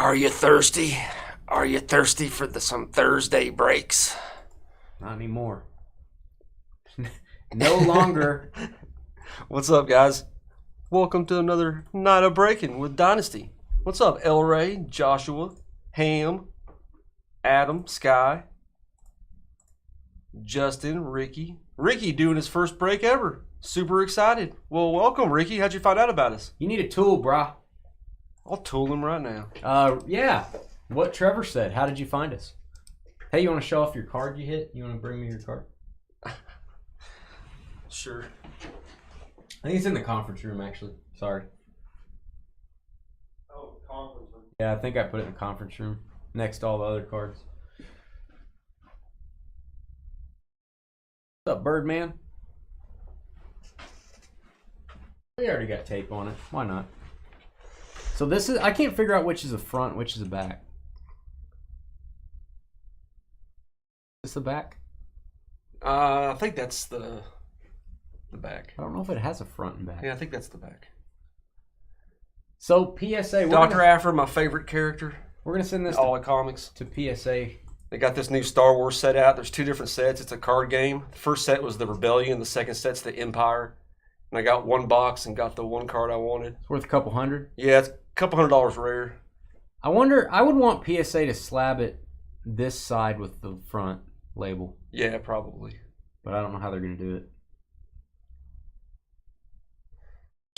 Are you thirsty? Are you thirsty for some Thursday breaks? Not anymore. No longer. What's up, guys? Welcome to another night of breaking with Dynasty. What's up, El Ray, Joshua, Ham, Adam, Sky, Justin, Ricky. Ricky doing his first break ever. Super excited. Well, welcome, Ricky. How'd you find out about us? You need a tool, brah. I'll tool him right now. Yeah. What Trevor said. How did you find us? Hey, you want to show off your card you hit? You want to bring me your card? Sure. I think it's in the conference room, actually. Sorry. Oh, conference room. Yeah, I think I put it in the conference room next to all the other cards. What's up, Birdman? We already got tape on it. Why not? So this is, I can't figure out which is the front, which is the back. Is this the back? I think that's the back. I don't know if it has a front and back. Yeah, I think that's the back. So PSA. Dr. Aphra, my favorite character. We're going to send this all the comics to PSA. They got this new Star Wars set out. There's two different sets. It's a card game. The first set was the Rebellion. The second set's the Empire. And I got one box and got the one card I wanted. It's worth a couple hundred? Yeah, it's a couple $100 rare. I wonder, I would want PSA to slab it this side with the front label. Yeah, probably. But I don't know how they're going to do it.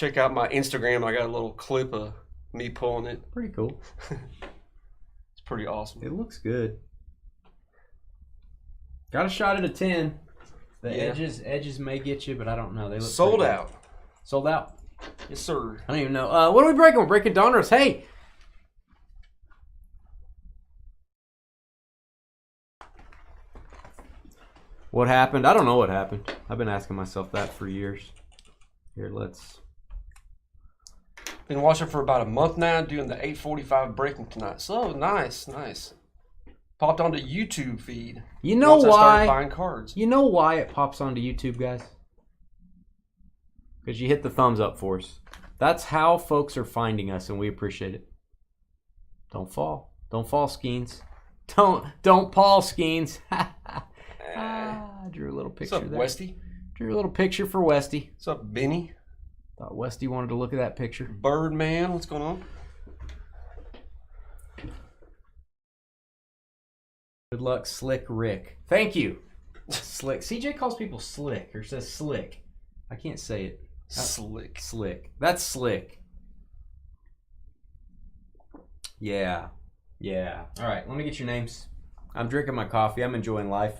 Check out my Instagram. I got a little clip of me pulling it. Pretty cool. It's pretty awesome. It looks good. Got a shot at a 10. The edges may get you, but I don't know. They look sold out. Sold out? Yes, sir. I don't even know. What are we breaking? We're breaking Donruss. Hey! What happened? I don't know what happened. I've been asking myself that for years. Here, let's... Been watching for about a month now, doing the 8:45 breaking tonight. So, nice. Popped onto YouTube feed. You know once why? I started buying cards. You know why it pops onto YouTube, guys? Because you hit the thumbs up for us. That's how folks are finding us, and we appreciate it. Don't fall. Don't fall, Skeens. Don't Paul, Skeens. I drew a little picture What's up, there. Westy? Drew a little picture for Westy. What's up, Benny? Thought Westy wanted to look at that picture. Birdman, what's going on? Good luck, Slick Rick. Thank you. Slick. CJ calls people slick or says slick. I can't say it. Slick. Slick. That's slick. Yeah. All right, let me get your names. I'm drinking my coffee. I'm enjoying life.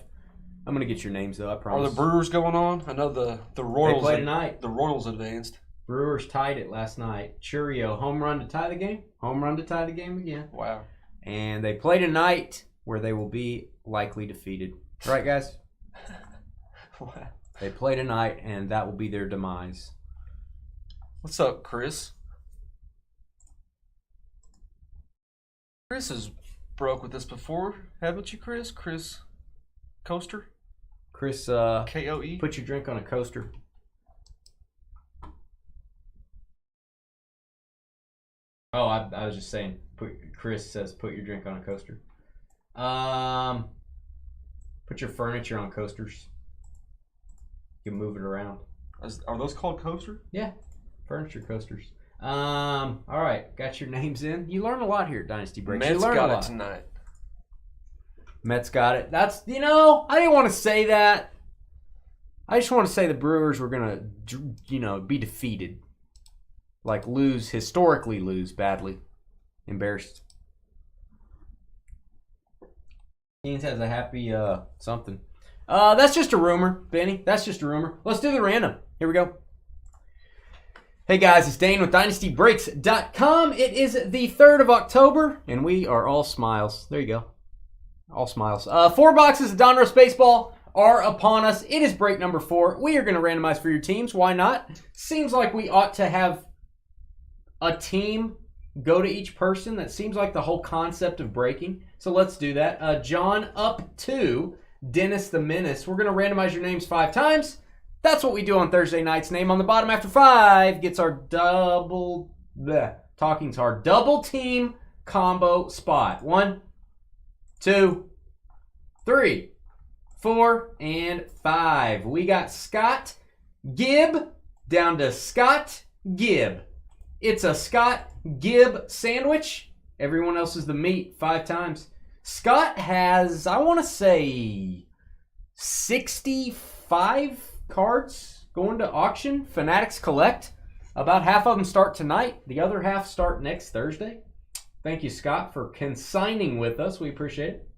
I'm going to get your names, though, I promise. Are the Brewers going on? I know the Royals. They play tonight. The Royals advanced. Brewers tied it last night. Churio, home run to tie the game. Home run to tie the game again. Wow. And they play tonight where they will be likely defeated. Right, guys? Wow. They play tonight, and that will be their demise. What's up, Chris? Chris has broke with this before, haven't you, Chris? Chris Coaster? Chris, K-O-E? put your drink on a coaster. Oh, I was just saying. Chris says put your drink on a coaster. Put your furniture on coasters. You can move it around. Are those called coasters? Yeah, furniture coasters. All right, got your names in. You learn a lot here at Dynasty Breaks. Mets you learn got a lot. it tonight. Mets got it. That's, I didn't want to say that. I just want to say the Brewers were going to, be defeated. Like historically lose badly. Embarrassed. Keens has a happy something. That's just a rumor, Benny. That's just a rumor. Let's do the random. Here we go. Hey guys, it's Dane with DynastyBreaks.com. It is the 3rd of October, and we are all smiles. There you go. All smiles. 4 boxes of Donruss Baseball are upon us. It is break number 4. We are going to randomize for your teams. Why not? Seems like we ought to have a team go to each person. That seems like the whole concept of breaking. So let's do that. John up to Dennis the Menace. We're going to randomize your names 5 times. That's what we do on Thursday nights. Name on the bottom after 5 gets our double... Talking's hard. Double team combo spot. 1, 2, 3, 4, and 5. We got Scott Gibb down to Scott Gibb. It's a Scott Gibb sandwich. Everyone else is the meat 5 times. Scott has, I want to say, 65 cards going to auction. Fanatics collect. About half of them start tonight. The other half start next Thursday. Thank you, Scott, for consigning with us. We appreciate it.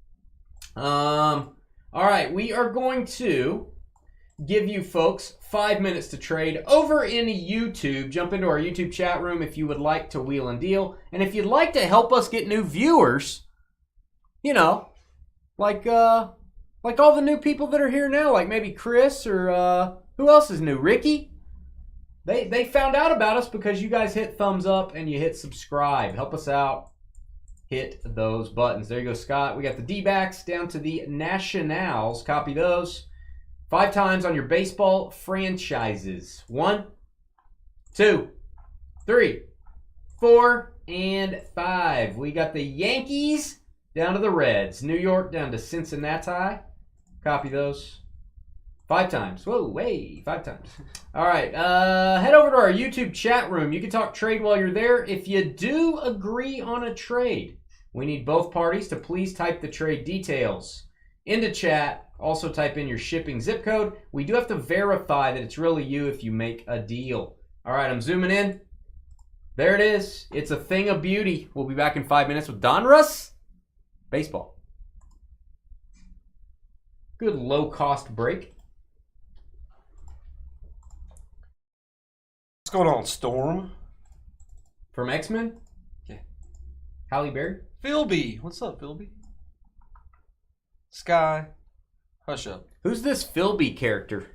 All right, we are going to give you folks 5 minutes to trade over in YouTube. Jump into our YouTube chat room if you would like to wheel and deal. And if you'd like to help us get new viewers, you know, like all the new people that are here now, like maybe Chris or who else is new? Ricky? They found out about us because you guys hit thumbs up and you hit subscribe. Help us out. Hit those buttons. There you go, Scott. We got the D-backs down to the Nationals. Copy those. 5 times on your baseball franchises. 1, 2, 3, 4, and 5. We got the Yankees down to the Reds. New York down to Cincinnati. Copy those. 5 times. Whoa, way, 5 times. All right, head over to our YouTube chat room. You can talk trade while you're there. If you do agree on a trade, we need both parties to please type the trade details into chat. Also type in your shipping zip code. We do have to verify that it's really you if you make a deal. All right, I'm zooming in. There it is. It's a thing of beauty. We'll be back in 5 minutes with Donruss Baseball. Good low-cost break. What's going on, Storm? From X-Men? Yeah. Halle Berry? Philby. What's up, Philby? Sky. Hush up. Who's this Philby character?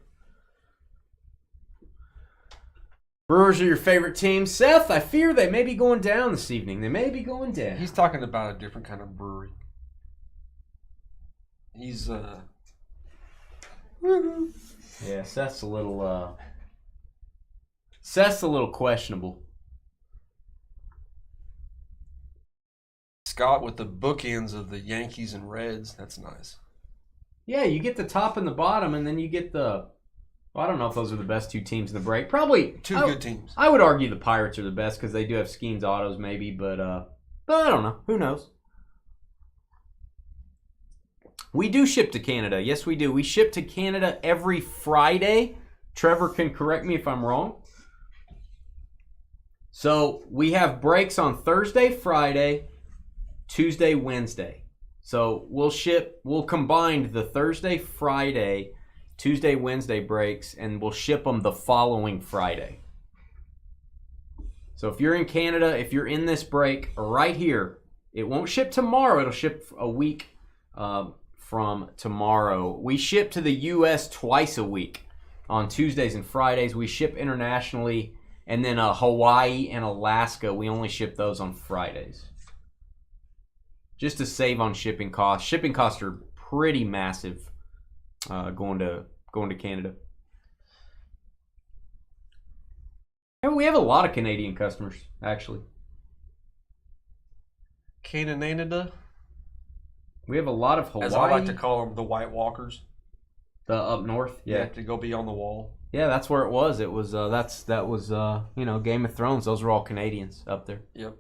Brewers are your favorite team. Seth, I fear they may be going down this evening. They may be going down. He's talking about a different kind of brewery. He's, Yeah, Seth's a little questionable. Scott with the bookends of the Yankees and Reds. That's nice. Yeah, you get the top and the bottom, and then you get the... Well, I don't know if those are the best 2 teams in the break. Probably... Two good teams. I would argue the Pirates are the best because they do have Skeens autos maybe, but I don't know. Who knows? We do ship to Canada. Yes, we do. We ship to Canada every Friday. Trevor can correct me if I'm wrong. So we have breaks on Thursday, Friday, Tuesday, Wednesday. So we'll combine the Thursday, Friday, Tuesday, Wednesday breaks, and we'll ship them the following Friday. So if you're in Canada, if you're in this break right here, it won't ship tomorrow. It'll ship a week from tomorrow. We ship to the U.S. twice a week. On Tuesdays and Fridays, we ship internationally, and then Hawaii and Alaska, we only ship those on Fridays. Just to save on shipping costs. Shipping costs are pretty massive going to Canada. And we have a lot of Canadian customers, actually. Canada. We have a lot of Hawaii. As I like to call them, the White Walkers. The up north, yeah. You have to go be on the wall. Yeah, that's where it was. It was that was Game of Thrones. Those were all Canadians up there. Yep.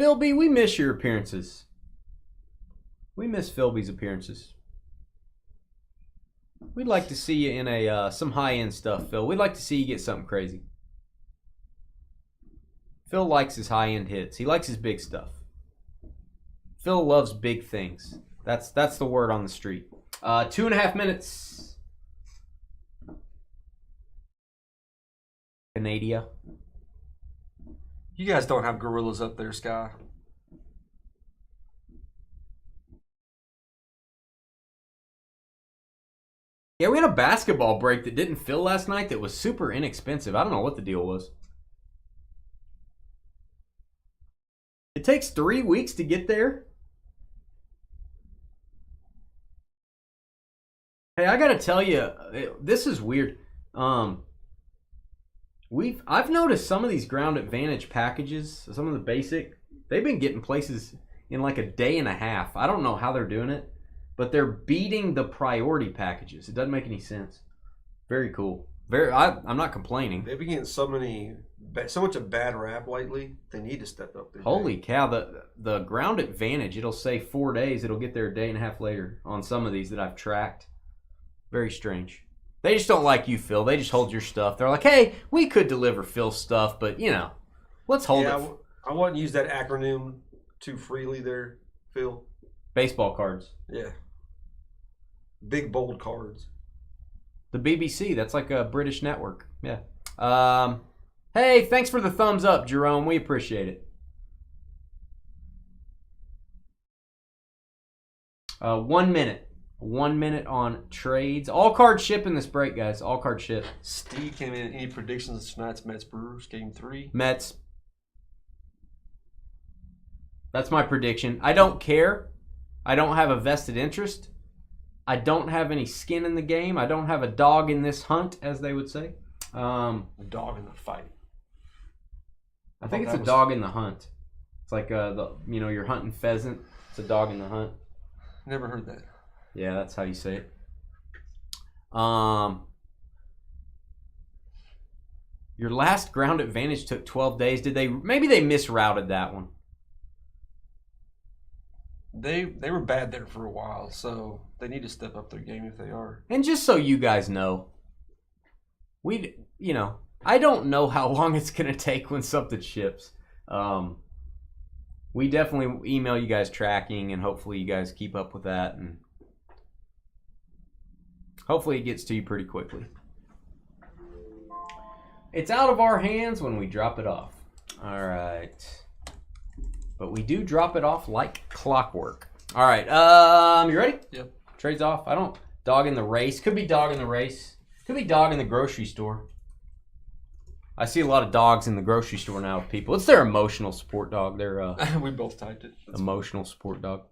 Philby, we miss your appearances. We miss Philby's appearances. We'd like to see you in some high-end stuff, Phil. We'd like to see you get something crazy. Phil likes his high-end hits. He likes his big stuff. Phil loves big things. That's the word on the street. 2.5 minutes. Canada. You guys don't have gorillas up there, Sky. Yeah, we had a basketball break that didn't fill last night that was super inexpensive. I don't know what the deal was. It takes 3 weeks to get there. Hey, I gotta tell you, this is weird. I've noticed some of these Ground Advantage packages, some of the basic, they've been getting places in like a day and a half. I don't know how they're doing it, but they're beating the priority packages. It doesn't make any sense. Very cool. I'm not complaining. They've been getting so much a bad rap lately. They need to step up their Holy game. cow, the Ground Advantage, it'll say 4 days. It'll get there a day and a half later on some of these that I've tracked. Very strange. They just don't like you, Phil. They just hold your stuff. They're like, hey, we could deliver Phil's stuff, but, let's hold it. I wouldn't use that acronym too freely there, Phil. Baseball cards. Yeah. Big, bold cards. The BBC, that's like a British network. Yeah. Hey, thanks for the thumbs up, Jerome. We appreciate it. 1 minute. 1 minute on trades. All cards ship in this break, guys. All cards ship. Steve came in. Any predictions of tonight's Mets Brewers game 3? Mets. That's my prediction. I don't care. I don't have a vested interest. I don't have any skin in the game. I don't have a dog in this hunt, as they would say. A dog in the fight. I think it's a dog in the hunt. It's like you're hunting pheasant. It's a dog in the hunt. Never heard that. Yeah, that's how you say it. Your last Ground Advantage took 12 days. Maybe they misrouted that one. They were bad there for a while, so they need to step up their game if they are. And just so you guys know, I don't know how long it's going to take when something ships. We definitely email you guys tracking, and hopefully you guys keep up with that, and hopefully it gets to you pretty quickly. It's out of our hands when we drop it off. All right. But we do drop it off like clockwork. All right. You ready? Yep. Trades off. Dog in the race. Could be dog in the race. Could be dog in the grocery store. I see a lot of dogs in the grocery store now with people. It's their emotional support dog. Their we both typed it. That's emotional support dog.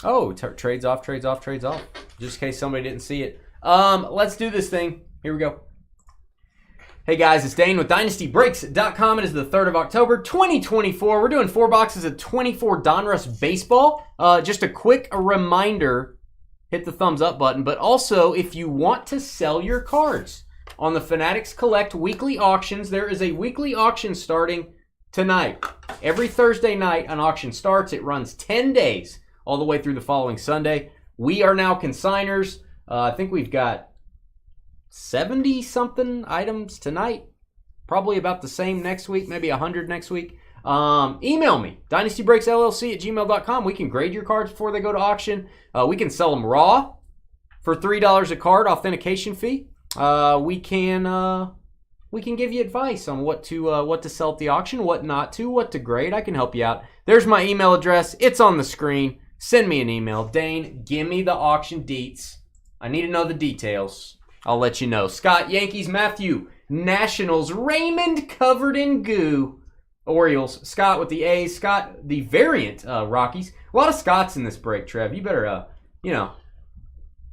Oh, trades off. Just in case somebody didn't see it. Let's do this thing. Here we go. Hey guys, it's Dane with DynastyBreaks.com. It is the 3rd of October, 2024. We're doing 4 boxes of 24 Donruss baseball. Just a quick reminder, hit the thumbs up button, but also if you want to sell your cards on the Fanatics Collect weekly auctions, there is a weekly auction starting tonight. Every Thursday night an auction starts. It runs 10 days all the way through the following Sunday. We are now consigners. I think we've got 70-something items tonight. Probably about the same next week, maybe 100 next week. Email me, dynastybreaksllc@gmail.com. We can grade your cards before they go to auction. We can sell them raw for $3 a card, authentication fee. We can give you advice on what to sell at the auction, what not to, what to grade. I can help you out. There's my email address. It's on the screen. Send me an email. Dane, give me the auction deets. I need to know the details. I'll let you know. Scott, Yankees. Matthew, Nationals. Raymond, covered in goo. Orioles. Scott with the A's. Scott, the variant Rockies. A lot of Scotts in this break, Trev. You better,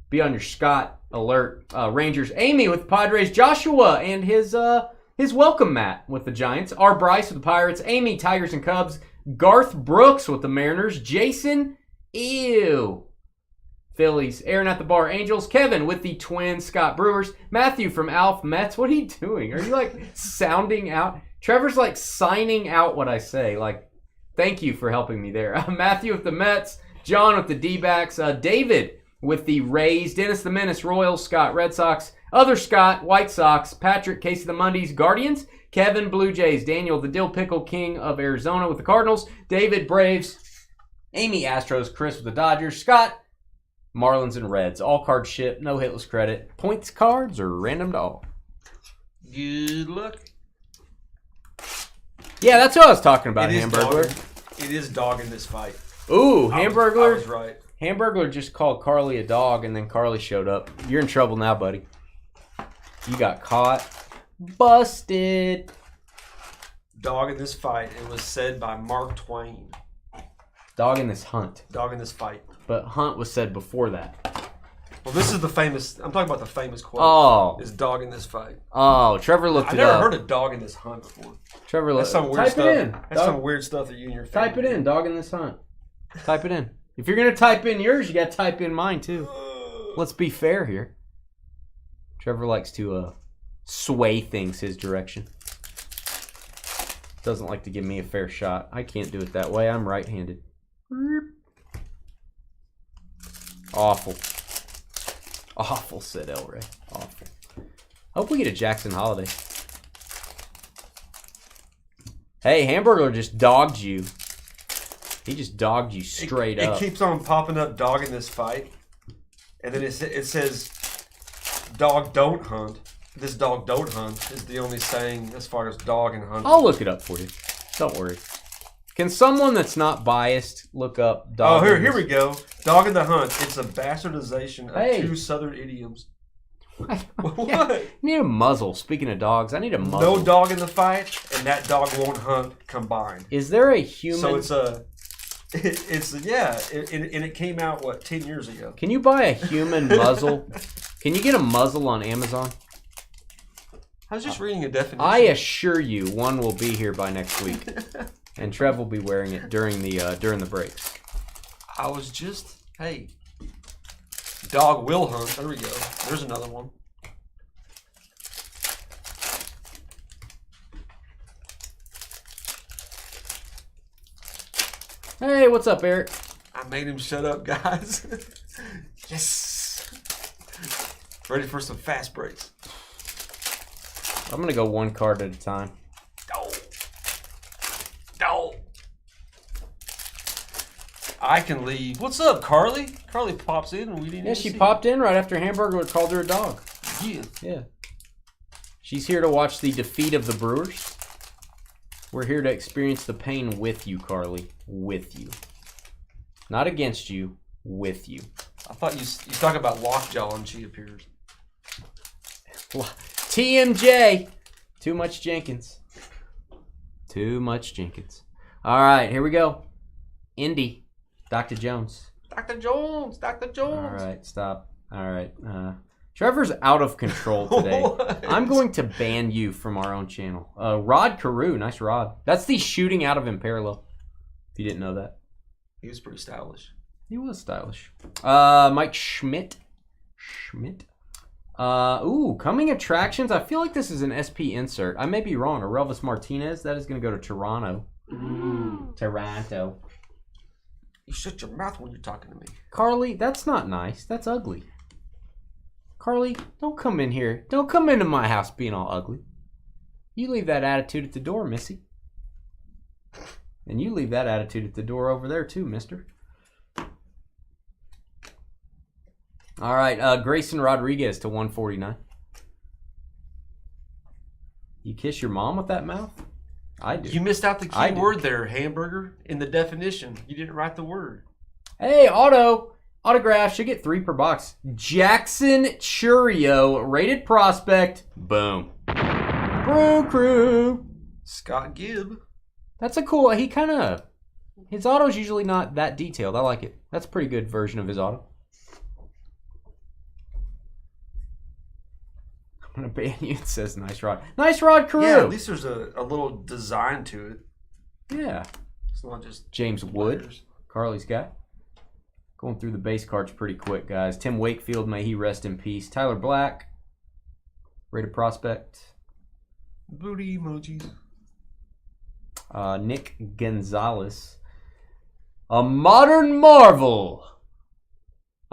be on your Scott alert. Rangers. Amy with the Padres. Joshua and his welcome mat with the Giants. R. Bryce with the Pirates. Amy, Tigers and Cubs. Garth Brooks with the Mariners. Jason, Phillies. Aaron at the Bar, Angels. Kevin with the Twins. Scott, Brewers. Matthew from Alf, Mets. What are you doing? Are you sounding out? Trevor's signing out what I say. Thank you for helping me there. Matthew with the Mets. John with the D-backs. David with the Rays. Dennis the Menace, Royals. Scott, Red Sox. Other Scott, White Sox. Patrick, Casey the Mondays, Guardians. Kevin, Blue Jays. Daniel, the Dill Pickle King of Arizona with the Cardinals. David, Braves. Amy, Astros. Chris with the Dodgers. Scott, Marlins and Reds. All cards ship. No hitless credit. Points cards are random to all. Good luck. Yeah, that's what I was talking about, Hamburglar. It is dog in this fight. Ooh, Hamburglar. I was right. Hamburglar just called Carly a dog, and then Carly showed up. You're in trouble now, buddy. You got caught. Busted. Dog in this fight. It was said by Mark Twain. Dog in this hunt. Dog in this fight. But hunt was said before that. Well, this is the famous. I'm talking about the famous quote. Oh. Is dog in this fight? Oh, Trevor looked I it never up. heard of dog in this hunt before. Trevor, That's some weird type stuff. it in. That's some weird stuff that you and your family Type it in. Dog in this hunt. Type it in. If you're gonna type in yours, you gotta type in mine too. Let's be fair here. Trevor likes to sway things his direction. Doesn't like to give me a fair shot. I can't do it that way. I'm right-handed. Awful. Awful, said El Rey. Awful. Hope we get a Jackson Holiday. Hey, Hamburger just dogged you. He just dogged you straight up. It keeps on popping up dog in this fight. And then it says dog don't hunt. This dog don't hunt is the only saying as far as dog and hunt. I'll look it up for you. Don't worry. Can someone that's not biased look up dog? Oh, here we go. Dog in the hunt. It's a bastardization of two southern idioms. What? You need a muzzle. Speaking of dogs, I need a muzzle. No dog in the fight, and that dog won't hunt combined. Is there a human? So and it came out, what, 10 years ago. Can you buy a human muzzle? Can you get a muzzle on Amazon? I was just reading a definition. I assure you, one will be here by next week, and Trev will be wearing it during the breaks. I was just, hey, dog will hunt. There we go. There's another one. Hey, what's up, Eric? I made him shut up, guys. Yes. Ready for some fast breaks. I'm going to go one card at a time. No. I can leave. What's up, Carly? Carly pops in and we didn't Yeah, even she see popped in right after Hamburger had called her a dog. Yeah. Yeah. She's here to watch the defeat of the Brewers. We're here to experience the pain with you, Carly. With you. Not against you, with you. I thought you talk about Lockjaw and she appears. TMJ. Too much Jenkins. Too much Jenkins. All right, here we go. Indy. Dr. Jones. Dr. Jones. Dr. Jones. All right, stop. All right. Trevor's out of control today. I'm going to ban you from our own channel. Rod Carew. Nice Rod. That's the shooting out of him parallel. If you didn't know that. He was pretty stylish. He was stylish. Mike Schmidt. Coming attractions. I feel like this is an SP insert. I may be wrong. Relvis Martinez. That is going to go to Toronto. Toronto. You shut your mouth when you're talking to me. Carly, that's not nice. That's ugly. Carly, don't come in here. Don't come into my house being all ugly. You leave that attitude at the door, Missy. And you leave that attitude at the door over there too, mister. All right, Grayson Rodriguez to 149. You kiss your mom with that mouth? I do. You missed out the key word there, Hamburger, in the definition. You didn't write the word. Hey, autograph should get 3 per box. Jackson Churio, rated prospect. Boom. Brew Crew. Scott Gibb. That's a cool. His auto's usually not that detailed. I like it. That's a pretty good version of his auto. I'm going to ban you. It says nice Rod. Nice Rod Carew. Yeah, at least there's a little design to it. Yeah. It's not just James Wood, Carly's guy. Going through the base cards pretty quick, guys. Tim Wakefield, may he rest in peace. Tyler Black, rated prospect. Booty emojis. Nick Gonzalez. A modern marvel.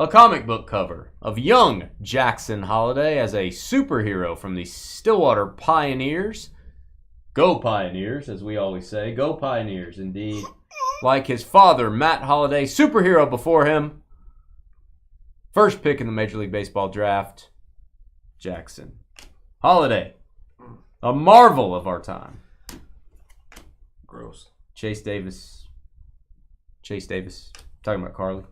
A comic book cover of young Jackson Holiday as a superhero from the Stillwater Pioneers. Go Pioneers, as we always say. Go Pioneers, indeed. Like his father, Matt Holliday, superhero before him. First pick in the Major League Baseball draft, Jackson Holiday. A marvel of our time. Gross. Chase Davis. Talking about Carly.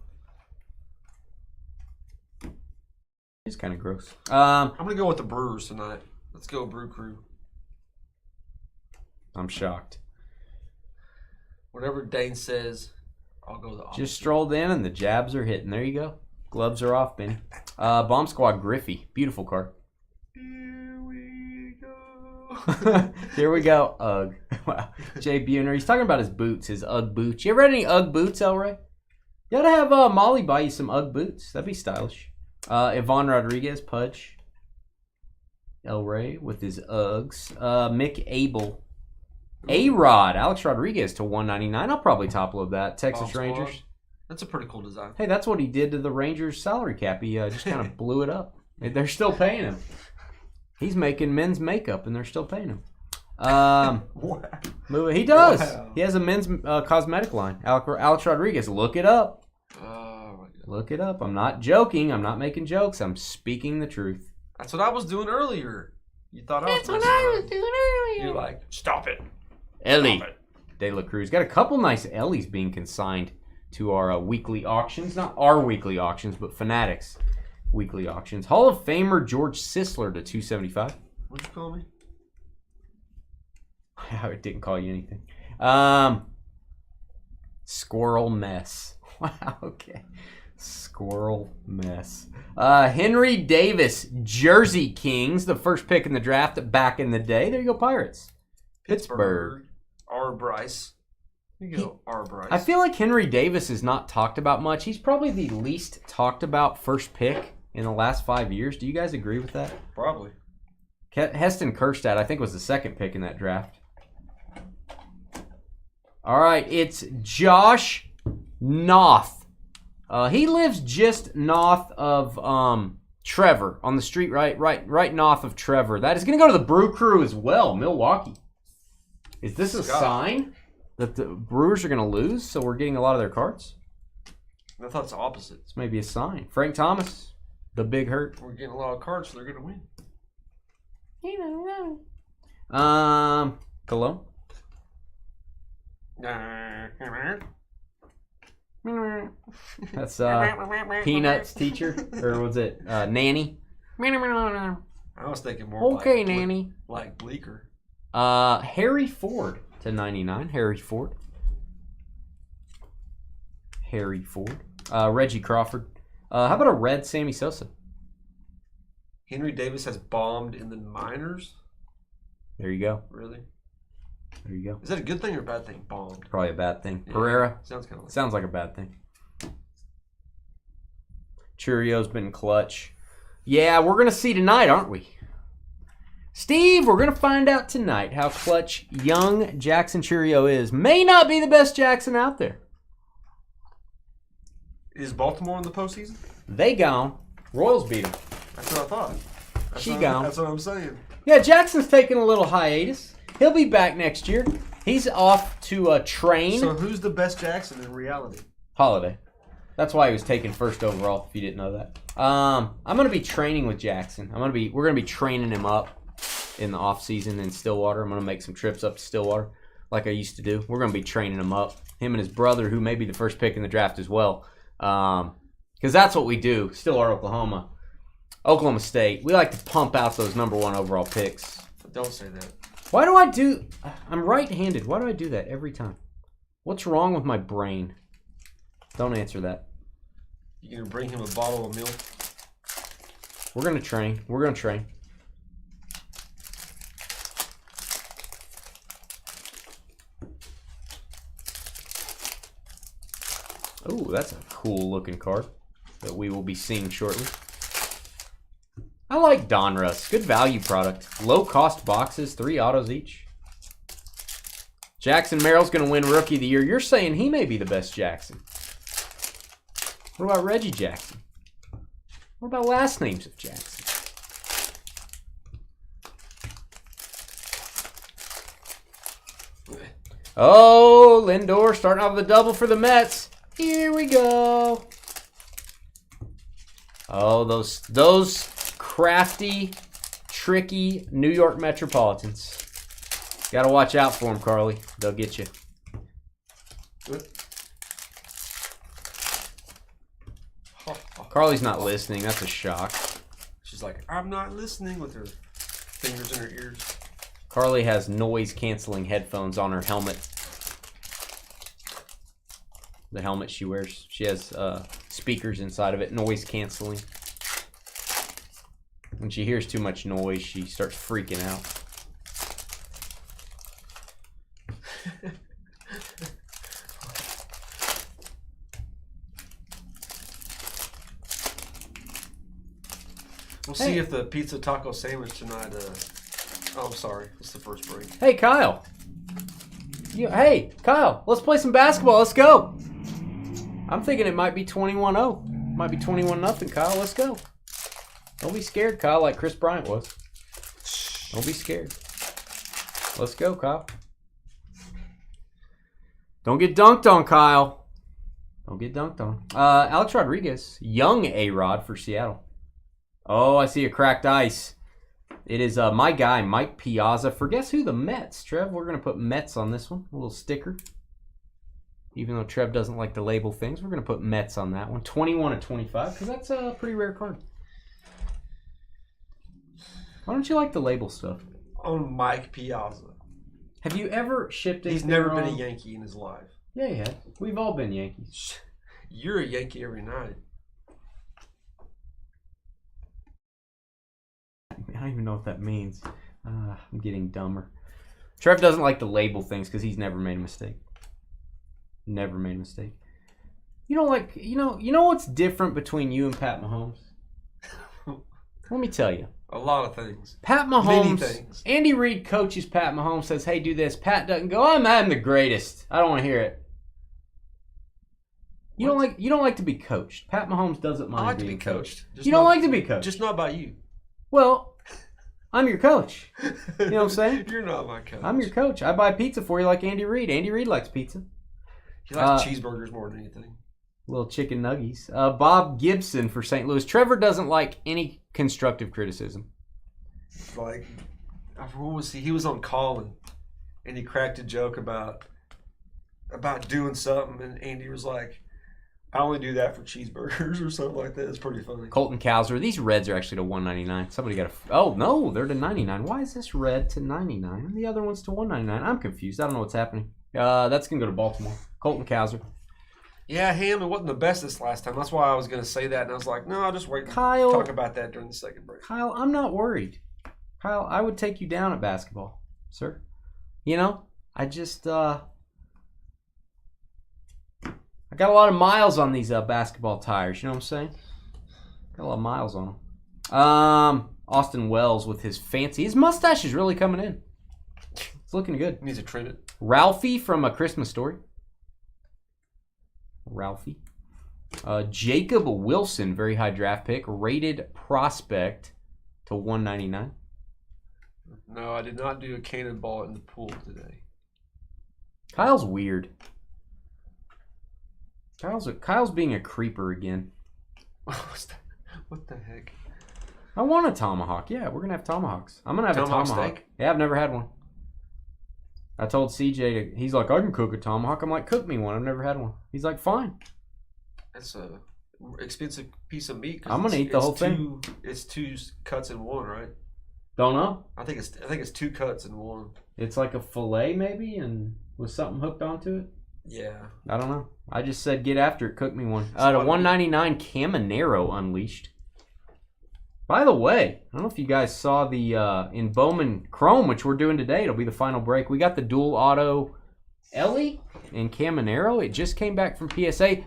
He's kind of gross. I'm going to go with the Brewers tonight. Let's go Brew Crew. I'm shocked. Whatever Dane says, I'll go the opposite. Just strolled in and the jabs are hitting. There you go. Gloves are off, Benny. Bomb Squad Griffey. Beautiful card. Here we go. Here we go. Ugg. Wow. Jay Buhner. He's talking about his boots, his Ugg boots. You ever had any Ugg boots, Elray? You gotta have Molly buy you some Ugg boots. That'd be stylish. Yvonne Rodriguez, Pudge. Elray with his Uggs. Mick Abel. A-Rod. Alex Rodriguez to 199. I'll probably top load that. Texas Rangers. That's a pretty cool design. Hey, that's what he did to the Rangers salary cap. He just kind of blew it up. They're still paying him. He's making men's makeup, and they're still paying him. He does. Wow. He has a men's cosmetic line. Alex Rodriguez. Look it up. Oh, my God. Look it up. I'm not joking. I'm not making jokes. I'm speaking the truth. That's what I was doing earlier. You thought I was That's what I was doing earlier. You're like, stop it. Ellie. Stop it. De La Cruz. Got a couple nice Ellies being consigned to our weekly auctions. Not our weekly auctions, but Fanatics weekly auctions. Hall of Famer George Sisler to 275. What'd you call me? I didn't call you anything. Squirrel Mess. Wow, okay. Squirrel Mess. Henry Davis, Jersey Kings, the first pick in the draft back in the day. There you go, Pirates. Pittsburgh. R. Bryce. There you go, R. Bryce. I feel like Henry Davis is not talked about much. He's probably the least talked about first pick in the last 5 years. Do you guys agree with that? Probably. Heston Kjerstad, I think, was the second pick in that draft. All right, it's Josh Noth. He lives just north of Trevor, on the street right north of Trevor. That is going to go to the Brew Crew as well, Milwaukee. Is this a sign that the Brewers are going to lose, so we're getting a lot of their cards? I thought it's the opposite. This may be a sign. Frank Thomas, the big hurt. We're getting a lot of cards, so they're going to win. Cologne. That's Peanuts teacher, or was it Nanny? I was thinking more okay, like, Nanny. Like Bleecker. Harry Ford to 99. Harry Ford. Reggie Crawford. How about a red Sammy Sosa? Henry Davis has bombed in the minors. There you go. Really? There you go. Is that a good thing or a bad thing? Bombed. Probably a bad thing. Yeah, Pereira. Sounds like a bad thing. Churio's been clutch. Yeah, we're going to see tonight, aren't we? Steve, we're going to find out tonight how clutch young Jackson Churio is. May not be the best Jackson out there. Is Baltimore in the postseason? They gone. Royals beat them. That's what I thought. Gone. That's what I'm saying. Yeah, Jackson's taking a little hiatus. He'll be back next year. He's off to train. So who's the best Jackson in reality? Holiday. That's why he was taken first overall, if you didn't know that. I'm going to be training with Jackson. We're going to be training him up in the off season in Stillwater. I'm going to make some trips up to Stillwater like I used to do. We're going to be training him up. Him and his brother, who may be the first pick in the draft as well. Because that's what we do. Stillwater, Oklahoma. Oklahoma State. We like to pump out those number one overall picks. Don't say that. Why do I do... I'm right-handed. Why do I do that every time? What's wrong with my brain? Don't answer that. You going to bring him a bottle of milk? We're going to train. We're going to train. Oh, that's a cool looking card that we will be seeing shortly. I like Donruss. Good value product. Low cost boxes, 3 autos each. Jackson Merrill's going to win Rookie of the Year. You're saying he may be the best Jackson. What about Reggie Jackson? What about last names of Jackson? Oh, Lindor starting off with a double for the Mets. Here we go. Oh, those crafty, tricky New York Metropolitans. Got to watch out for them, Carly. They'll get you. Good. Carly's not listening. That's a shock. She's like, I'm not listening with her fingers in her ears. Carly has noise-canceling headphones on her helmet. The helmet she wears. She has speakers inside of it, noise canceling. When she hears too much noise, she starts freaking out. We'll see if the pizza taco sandwich tonight. Oh, I'm sorry. It's the first break. Hey, Kyle. Hey, Kyle. Let's play some basketball. Let's go. I'm thinking it might be 21-0. Might be 21-0, Kyle. Let's go. Don't be scared, Kyle, like Chris Bryant was. Don't be scared. Let's go, Kyle. Don't get dunked on, Kyle. Don't get dunked on. Alex Rodriguez. Young A-Rod for Seattle. Oh, I see a cracked ice. It is my guy, Mike Piazza. For guess who? The Mets. Trev, we're going to put Mets on this one. A little sticker. Even though Trev doesn't like to label things, we're going to put Mets on that one. 21/25, because that's a pretty rare card. Why don't you like to label stuff? On Mike Piazza. Have you ever shipped He's never been a Yankee in his life. Yeah, he has. We've all been Yankees. You're a Yankee every night. I don't even know what that means. I'm getting dumber. Trev doesn't like to label things because he's never made a mistake. Never made a mistake. You don't like, you know what's different between you and Pat Mahomes? Let me tell you. A lot of things. Pat Mahomes. Many things. Andy Reid coaches Pat Mahomes, says, "Hey, do this." Pat doesn't go, "I'm the greatest. I don't want to hear it." You don't like to be coached. Pat Mahomes doesn't mind I like being to be coached. You don't like to be coached. Just not by you. Well, I'm your coach. You know what I'm saying? You're not my coach. I'm your coach. I buy pizza for you like Andy Reid. Andy Reid likes pizza. He likes cheeseburgers more than anything. Little chicken nuggies. Bob Gibson for St. Louis. Trevor doesn't like any constructive criticism. Like, what was he? He was on Colin, and he cracked a joke about doing something, and Andy was like, "I only do that for cheeseburgers," or something like that. It's pretty funny. Colton Cowser. These reds are actually to 199. Somebody got a. Oh no, they're to 99. Why is this red to 99 and the other one's to 199? I'm confused. I don't know what's happening. That's gonna go to Baltimore. Colton Cowser. Yeah, Ham, it wasn't the best this last time. That's why I was going to say that, and I was like, no, I'll just wait and Kyle, talk about that during the second break. Kyle, I'm not worried. Kyle, I would take you down at basketball, sir. You know, I just, I got a lot of miles on these basketball tires, you know what I'm saying? Got a lot of miles on them. Austin Wells with his mustache is really coming in. It's looking good. Needs to trim it. Ralphie from A Christmas Story. Ralphie. Jacob Wilson, very high draft pick, rated prospect to 199. No, I did not do a cannonball in the pool today. Kyle's weird. Kyle's being a creeper again. What the heck? I want a tomahawk. Yeah, we're gonna have tomahawks. I'm gonna have a tomahawk. Steak? Yeah, I've never had one. I told CJ, he's like, I can cook a tomahawk. I'm like, cook me one. I've never had one. He's like, fine. That's a expensive piece of meat. I'm gonna eat the whole thing. It's two cuts in one, right? Don't know. I think it's two cuts in one. It's like a fillet maybe, and with something hooked onto it. Yeah. I don't know. I just said get after it. Cook me one. To 199 Caminero Unleashed. By the way, I don't know if you guys saw the in Bowman Chrome, which we're doing today. It'll be the final break. We got the dual auto Ellie and Caminero. It just came back from PSA.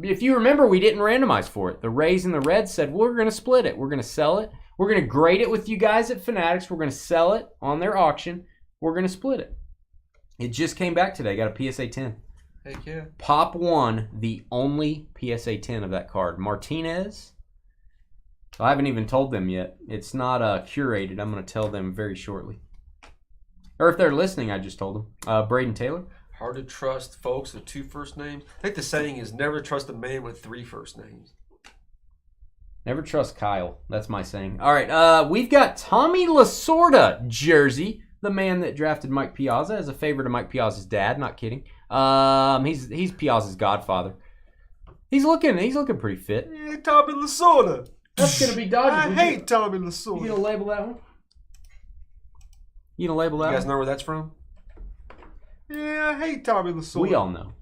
If you remember, we didn't randomize for it. The Rays and the Reds said, we're going to split it. We're going to sell it. We're going to grade it with you guys at Fanatics. We're going to sell it on their auction. We're going to split it. It just came back today. Got a PSA 10. Heck yeah. Pop 1, the only PSA 10 of that card. Martinez. I haven't even told them yet. It's not curated. I'm going to tell them very shortly. Or if they're listening, I just told them. Braden Taylor. Hard to trust folks with 2 first names. I think the saying is never trust a man with 3 first names. Never trust Kyle. That's my saying. All right, we've got Tommy Lasorda jersey. The man that drafted Mike Piazza as a favor to Mike Piazza's dad. Not kidding. He's Piazza's godfather. He's looking pretty fit. Yeah, Tommy Lasorda. That's gonna be Dodgers. I hate Tommy Lasorda. You gonna label that one? You gonna label that? You guys know where that's from? Yeah, I hate Tommy Lasorda. We all know.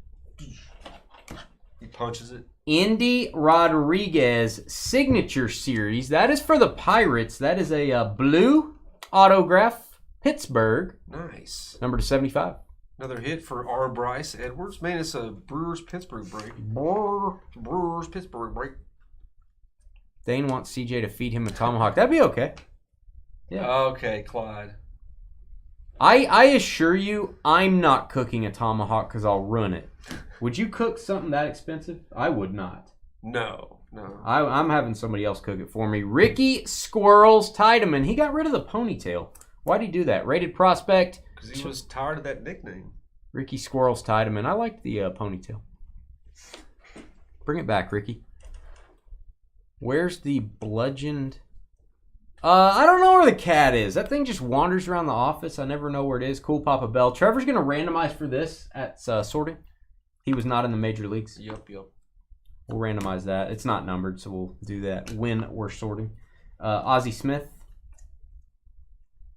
He punches it. Indy Rodriguez Signature Series. That is for the Pirates. That is a blue autograph. Pittsburgh. Nice. Number to 75. Another hit for R. Bryce Edwards. Man, it's a Brewers-Pittsburgh break. Brewers-Pittsburgh break. Dane wants CJ to feed him a tomahawk. That'd be okay. Yeah. Okay, Clyde. I assure you, I'm not cooking a tomahawk because I'll ruin it. Would you cook something that expensive? I would not. No. I'm having somebody else cook it for me. Ricky Squirrels Tiedemann. He got rid of the ponytail. Why'd he do that? Rated prospect. Because he was tired of that nickname. Ricky Squirrels Tiedemann. I liked the ponytail. Bring it back, Ricky. Where's the bludgeoned... I don't know where the cat is. That thing just wanders around the office. I never know where it is. Cool Papa Bell. Trevor's going to randomize for this at sorting. He was not in the major leagues. Yep. We'll randomize that. It's not numbered, so we'll do that when we're sorting. Ozzie Smith.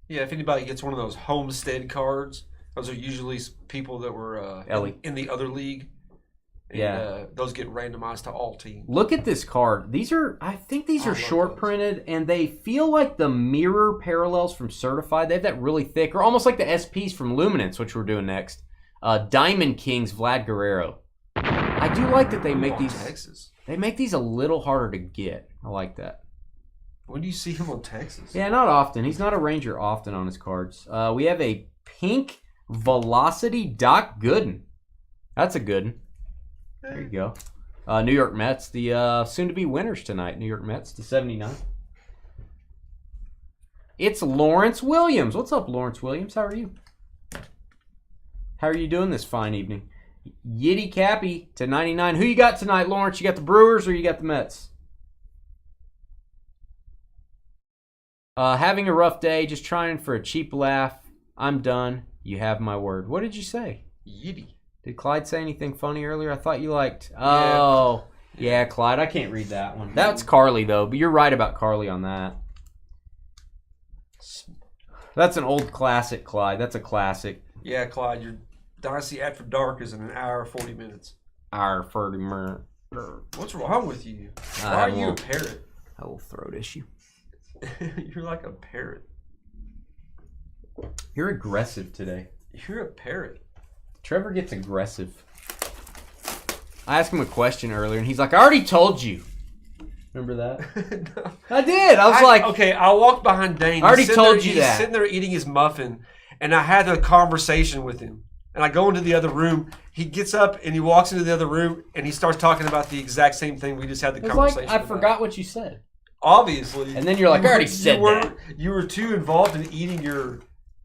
Yeah, if anybody gets one of those Homestead cards, those are usually people that were in the other league. And, those get randomized to all teams. Look at this card. I think these are short printed, and they feel like the mirror parallels from Certified. They have that really thick, or almost like the SPs from Luminance, which we're doing next. Diamond Kings, Vlad Guerrero. I do like that they make these. Texas. They make these a little harder to get. I like that. When do you see him on Texas? Yeah, not often. He's not a Ranger often on his cards. We have a pink Velocity Doc Gooden. That's a good one. There you go. New York Mets, the soon-to-be winners tonight. New York Mets to 79. It's Lawrence Williams. What's up, Lawrence Williams? How are you? How are you doing this fine evening? Yiddy Cappy to 99. Who you got tonight, Lawrence? You got the Brewers or you got the Mets? Having a rough day, just trying for a cheap laugh. I'm done. You have my word. What did you say? Yiddy. Did Clyde say anything funny earlier? I thought you liked... Oh, yeah, Clyde. I can't read that one. That's Carly, though. But you're right about Carly on that. That's an old classic, Clyde. That's a classic. Yeah, Clyde. Your Dynasty After Dark is in an hour 40 minutes. Hour 40 minutes. What's wrong with you? Why are you a parrot? A little throat issue. You're like a parrot. You're aggressive today. You're a parrot. Trevor gets aggressive. I asked him a question earlier, and he's like, I already told you. Remember that? No. I did. I was like... Okay, I walked behind Dane. I already told you that. He's sitting there eating his muffin, and I had a conversation with him. And I go into the other room. He gets up, and he walks into the other room, and he starts talking about the exact same thing we just had the conversation about. I forgot what you said. Obviously. And then you're like, I already said that. You were too involved in eating your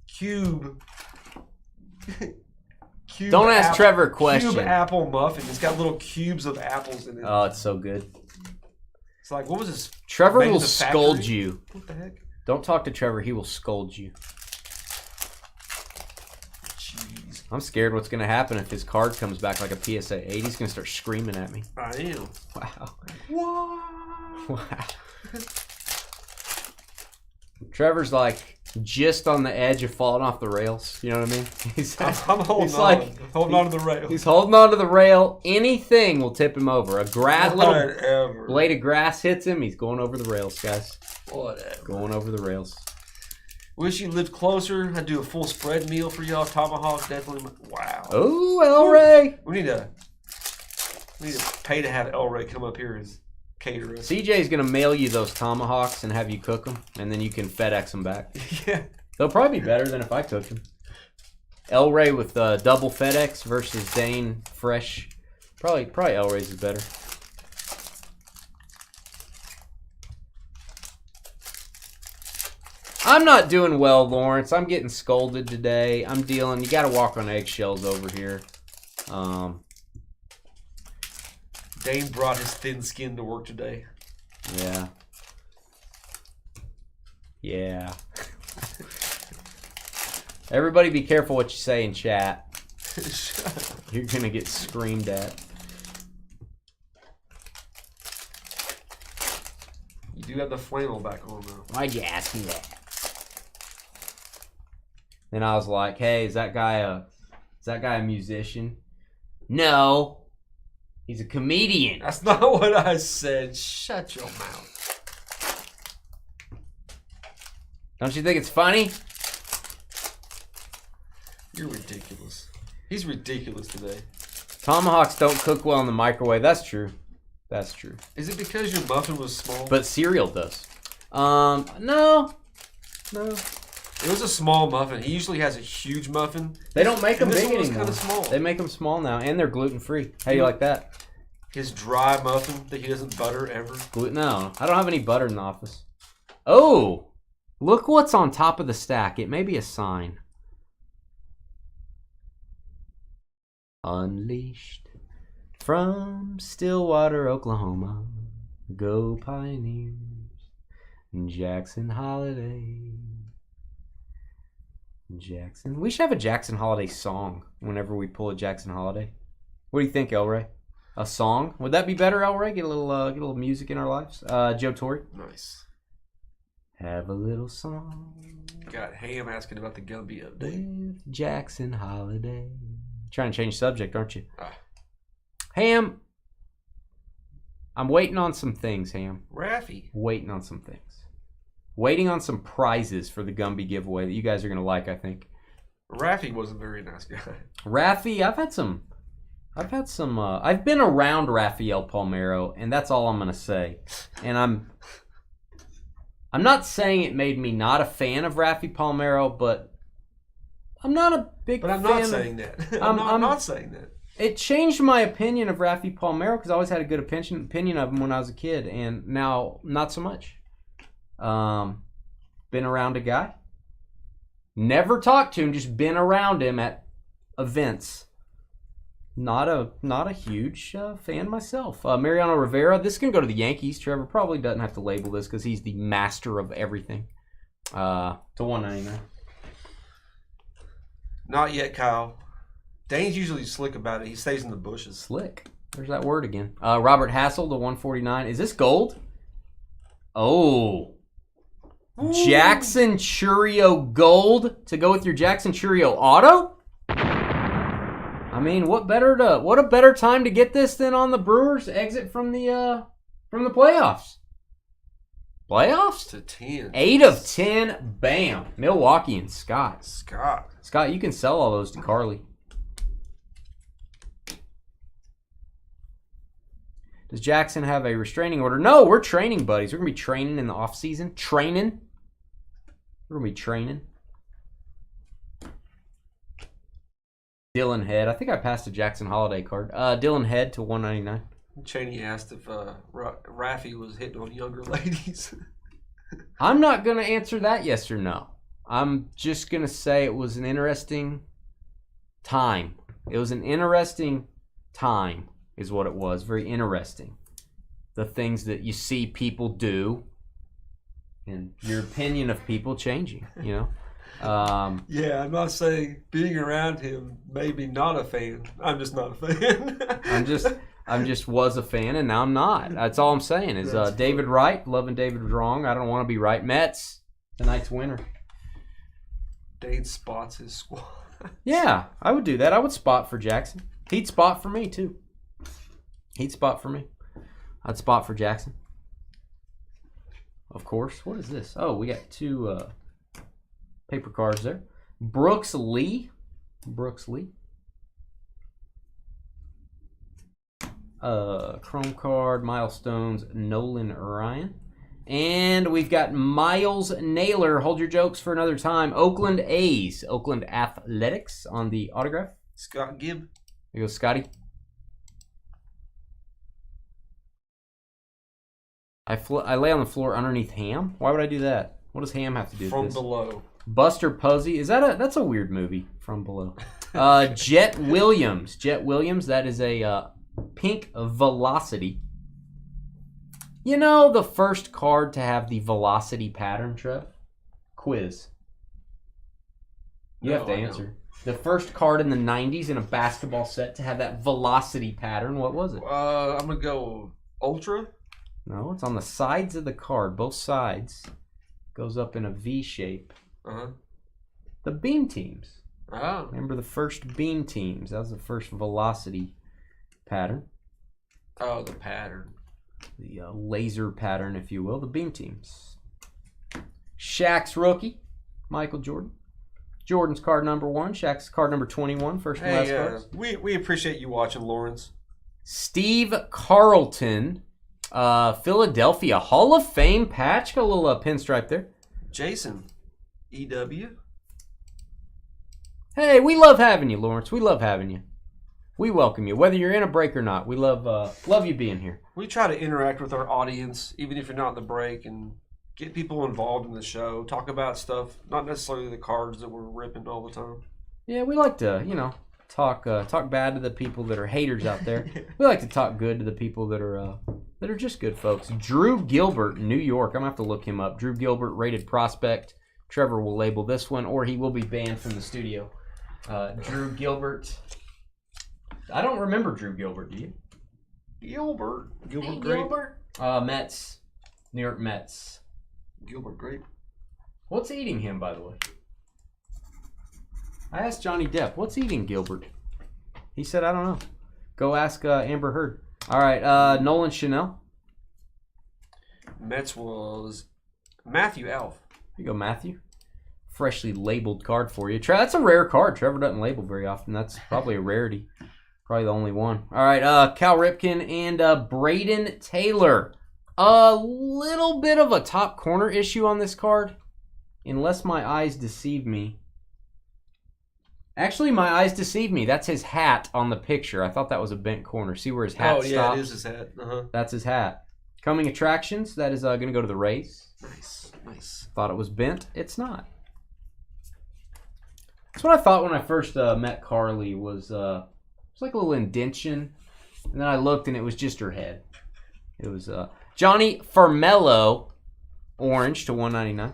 cube... Don't ask Trevor a question. Cube apple muffin. It's got little cubes of apples in it. Oh, it's so good. It's like, what was this? Trevor will scold you. What the heck? Don't talk to Trevor. He will scold you. Jeez. I'm scared what's going to happen if his card comes back like a PSA 8. He's going to start screaming at me. I am. Wow. What? Wow. Trevor's like... just on the edge of falling off the rails. You know what I mean? I'm holding on. Holding on to the rail. He's holding on to the rail. Anything will tip him over. A little blade of grass hits him. He's going over the rails, guys. Whatever. Going over the rails. Wish you lived closer. I'd do a full spread meal for y'all. Tomahawk, definitely. Wow. Oh, El Rey. We need to pay to have El Rey come up here as caterer. CJ's going to mail you those tomahawks and have you cook them, and then you can FedEx them back. Yeah. They'll probably be better than if I cooked them. El Rey with double FedEx versus Dane fresh. Probably El Rey's is better. I'm not doing well, Lawrence. I'm getting scolded today. I'm dealing. You got to walk on eggshells over here. Dane brought his thin skin to work today. Yeah. Yeah. Everybody be careful what you say in chat. You're going to get screamed at. You do have the flannel back on, though. Why'd you ask me that? Then I was like, hey, is that guy a musician? No. He's a comedian. That's not what I said. Shut your mouth. Don't you think it's funny? You're ridiculous. He's ridiculous today. Tomahawks don't cook well in the microwave. That's true. That's true. Is it because your muffin was small? But cereal does. No. It was a small muffin. He usually has a huge muffin. They don't make them this big one was anymore. kind of small. They make them small now, and they're gluten free. How do you like that? His dry muffin that he doesn't butter ever. No, I don't have any butter in the office. Oh, look what's on top of the stack. It may be a sign. Unleashed from Stillwater, Oklahoma. Go Pioneers. Jackson Holiday. Jackson. We should have a Jackson Holiday song whenever we pull a Jackson Holiday. What do you think, El Rey? A song? Would that be better, El Rey? Get a little music in our lives. Joe Torre. Nice. Have a little song. Got Ham asking about the Gumby update. With Jackson Holiday. Trying to change subject, aren't you? Ah. Ham. I'm waiting on some things, Ham. Raffy. Waiting on some things. Waiting on some prizes for the Gumby giveaway that you guys are going to like, I think. Raffy was a very nice guy. Raffy, I've been around Rafael Palmeiro, and that's all I'm going to say. And I'm not saying it made me not a fan of Raffy Palmeiro, but I'm not a big fan. But I'm not saying that. I'm not saying that. It changed my opinion of Raffy Palmeiro because I always had a good opinion of him when I was a kid, and now not so much. Been around a guy. Never talked to him, just been around him at events. Not a huge fan myself. Mariano Rivera. This can go to the Yankees. Trevor probably doesn't have to label this because he's the master of everything. To $199. Not yet, Kyle. Dane's usually slick about it. He stays in the bushes. Slick. There's that word again. Robert Hassel to $149. Is this gold? Oh. Ooh. Jackson Churio gold to go with your Jackson Churio auto? I mean, what a better time to get this than on the Brewers exit from the playoffs. Playoffs? To 10. 8 of 10. Bam. Milwaukee and Scott. Scott, you can sell all those to Carly. Does Jackson have a restraining order? No, we're training buddies. We're going to be training in the off season. We're going to be training. Dylan Head. I think I passed a Jackson Holiday card. Dylan Head to $199. Cheney asked if Raffy was hitting on younger ladies. I'm not going to answer that yes or no. I'm just going to say it was an interesting time. It was an interesting time is what it was. Very interesting. The things that you see people do and your opinion of people changing, you know. Yeah, I'm not saying being around him maybe not a fan. I'm just not a fan. I'm just was a fan and now I'm not. That's all I'm saying is David Wright, loving David wrong. I don't want to be right. Mets, tonight's winner. Dane spots his squad. Yeah, I would do that. I would spot for Jackson. He'd spot for me too. I'd spot for Jackson. Of course. What is this? Oh, we got 2 paper cards there. Brooks Lee. Chrome card, Milestones, Nolan Ryan. And we've got Miles Naylor. Hold your jokes for another time. Oakland A's. Oakland Athletics on the autograph. Scott Gibb. There goes Scotty. I lay on the floor underneath Ham. Why would I do that? What does Ham have to do with this? From Below. Buster Posey. That's a weird movie. From Below. Jet Williams. That is a pink Velocity. You know the first card to have the Velocity pattern, Trev? Quiz. You have to answer. The first card in the 90s in a basketball set to have that Velocity pattern. What was it? I'm going to go Ultra. No, it's on the sides of the card. Both sides. Goes up in a V shape. Uh-huh. The Beam Teams. Oh. Remember the first Beam Teams. That was the first Velocity pattern. Oh, the pattern. The laser pattern, if you will. The beam teams. Shaq's rookie, Michael Jordan. Jordan's card number 1. Shaq's card number 21. First and last cards. We appreciate you watching, Lawrence. Steve Carlton, Philadelphia Hall of Fame patch. Got a little pinstripe there. Jason, EW. Hey, we love having you, Lawrence. We love having you. We welcome you, whether you're in a break or not. We love you being here. We try to interact with our audience, even if you're not in the break, and get people involved in the show. Talk about stuff, not necessarily the cards that we're ripping all the time. Yeah, we like to, talk bad to the people that are haters out there. We like to talk good to the people that are just good folks. Drew Gilbert, New York. I'm gonna have to look him up. Drew Gilbert, rated prospect. Trevor will label this one, or he will be banned from the studio. Drew Gilbert. I don't remember Drew Gilbert, do you? Gilbert Hey, Grape. Gilbert. Mets. New York Mets. Gilbert Grape. What's eating him, by the way? I asked Johnny Depp, what's eating Gilbert? He said, I don't know. Go ask Amber Heard. All right, Nolan Chanel. Mets was Matthew Elf. Here you go, Matthew. Freshly labeled card for you. That's a rare card. Trevor doesn't label very often. That's probably a rarity. Probably the only one. All right, Cal Ripken and Braden Taylor. A little bit of a top corner issue on this card, unless my eyes deceive me. Actually, my eyes deceive me. That's his hat on the picture. I thought that was a bent corner. See where his hat stops? Oh, yeah, it is his hat. Uh-huh. That's his hat. Coming attractions, that is going to go to the Rays. Nice. Thought it was bent. It's not. That's what I thought when I first met Carly was like a little indention. And then I looked and it was just her head. It was Johnny Farmello, orange to 199.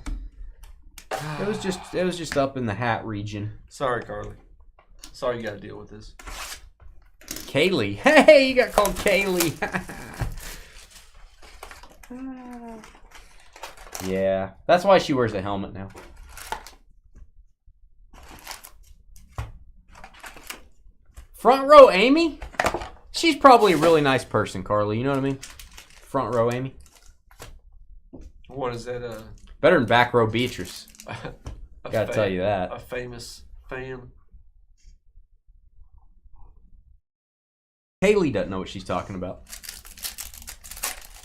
It was just up in the hat region. Sorry, Carly. Sorry you got to deal with this. Kaylee. Hey, you got called Kaylee. Yeah, that's why she wears a helmet now. Front row Amy? She's probably a really nice person, Carly. You know what I mean? Front row Amy. What is that? Better than back row Beatrice. Gotta tell you that. A famous fan. Haley doesn't know what she's talking about.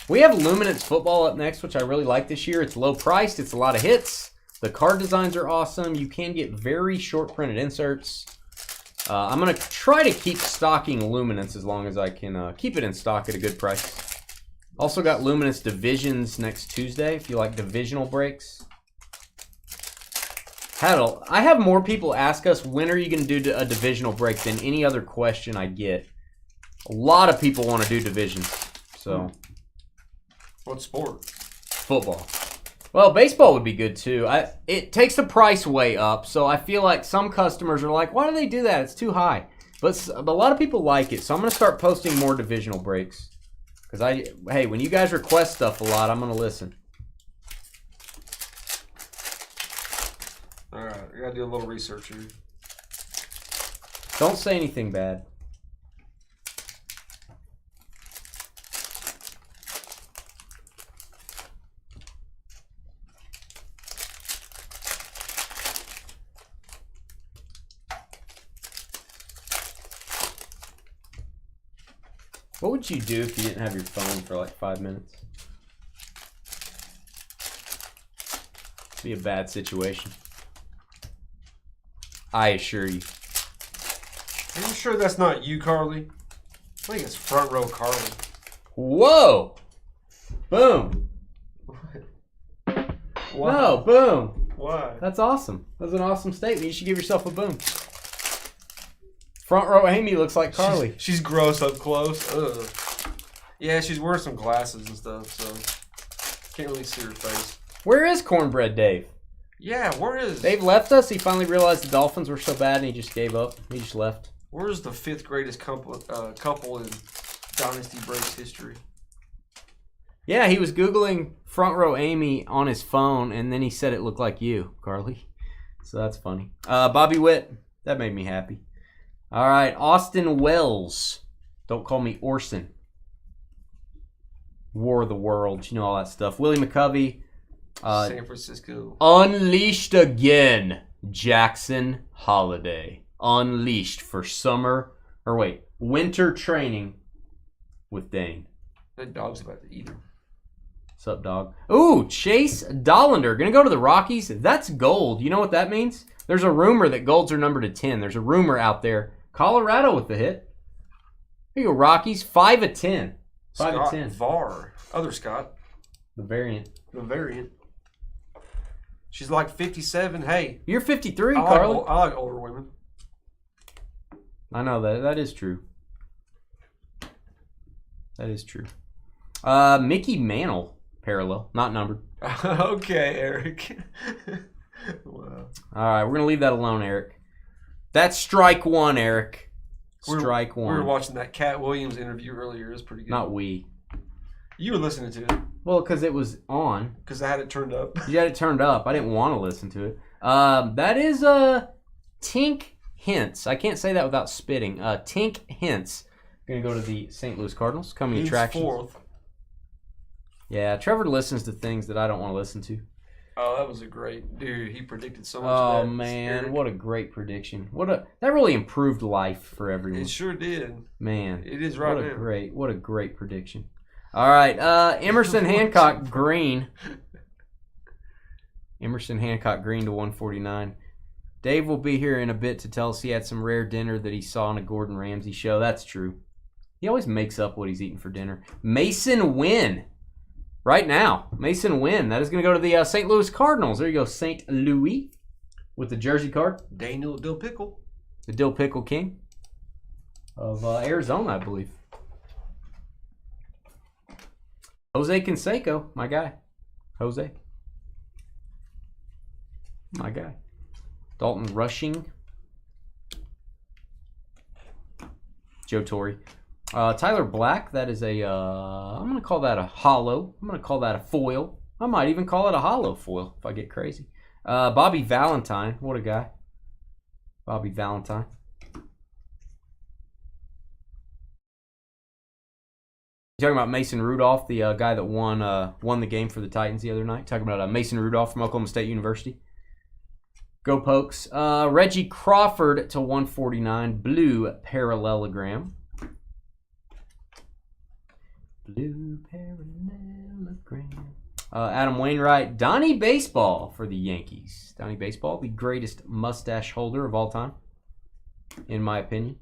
We have Luminance football up next, which I really like this year. It's low priced. It's a lot of hits. The card designs are awesome. You can get very short printed inserts. I'm going to try to keep stocking Luminance as long as I can keep it in stock at a good price. Also got Luminance Divisions next Tuesday if you like divisional breaks. I have more people ask us, when are you going to do a divisional break than any other question I get. A lot of people want to do divisions. So, what sport? Football. Well, baseball would be good too. It takes the price way up, so I feel like some customers are like, why do they do that? It's too high. But a lot of people like it, so I'm going to start posting more divisional breaks. Because hey, when you guys request stuff a lot, I'm going to listen. All right, I got to do a little research here. Don't say anything bad. What would you do if you didn't have your phone for like 5 minutes? It'd be a bad situation. I assure you. Are you sure that's not you, Carly? I think it's front row Carly. Whoa! Boom. Why? No, boom. Why? That's awesome. That's an awesome statement. You should give yourself a boom. Front row Amy looks like Carly. She's gross up close. Ugh. Yeah, she's wearing some glasses and stuff, so can't really see her face. Where is Cornbread Dave? Yeah, where is... Dave left us. He finally realized the Dolphins were so bad and he just gave up. He just left. Where's the 5th greatest couple in Dynasty Breaks history? Yeah, he was Googling Front Row Amy on his phone, and then he said it looked like you, Carly. So that's funny. Bobby Witt. That made me happy. All right, Austin Wells. Don't call me Orson. War of the Worlds, you know, all that stuff. Willie McCovey. San Francisco. Unleashed again. Jackson Holiday. Unleashed for winter training with Dane. That dog's about to eat him. What's up, dog? Ooh, Chase Dollander. Gonna go to the Rockies. That's gold. You know what that means? There's a rumor that golds are numbered to 10. There's a rumor out there. Colorado with the hit. Here you go, Rockies. 5 of 10. 5 of 10. Var. Other Scott. The variant. She's like 57. Hey. You're 53, Carly. I like older women. I know that. That is true. That is true. Mickey Mantle. Parallel. Not numbered. Okay, Eric. Wow. All right, we're going to leave that alone, Eric. That's strike one, Eric. Strike one. We were watching that Cat Williams interview earlier. It was pretty good. Not we. You were listening to it. Well, because it was on. Because I had it turned up. You had it turned up. I didn't want to listen to it. That is Tink Hintz. I can't say that without spitting. Tink Hintz. Going to go to the St. Louis Cardinals. Coming attractions. 4th. Yeah, Trevor listens to things that I don't want to listen to. Oh, that was a great dude. He predicted so much. Oh man, what a great prediction! That really improved life for everyone. It sure did. Man, it is right now. What a great prediction! All right, Emerson Hancock Green. Emerson Hancock Green to 149. Dave will be here in a bit to tell us he had some rare dinner that he saw on a Gordon Ramsay show. That's true. He always makes up what he's eating for dinner. Mason Wynn. Right now, Mason Wynn. That is going to go to the St. Louis Cardinals. There you go, St. Louis with the jersey card. Daniel Dill Pickle. The Dill Pickle King of Arizona, I believe. Jose Canseco, my guy. Jose. My guy. Dalton Rushing. Joe Torre. Tyler Black, that is I'm going to call that a hollow. I'm going to call that a foil. I might even call it a hollow foil if I get crazy. Bobby Valentine, what a guy. Bobby Valentine. You talking about Mason Rudolph, the guy that won the game for the Titans the other night? Talking about Mason Rudolph from Oklahoma State University. Go Pokes. Reggie Crawford to 149, blue parallelogram. Blue parallelogram. Adam Wainwright, Donnie Baseball for the Yankees. Donnie Baseball, the greatest mustache holder of all time, in my opinion.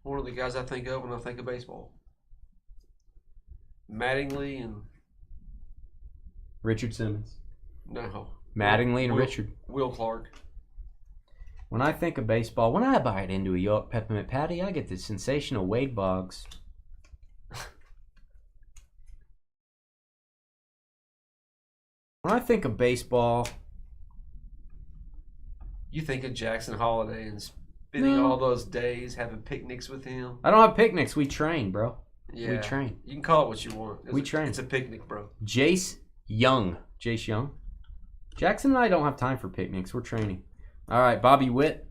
One of the guys I think of when I think of baseball. Mattingly and Richard Simmons. No. Mattingly and Richard. Will Clark. When I think of baseball, when I bite into a York peppermint patty, I get the sensational Wade Boggs. When I think of baseball, you think of Jackson Holiday and spending all those days having picnics with him. I don't have picnics. We train, bro. Yeah. We train. You can call it what you want. We train. It's a picnic, bro. Jace Young. Jackson and I don't have time for picnics. We're training. All right, Bobby Witt.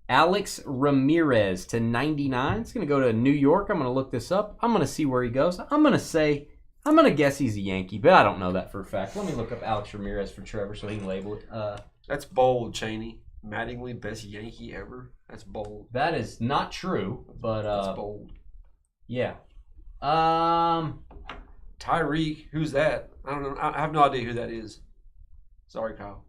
Alex Ramirez to 99. It's going to go to New York. I'm going to look this up. I'm going to see where he goes. I'm going to guess he's a Yankee, but I don't know that for a fact. Let me look up Alex Ramirez for Trevor so he can label it. That's bold, Cheney. Mattingly, best Yankee ever. That's bold. That is not true, but that's bold. Yeah. Tyreek, who's that? I don't know. I have no idea who that is. Sorry, Kyle.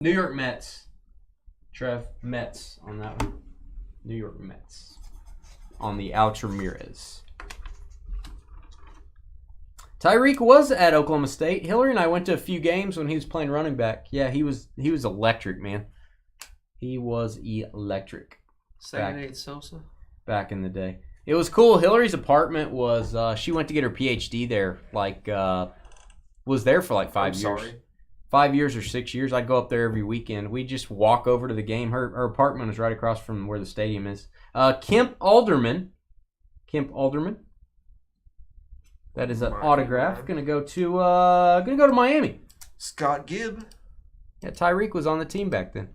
New York Mets. Trev, Mets on that one. New York Mets. On the Alex Ramirez. Tyreek was at Oklahoma State. Hillary and I went to a few games when he was playing running back. Yeah, he was electric, man. He was electric. Second Sosa? Back in the day. It was cool. Hillary's apartment was, she went to get her PhD there, was there for like 5 years. 5 years or 6 years. I'd go up there every weekend. We'd just walk over to the game. Her apartment is right across from where the stadium is. Kemp Alderman. That is an autograph. Gonna go to Miami. Scott Gibb. Yeah, Tyreek was on the team back then.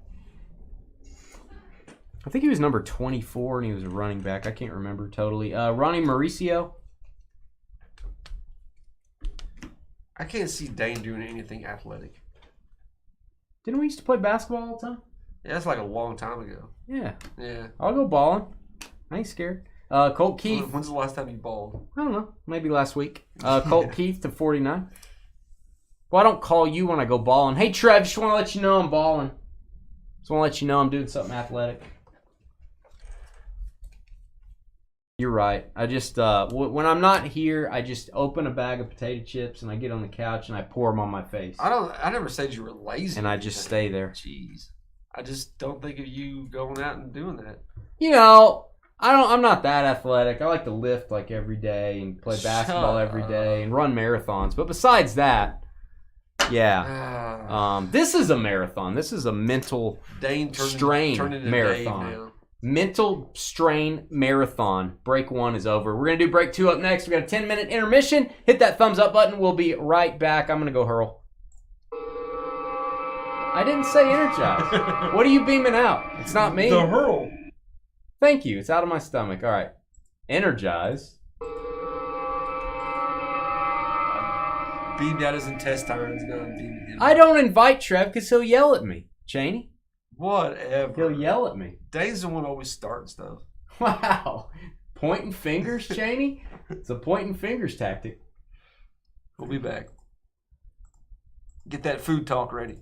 I think he was number 24 and he was a running back. I can't remember totally. Ronnie Mauricio. I can't see Dane doing anything athletic. Didn't we used to play basketball all the time? Yeah, that's like a long time ago. Yeah. Yeah. I'll go balling. I ain't scared. Colt Keith. When's the last time you balled? I don't know. Maybe last week. Colt Keith to 49. Well, I don't call you when I go balling. Hey, Trev, just want to let you know I'm balling. Just want to let you know I'm doing something athletic. You're right. I just, when I'm not here, I just open a bag of potato chips and I get on the couch and I pour them on my face. I never said you were lazy. And I just stay there. Jeez. I just don't think of you going out and doing that. You know, I'm not that athletic. I like to lift like every day and play basketball every day and run marathons. But besides that, yeah. This is a marathon. This is a mental strain marathon. Mental strain marathon. Break 1 is over. We're going to do break 2 up next. We got a 10-minute intermission. Hit that thumbs up button. We'll be right back. I'm going to go hurl. I didn't say energize. What are you beaming out? It's not me. The hurl. Thank you. It's out of my stomach. All right. Energize. Beamed out his intestines. No, I'm beaming him. I don't invite Trev because he'll yell at me. Cheney? Whatever. He'll yell at me. Dane's the one who always starting stuff. Wow. Pointing fingers, Cheney? It's a pointing fingers tactic. We'll be back. Get that food talk ready.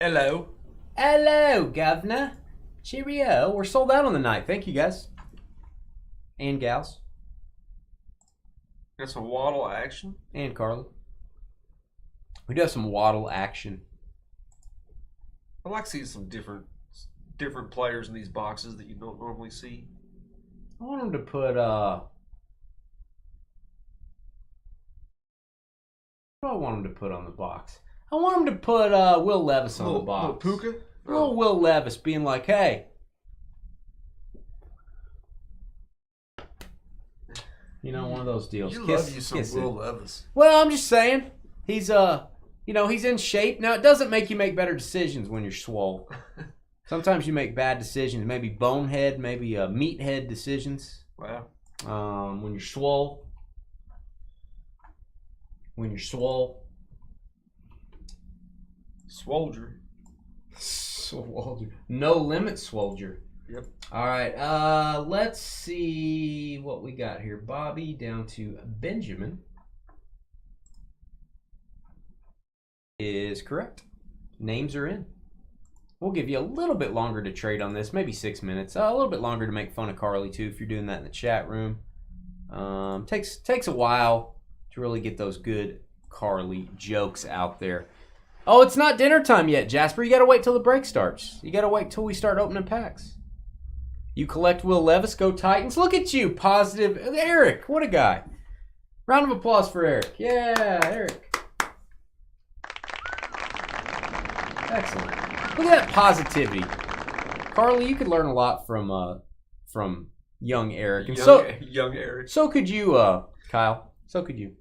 Hello. Hello, Governor. Cheerio. We're sold out on the night. Thank you, guys. And gals. Got some Waddle action. And Carly. We do have some Waddle action. I like seeing some different players in these boxes that you don't normally see. I want him to put, what do I want him to put on the box? I want him to put Will Levis on the box. Little Puka? Little Will Levis being like, hey. You know, one of those deals. You love you some Will Levis. Well, I'm just saying. He's, he's in shape. Now, it doesn't make you make better decisions when you're swole. Sometimes you make bad decisions. Maybe bonehead, maybe meathead decisions. Wow. When you're swole. When you're swole. Swolger. Swolger. No limit swolger. Yep. All right. Let's see what we got here. Bobby down to Benjamin is correct. Names are in. We'll give you a little bit longer to trade on this, maybe 6 minutes. A little bit longer to make fun of Carly too, if you're doing that in the chat room. Takes a while to really get those good Carly jokes out there. Oh, it's not dinner time yet, Jasper. You got to wait till the break starts. You got to wait till we start opening packs. You collect Will Levis, go Titans. Look at you, positive. Eric, what a guy. Round of applause for Eric. Yeah, Eric. Excellent. Look at that positivity. Carly, you could learn a lot from young Eric. And young Eric. So could you, Kyle. So could you.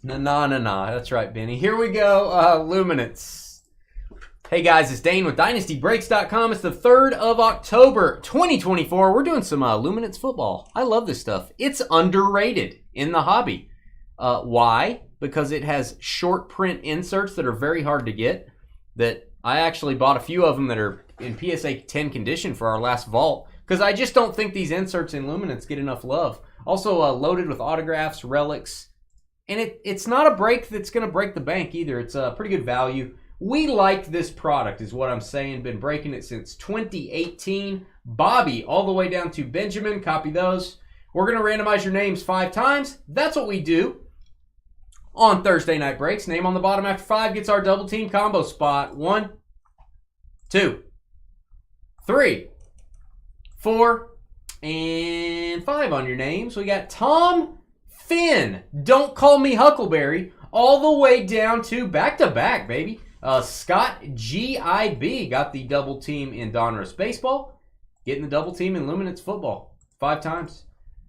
Nah. That's right, Benny. Here we go. Luminance. Hey guys, it's Dane with DynastyBreaks.com. It's the 3rd of October, 2024. We're doing some Luminance football. I love this stuff. It's underrated in the hobby. Why? Because it has short print inserts that are very hard to get. That I actually bought a few of them that are in PSA 10 condition for our last vault. Because I just don't think these inserts in Luminance get enough love. Also loaded with autographs, relics. And it's not a break that's going to break the bank either. It's a pretty good value. We like this product is what I'm saying. Been breaking it since 2018. Bobby all the way down to Benjamin. Copy those. We're going to randomize your names 5 times. That's what we do on Thursday night breaks. Name on the bottom after 5 gets our double team combo spot. 1, 2, 3, 4, and 5 on your names. We got Tom Finn. Don't call me Huckleberry. All the way down to back-to-back, baby. Scott G.I.B. got the double team in Donruss Baseball. Getting the double team in Luminance Football. 5 times.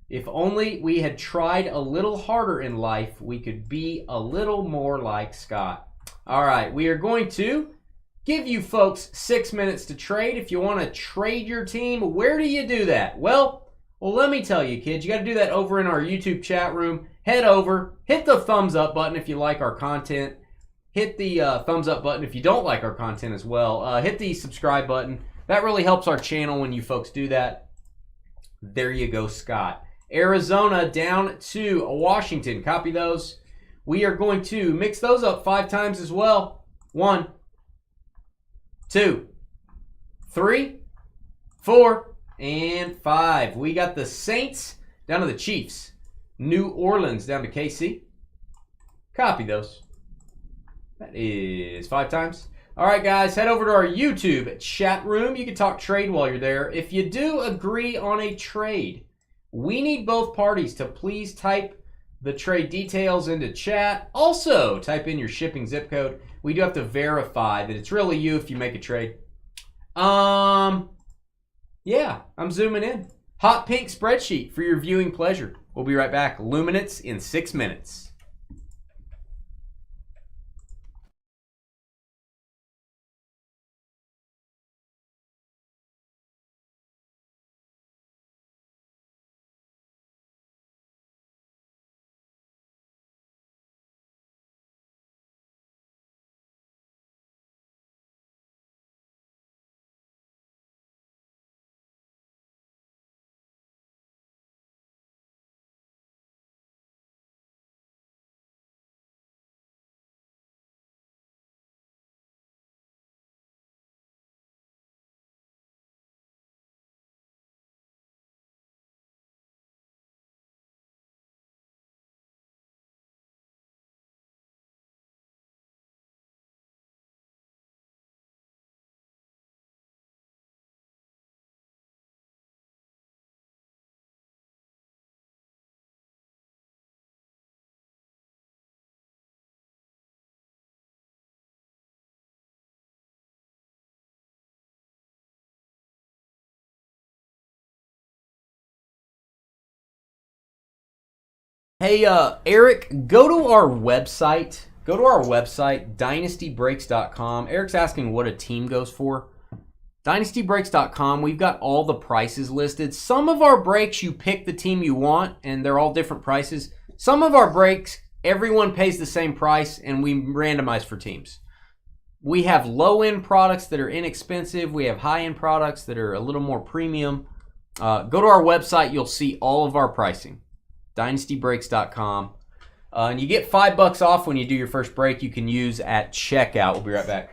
If only we had tried a little harder in life, we could be a little more like Scott. All right, we are going to give you folks 6 minutes to trade. If you want to trade your team, where do you do that? Well, let me tell you, kids. You got to do that over in our YouTube chat room. Head over, hit the thumbs up button if you like our content. Hit the thumbs up button if you don't like our content as well. Hit the subscribe button. That really helps our channel when you folks do that. There you go, Scott. Arizona down to Washington. Copy those. We are going to mix those up 5 times as well. 1, 2, 3, 4, and 5. We got the Saints down to the Chiefs. New Orleans down to KC. Copy those. That is 5 times. All right, guys, head over to our YouTube chat room. You can talk trade while you're there. If you do agree on a trade, we need both parties to please type the trade details into chat. Also, type in your shipping zip code. We do have to verify that it's really you if you make a trade. Yeah, I'm zooming in. Hot pink spreadsheet for your viewing pleasure. We'll be right back. Luminance in 6 minutes. Hey, Eric, go to our website. Go to our website, dynastybreaks.com. Eric's asking what a team goes for. Dynastybreaks.com, we've got all the prices listed. Some of our breaks, you pick the team you want, and they're all different prices. Some of our breaks, everyone pays the same price, and we randomize for teams. We have low-end products that are inexpensive. We have high-end products that are a little more premium. Go to our website. You'll see all of our pricing. Dynastybreaks.com. And you get $5 off when you do your first break you can use at checkout. We'll be right back.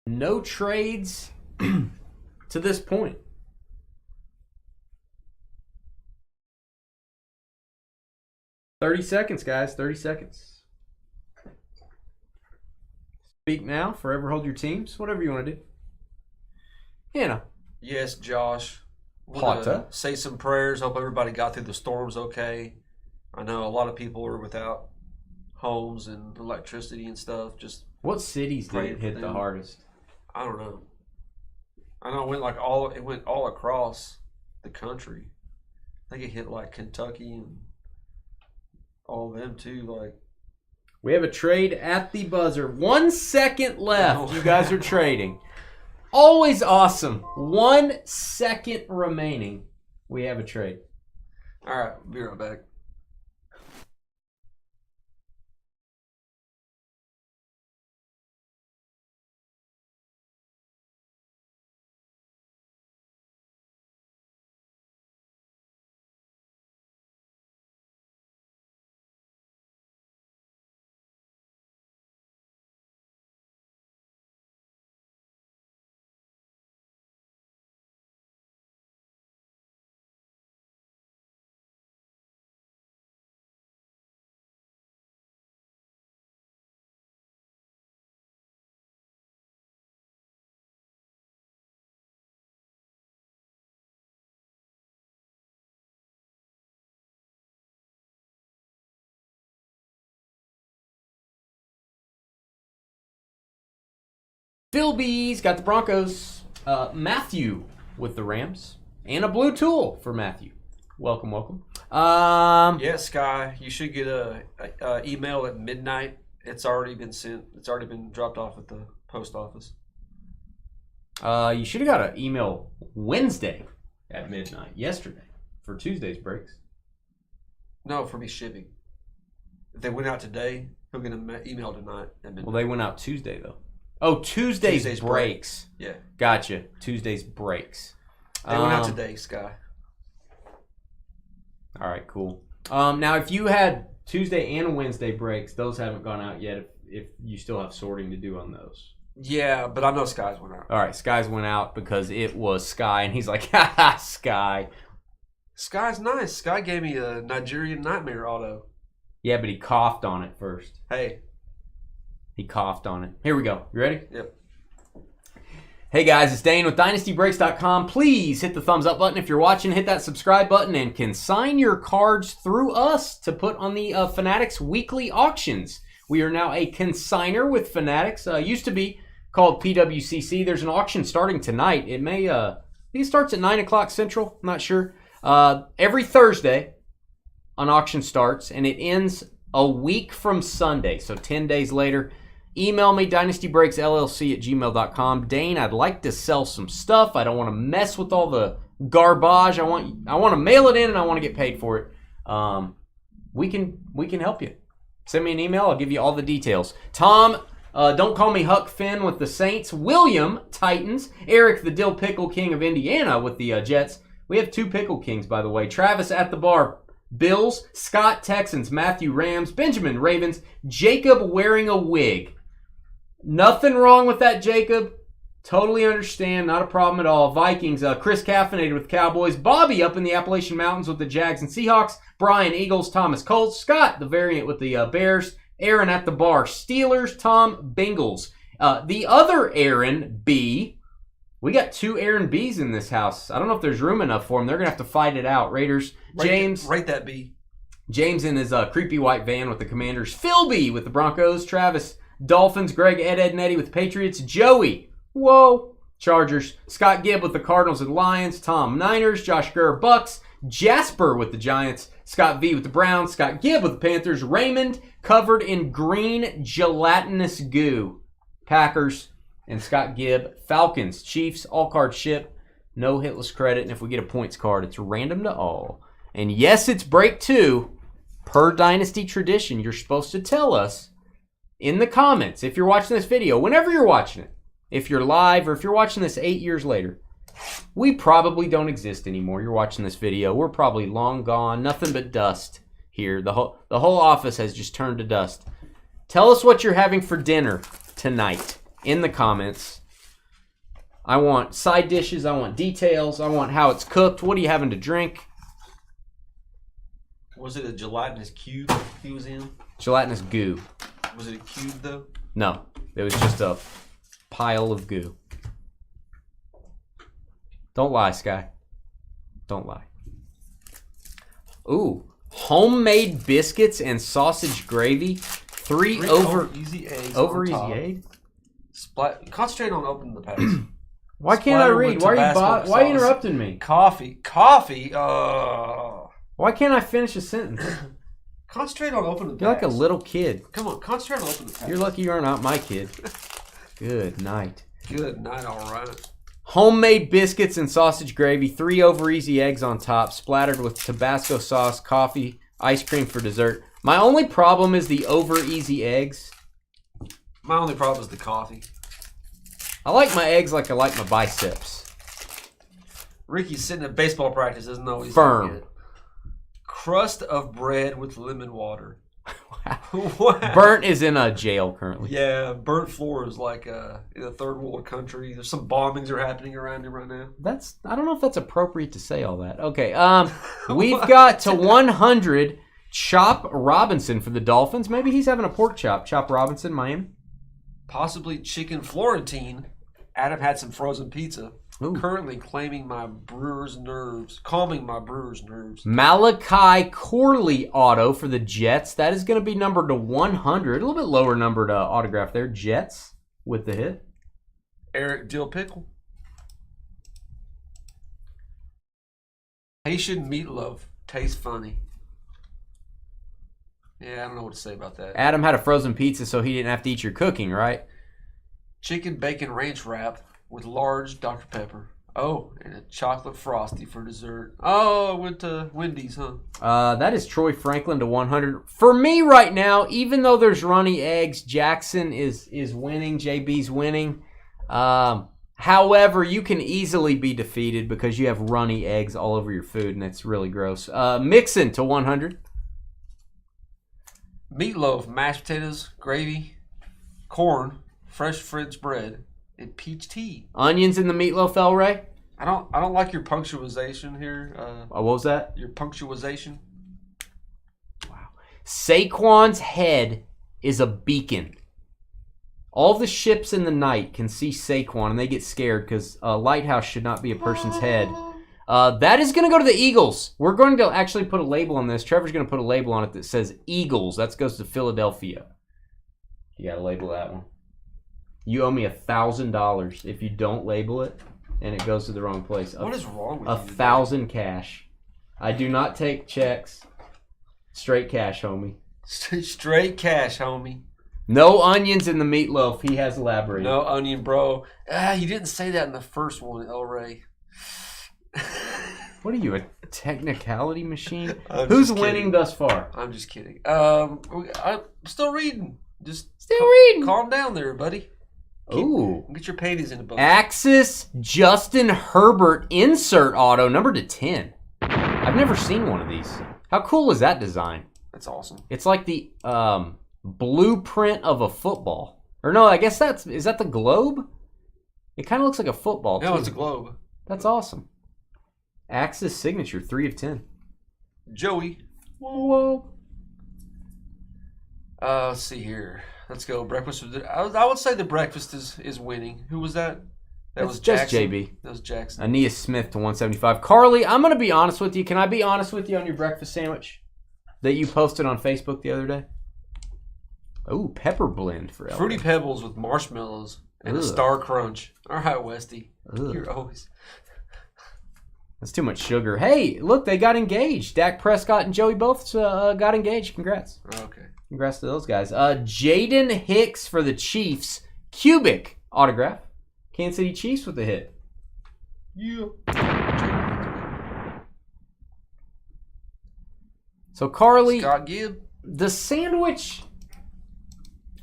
No trades to this point. $30 seconds, guys. 30 seconds. Speak now. Forever hold your teams. Whatever you want to do. Hannah. Yes, Josh. Potter. Say some prayers. Hope everybody got through the storms okay. I know a lot of people are without homes and electricity and stuff. Just what cities did it hit the hardest? I don't know. I know it went all across the country. I think it hit like Kentucky and all of them too. Like, we have a trade at the buzzer. 1 second left. You guys are trading. Always awesome. 1 second remaining. We have a trade. All right, be right back. Philby's got the Broncos. Matthew with the Rams. And a blue tool for Matthew. Welcome, welcome. Yeah, Sky, you should get a email at midnight. It's already been sent. It's already been dropped off at the post office. You should have got an email Wednesday at midnight yesterday for Tuesday's breaks. No, for me shipping. If they went out today, he'll get an email tonight at midnight. Well, they went out Tuesday, though. Oh, Tuesday's breaks. Yeah. Gotcha. Tuesday's breaks. They went out today, Sky. All right, cool. Now, if you had Tuesday and Wednesday breaks, those haven't gone out yet if you still have sorting to do on those. Yeah, but I know Sky's went out. All right, Sky's went out because it was Sky, and he's like, ha ha, Sky. Sky's nice. Sky gave me a Nigerian Nightmare auto. Yeah, but he coughed on it first. Hey. He coughed on it. Here we go. You ready? Yep. Hey guys, it's Dane with DynastyBreaks.com. Please hit the thumbs up button if you're watching. Hit that subscribe button and consign your cards through us to put on the Fanatics weekly auctions. We are now a consigner with Fanatics. Used to be called PWCC. There's an auction starting tonight. It may, I think it starts at 9 o'clock Central. I'm not sure. Every Thursday, an auction starts, and it ends a week from Sunday, so 10 days later. Email me, dynastybreaksllc@gmail.com. Dane, I'd like to sell some stuff. I don't want to mess with all the garbage. I want to mail it in, and I want to get paid for it. We can help you. Send me an email. I'll give you all the details. Tom, don't call me Huck Finn with the Saints. William, Titans. Eric, the Dill Pickle King of Indiana with the Jets. We have 2 Pickle Kings, by the way. Travis at the bar, Bills. Scott, Texans. Matthew, Rams. Benjamin, Ravens. Jacob wearing a wig. Nothing wrong with that, Jacob. Totally understand. Not a problem at all. Vikings. Chris Caffeinated with Cowboys. Bobby up in the Appalachian Mountains with the Jags and Seahawks. Brian, Eagles. Thomas, Colts. Scott, the variant with the Bears. Aaron at the bar, Steelers. Tom, Bengals. The other Aaron, B. We got 2 Aaron B's in this house. I don't know if there's room enough for them. They're going to have to fight it out. Raiders. James. Rate that B. James in his creepy white van with the Commanders. Phil B with the Broncos. Travis, Dolphins. Greg, Ed and Eddie with the Patriots. Joey, whoa, Chargers. Scott Gibb with the Cardinals and Lions. Tom, Niners. Josh Gurr, Bucks. Jasper with the Giants. Scott V with the Browns. Scott Gibb with the Panthers. Raymond, covered in green gelatinous goo, Packers. And Scott Gibb, Falcons. Chiefs, all cards ship. No hitless credit. And if we get a points card, it's random to all. And yes, it's break 2. Per Dynasty tradition, you're supposed to tell us in the comments, if you're watching this video, whenever you're watching it, if you're live or if you're watching this 8 years later, we probably don't exist anymore. You're watching this video. We're probably long gone. Nothing but dust here. The whole office has just turned to dust. Tell us what you're having for dinner tonight in the comments. I want side dishes. I want details. I want how it's cooked. What are you having to drink? Was it a gelatinous cube he was in? Gelatinous goo. Was it a cube, though? No. It was just a pile of goo. Don't lie, Sky. Don't lie. Ooh. Homemade biscuits and sausage gravy. 3 over easy A's. Over easy A? Concentrate on opening the pads. Why can't I read? Why are you interrupting me? Coffee. Why can't I finish a sentence? Concentrate on opening the pads. You're like a little kid. Come on, concentrate on opening the pads. You're lucky you're not my kid. Good night. Good night, all right. Homemade biscuits and sausage gravy, 3 over easy eggs on top, splattered with Tabasco sauce, coffee, ice cream for dessert. My only problem is the over easy eggs. My only problem is the coffee. I like my eggs like I like my biceps. Ricky's sitting at baseball practice, doesn't know he's Firm. Good. Crust of bread with lemon water. Wow. Burnt is in a jail currently. Yeah, burnt floor is like in a third world country. There's some bombings are happening around him right now. I don't know if that's appropriate to say all that. Okay, we've got to 100 Chop Robinson for the Dolphins. Maybe he's having a pork chop. Chop Robinson, Miami. Possibly chicken Florentine. Adam had some frozen pizza. Ooh. Currently calming my brewer's nerves. Malachi Corley auto for the Jets. That is going to be numbered to 100. A little bit lower numbered autograph there. Jets with the hit. Eric Dill Pickle. Haitian meatloaf. Tastes funny. Yeah, I don't know what to say about that. Adam had a frozen pizza so he didn't have to eat your cooking, right? Chicken bacon ranch wrap with large Dr. Pepper. Oh, and a chocolate frosty for dessert. Oh, I went to Wendy's, huh? That is Troy Franklin to 100. For me right now, even though there's runny eggs, Jackson is winning. JB's winning. However, you can easily be defeated because you have runny eggs all over your food, and it's really gross. Mixon to 100. Meatloaf, mashed potatoes, gravy, corn, fresh fridge bread, and peach tea. Onions in the meatloaf, El Ray? I don't like your punctuation here. What was that? Your punctuation. Wow. Saquon's head is a beacon. All the ships in the night can see Saquon, and they get scared because a lighthouse should not be a person's head. That is going to go to the Eagles. We're going to actually put a label on this. Trevor's going to put a label on it that says Eagles. That goes to Philadelphia. You got to label that one. You owe me $1,000 if you don't label it, and it goes to the wrong place. What is wrong with you? 1,000 cash. I do not take checks. Straight cash, homie. Straight cash, homie. No onions in the meatloaf. He has elaborated. No onion, bro. You didn't say that in the first one, El Ray. What are you, a technicality machine? Who's winning thus far? I'm just kidding. I'm still reading. Just still reading. Calm down there, buddy. Ooh. Get your panties in a bow. Axis Justin Herbert insert auto, number to 10. I've never seen one of these. How cool is that design? That's awesome. It's like the blueprint of a football. Or no, I guess is that the globe? It kind of looks like a football, too. No, it's a globe. That's awesome. Axis signature, 3 of 10. Joey. Whoa. Let's see here. Let's go. Breakfast. I would say the breakfast is winning. Who was that? That was just Jackson. JB. That was Jackson. Aeneas Smith to 175. Carly, I'm going to be honest with you. Can I be honest with you on your breakfast sandwich that you posted on Facebook the other day? Oh, pepper blend for Elwood. Fruity Pebbles with marshmallows and a Star Crunch. All right, Westy. You're always... That's too much sugar. Hey, look, they got engaged. Dak Prescott and Joey both got engaged. Congrats. Okay. Congrats to those guys. Jaden Hicks for the Chiefs. Cubic autograph. Kansas City Chiefs with the hit. Yeah. So, Carly, Scott Gibb. the sandwich,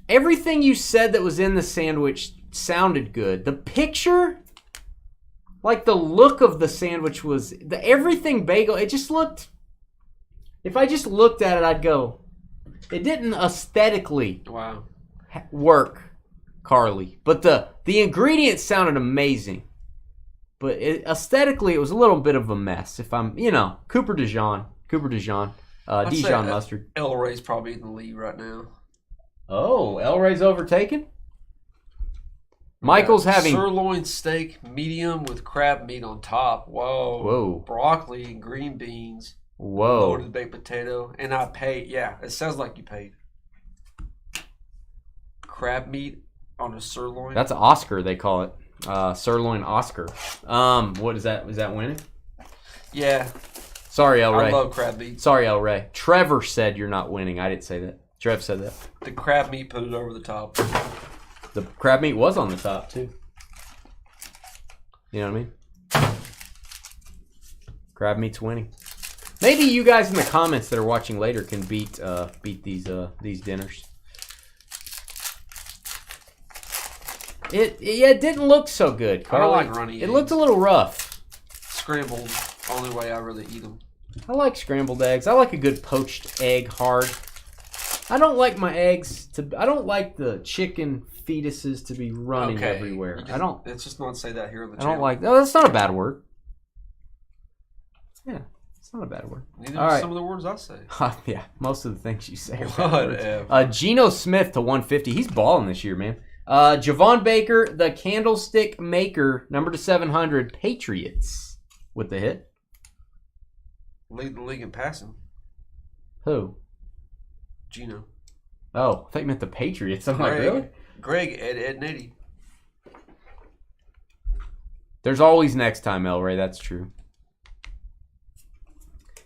everything you said that was in the sandwich sounded good. The picture, like the look of the sandwich was, everything bagel, it just looked, if I just looked at it, I'd go, it didn't aesthetically work, Carly. But the ingredients sounded amazing. But aesthetically, it was a little bit of a mess. If I'm, Cooper Dijon, Dijon mustard. El Ray's probably in the lead right now. Oh, El Ray's overtaken? Michael's having sirloin steak, medium with crab meat on top. Whoa. Broccoli and green beans. Whoa. Loaded baked potato. And I paid. Yeah, it sounds like you paid. Crab meat on a sirloin. That's an Oscar, they call it. Sirloin Oscar. What is that? Is that winning? Yeah. Sorry, El Ray. I love crab meat. Sorry, El Ray. Trevor said you're not winning. I didn't say that. Trev said that. The crab meat put it over the top. The crab meat was on the top, too. You know what I mean? Crab meat's winning. Maybe you guys in the comments that are watching later can beat these dinners. It didn't look so good, Carl. I don't like runny eggs. It looked a little rough. Scrambled, only way I really eat them. I like scrambled eggs. I like a good poached egg hard. I don't like my eggs I don't like the chicken fetuses to be running everywhere. Let's just not say that here on the I channel. don't like. Oh, that's not a bad word. Yeah, it's not a bad word. Neither are some of the words I say. Yeah, most of the things you say are Whatever. bad words. Geno Smith to 150. He's balling this year, man. Javon Baker, the Candlestick Maker, number to 700, Patriots with the hit. Lead the league in passing. Who? Gino. Oh, I thought you meant the Patriots. I'm like, really? Greg, Ed, and Eddie. There's always next time, El Ray. That's true.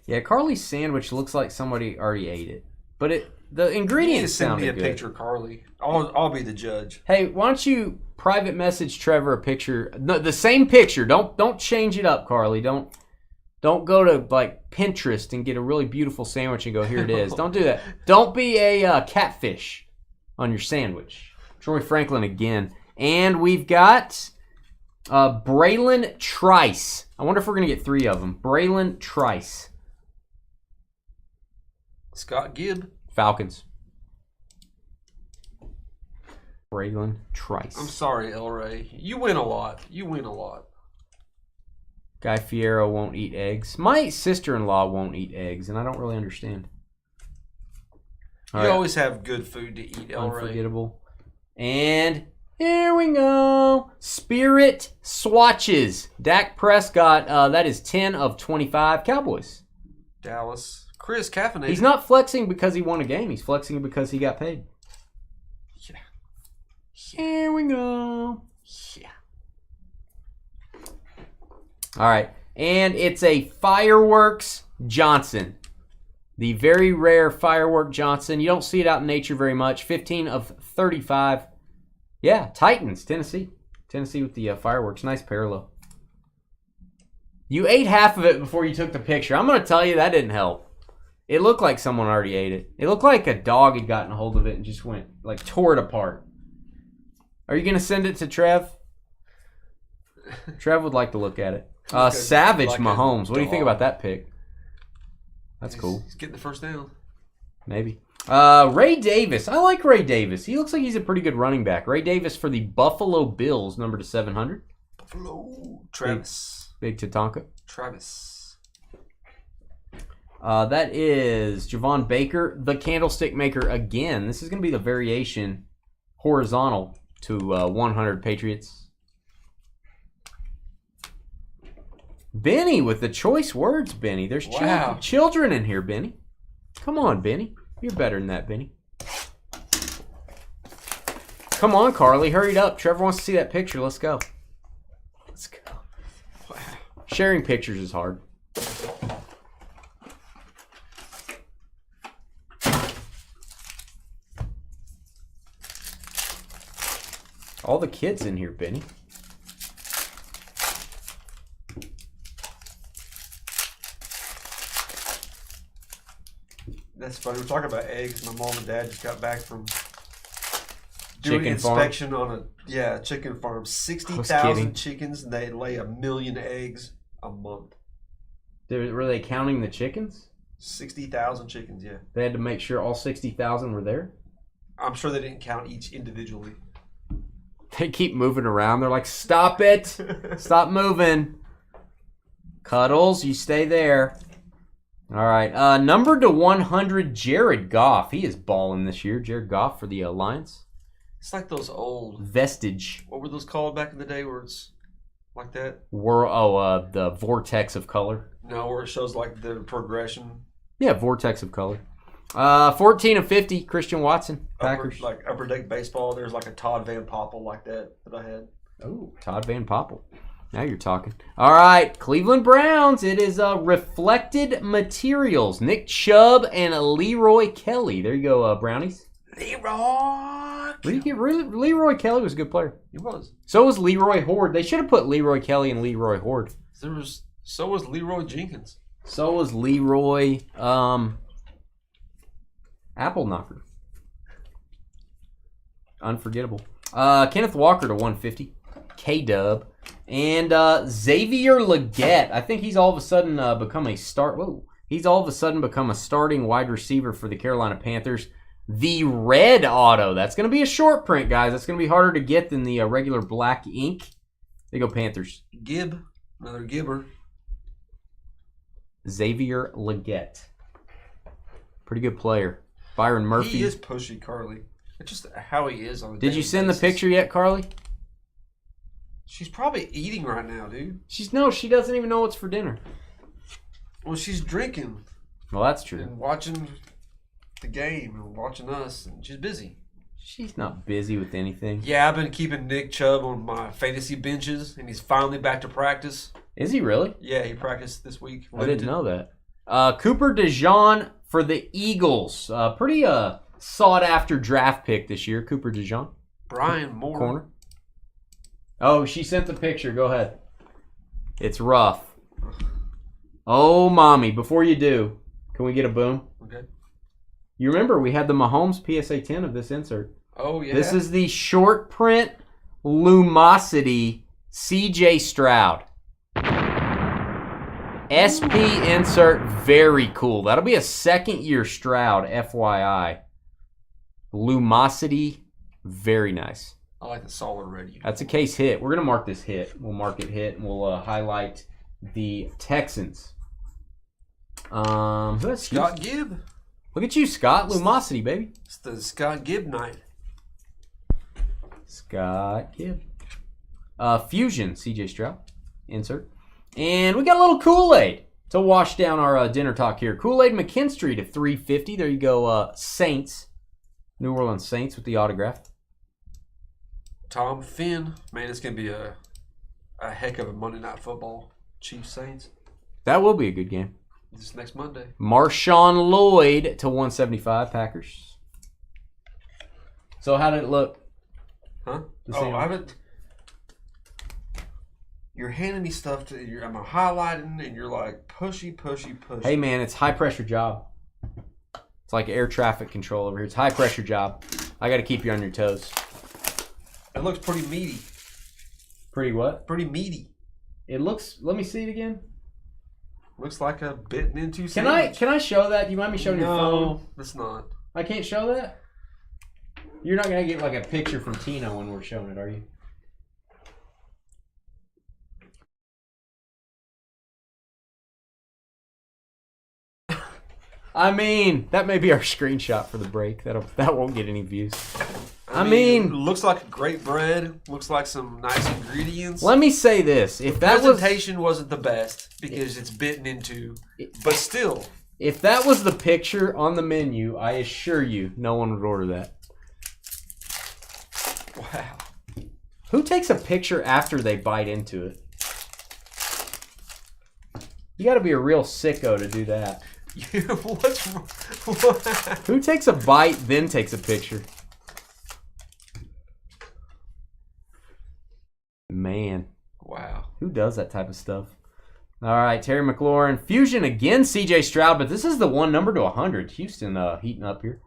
Yeah, Carly's sandwich looks like somebody already ate it, but the ingredients sound good. Send me a picture, Carly. I'll be the judge. Hey, why don't you private message Trevor a picture? No, the same picture. Don't change it up, Carly. Don't go to like Pinterest and get a really beautiful sandwich and go, here it is. Don't do that. Don't be a catfish on your sandwich. Troy Franklin again. And we've got Braylon Trice. I wonder if we're going to get 3 of them. Braylon Trice. Scott Gibb. Falcons. Braylon Trice. I'm sorry, El Ray. You win a lot. Guy Fiero won't eat eggs. My sister-in-law won't eat eggs, and I don't really understand. You always have good food to eat, El Ray. Unforgettable. And here we go. Spirit Swatches. Dak Prescott. That is 10 of 25. Cowboys. Dallas. Chris caffeinated. He's not flexing because he won a game. He's flexing because he got paid. Yeah. Here we go. Yeah. All right. And it's a Fireworks Johnson. The very rare Firework Johnson. You don't see it out in nature very much. 15 of 35. Yeah, Titans, Tennessee. Tennessee with the fireworks. Nice parallel. You ate half of it before you took the picture. I'm going to tell you that didn't help. It looked like someone already ate it. It looked like a dog had gotten a hold of it and just went, like, tore it apart. Are you going to send it to Trev? Trev would like to look at it. Savage like Mahomes. What do you think about that pick? That's cool. He's getting the first down. Maybe. Ray Davis. I like Ray Davis. He looks like he's a pretty good running back. Ray Davis for the Buffalo Bills, number to 700. Buffalo. Travis. Big Tatanka. Travis. That is Javon Baker, the Candlestick Maker again. This is going to be the variation horizontal to 100 Patriots. Benny with the choice words, Benny. There's children in here, Benny. Come on, Benny. You're better than that, Benny. Come on, Carly. Hurry it up. Trevor wants to see that picture. Let's go. Let's go. Wow. Sharing pictures is hard. All the kids in here, Benny. That's funny. We're talking about eggs. My mom and dad just got back from doing Chicken inspection farm? on a chicken farm. 60,000 chickens, and they lay 1 million eggs a month. Were they counting the chickens? 60,000 chickens, yeah. They had to make sure all 60,000 were there? I'm sure they didn't count each individually. They keep moving around. They're like, stop it. Stop moving. Cuddles, you stay there. All right. Number to 100, Jared Goff. He is balling this year. Jared Goff for the Lions. It's like those old... Vestige. What were those called back in the day where it's like that? The Vortex of Color. No, where it shows like the progression. Yeah, Vortex of Color. 14 of 50, Christian Watson, Packers. Upper Deck Baseball, there's like a Todd Van Poppel like that I had. Oh, Todd Van Poppel. Now you're talking. All right, Cleveland Browns. It is Reflected Materials. Nick Chubb and Leroy Kelly. There you go, Brownies. Leroy Leroy Kelly was a good player. He was. So was Leroy Horde. They should have put Leroy Kelly and Leroy Horde. So was Leroy Jenkins. So was Leroy Apple Knocker. Unforgettable. Kenneth Walker to 150. K-Dub. And Xavier Legette. I think he's all of a sudden become a He's all of a sudden become a starting wide receiver for the Carolina Panthers. The red auto. That's going to be a short print, guys. That's going to be harder to get than the regular black ink. There you go, Panthers. Gibb. Another Gibber. Xavier Legette. Pretty good player. Byron Murphy. He is pushy, Carly. It's just how he is on a Did you send basis. the picture yet, Carly? She's probably eating right now, dude. She doesn't even know what's for dinner. Well, she's drinking. Well, that's true. And watching the game and watching us, and she's busy. She's not busy with anything. Yeah, I've been keeping Nick Chubb on my fantasy benches, and he's finally back to practice. Is he really? Yeah, he practiced this week. I didn't know that. Cooper DeJean for the Eagles. Pretty sought-after draft pick this year, Cooper DeJean. Brian Moore. Corner. Oh, she sent the picture. Go ahead. It's rough. Oh, mommy, before you do, can we get a boom? Okay. You remember we had the Mahomes PSA 10 of this insert. Oh, yeah. This is the short print Lumosity CJ Stroud. SP insert, very cool. That'll be a second year Stroud, FYI. Lumosity, very nice. I like the solid red. That's a case hit. We're going to mark this hit. We'll mark it hit, and we'll highlight the Texans. Who has Scott Gibb. Look at you, Scott. Lumosity, baby. It's the Scott Gibb night. Scott Gibb. Fusion, CJ Stroud. Insert. And we got a little Kool-Aid to wash down our dinner talk here. Kool-Aid McKinstry to 350. There you go, Saints. New Orleans Saints with the autograph. Tom Finn. Man, it's going to be a heck of a Monday Night Football. Chiefs Saints. That will be a good game. This next Monday. Marshawn Lloyd to 175, Packers. So how did it look? Huh? I haven't. You're handing me stuff I'm highlighting, and you're like, pushy. Hey, man, it's high-pressure job. It's like air traffic control over here. It's high-pressure job. I got to keep you on your toes. It looks pretty meaty. Pretty what? Pretty meaty. It looks. Let me see it again. Looks like a bitten into Can sandwich. I show that? Do you mind me showing your phone? No, it's not. I can't show that? You're not going to get like a picture from Tina when we're showing it, are you? I mean, that may be our screenshot for the break. That won't get any views. I mean, looks like great bread. Looks like some nice ingredients. Let me say this: if that presentation wasn't the best because it's bitten into, but still, if that was the picture on the menu, I assure you, no one would order that. Wow. Who takes a picture after they bite into it? You got to be a real sicko to do that. What's wrong? What? Who takes a bite then takes a picture? Man. Wow. Who does that type of stuff? All right, Terry McLaurin. Fusion again, CJ Stroud, but this is the one number to 100. Houston heating up here.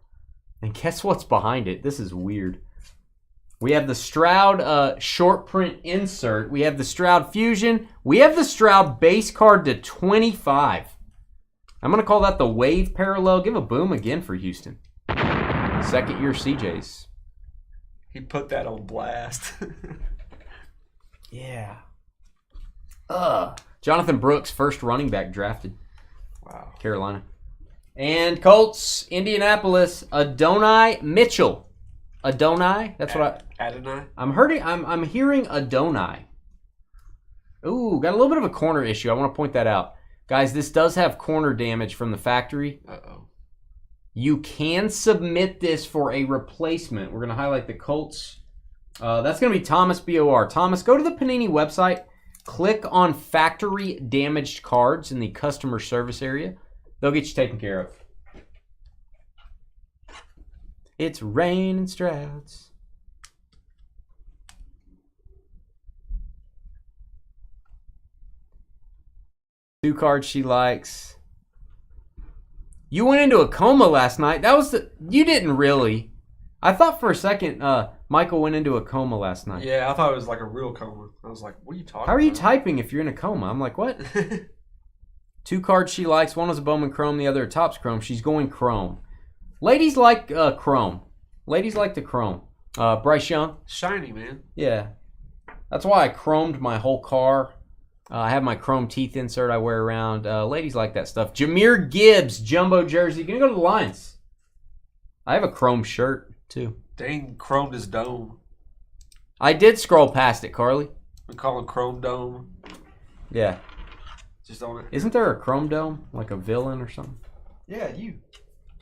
And guess what's behind it? This is weird. We have the Stroud short print insert. We have the Stroud Fusion. We have the Stroud base card to 25. I'm going to call that the wave parallel. Give a boom again for Houston. Second year CJs. He put that on blast. Yeah. Jonathan Brooks, first running back drafted. Wow. Carolina. And Colts, Indianapolis, Adonai Mitchell. Adonai? That's what Adonai? I'm hearing Adonai. Ooh, got a little bit of a corner issue. I want to point that out. Guys, this does have corner damage from the factory. Uh-oh. You can submit this for a replacement. We're going to highlight the Colts. That's going to be Thomas B.O.R. Thomas, go to the Panini website. Click on factory damaged cards in the customer service area. They'll get you taken care of. It's raining Strouds. 2 cards she likes. You went into a coma last night. That was the... You didn't really. I thought for a second Michael went into a coma last night. Yeah, I thought it was like a real coma. I was like, what are you talking about? How are you typing if you're in a coma? I'm like, what? 2 cards she likes. One was a Bowman Chrome, the other a Topps Chrome. She's going Chrome. Ladies like Chrome. Ladies like the Chrome. Bryce Young. Shiny, man. Yeah. That's why I chromed my whole car. I have my chrome teeth insert I wear around. Ladies like that stuff. Jahmyr Gibbs, jumbo jersey. Gonna go to the Lions. I have a chrome shirt, too. Dang, chromed his dome. I did scroll past it, Carly. We call it Chrome Dome. Yeah. Just on it. Isn't there a chrome dome? Like a villain or something? Yeah, you.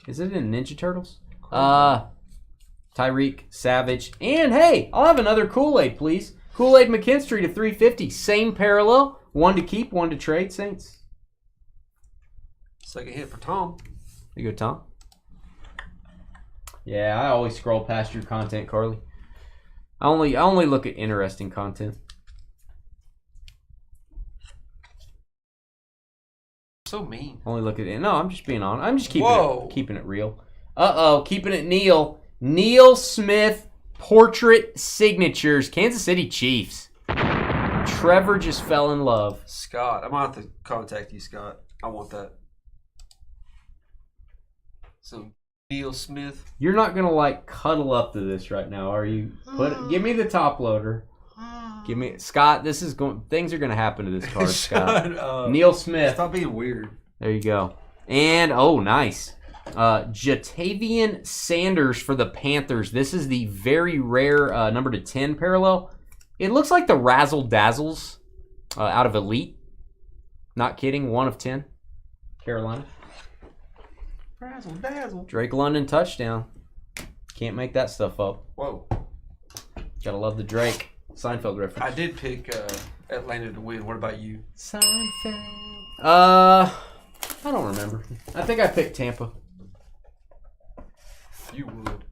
Is it in Ninja Turtles? Tyreek, Savage. And, hey, I'll have another Kool-Aid, please. Kool-Aid McKinstry to 350. Same parallel. 1 to keep, 1 to trade, Saints. Second hit for Tom. You go, Tom. Yeah, I always scroll past your content, Carly. I only look at interesting content. So mean. Only look at it. No, I'm just being honest. I'm just keeping it real. Uh-oh, keeping it Neil. Neil Smith portrait signatures. Kansas City Chiefs. Trevor just fell in love. Scott. I'm going to have to contact you, Scott. I want that. So, Neil Smith. You're not going to, like, cuddle up to this right now, are you? Give me the top loader. Give me... Scott, this is going... Things are going to happen to this card, Scott. Neil Smith. Stop being weird. There you go. And, oh, nice. Jatavian Sanders for the Panthers. This is the very rare number to 10 parallel. It looks like the Razzle Dazzles out of Elite. Not kidding. 1 of 10. Carolina. Razzle Dazzle. Drake London touchdown. Can't make that stuff up. Whoa. Gotta love the Drake. Seinfeld reference. I did pick Atlanta to win. What about you? Seinfeld. I don't remember. I think I picked Tampa. You would.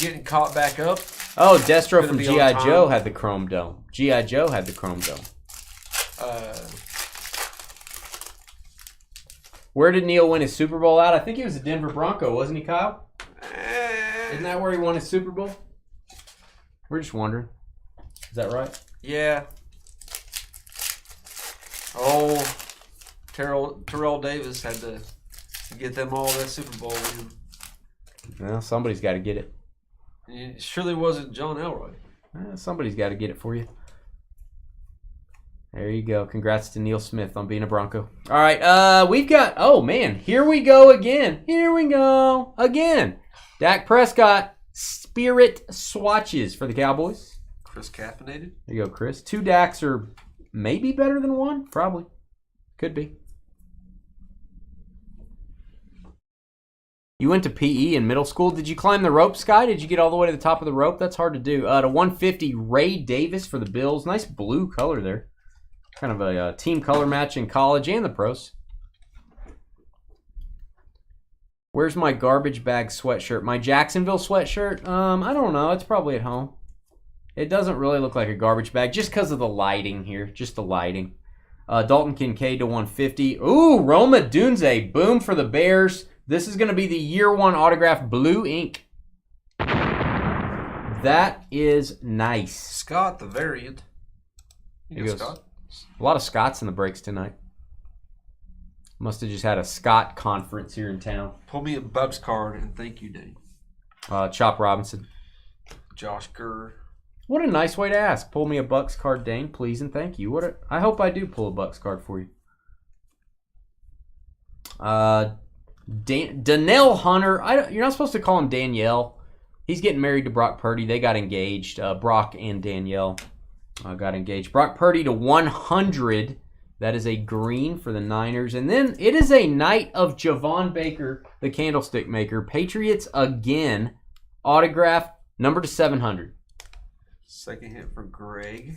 Getting caught back up. Oh, Destro from be G.I. on Joe time. had the Chrome Dome. G.I. Joe had the Chrome Dome. Where did Neil win his Super Bowl at? I think he was a Denver Bronco, wasn't he, Kyle? Isn't that where he won his Super Bowl? We're just wondering. Is that right? Yeah. Oh, Terrell Davis had to get them all that Super Bowl win. Well, somebody's got to get it. It surely wasn't John Elroy. Somebody's got to get it for you. There you go. Congrats to Neil Smith on being a Bronco. All right, we've got... Oh, man. Here we go again. Here we go again. Dak Prescott, Spirit Swatches for the Cowboys. Chris caffeinated. There you go, Chris. 2 Daks are maybe better than 1. Probably. Could be. You went to PE in middle school. Did you climb the rope, Sky? Did you get all the way to the top of the rope? That's hard to do. To 150, Ray Davis for the Bills. Nice blue color there. Kind of a team color match in college and the pros. Where's my garbage bag sweatshirt? My Jacksonville sweatshirt? I don't know. It's probably at home. It doesn't really look like a garbage bag just because of the lighting here. Just the lighting. Dalton Kincaid to 150. Ooh, Roma Dunze. Boom for the Bears. This is going to be the year 1 autograph blue ink. That is nice. Scott, the variant. You know Scott? A lot of Scots in the breaks tonight. Must have just had a Scott conference here in town. Pull me a Bucks card and thank you, Dane. Chop Robinson. Josh Gurr. What a nice way to ask. Pull me a Bucks card, Dane, please and thank you. I hope I do pull a Bucks card for you. Danielle Hunter. You're not supposed to call him Danielle. He's getting married to Brock Purdy. They got engaged. Brock and Danielle got engaged. Brock Purdy to 100. That is a green for the Niners. And then it is a Knight of Javon Baker, the candlestick maker. Patriots again. Autograph number to 700. Second hit for Greg.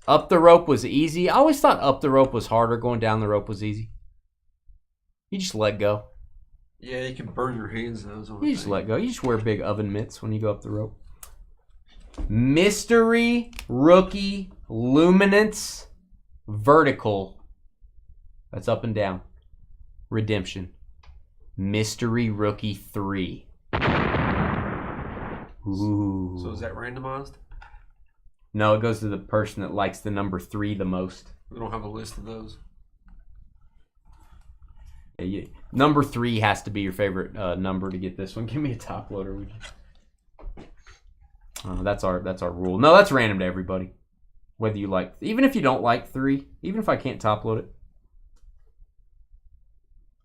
Up the rope was easy. I always thought up the rope was harder. Going down the rope was easy. You just let go. Yeah, you can burn your hands those on. You just let go. You just wear big oven mitts when you go up the rope. Mystery Rookie Luminance Vertical. That's up and down. Redemption. Mystery Rookie 3. Ooh. So is that randomized? No, it goes to the person that likes the number 3 the most. We don't have a list of those. Yeah, number 3 has to be your favorite number to get this one. Give me a top loader, would you? That's our rule. No, that's random to everybody. Whether you like, even if you don't like 3, even if I can't top load it.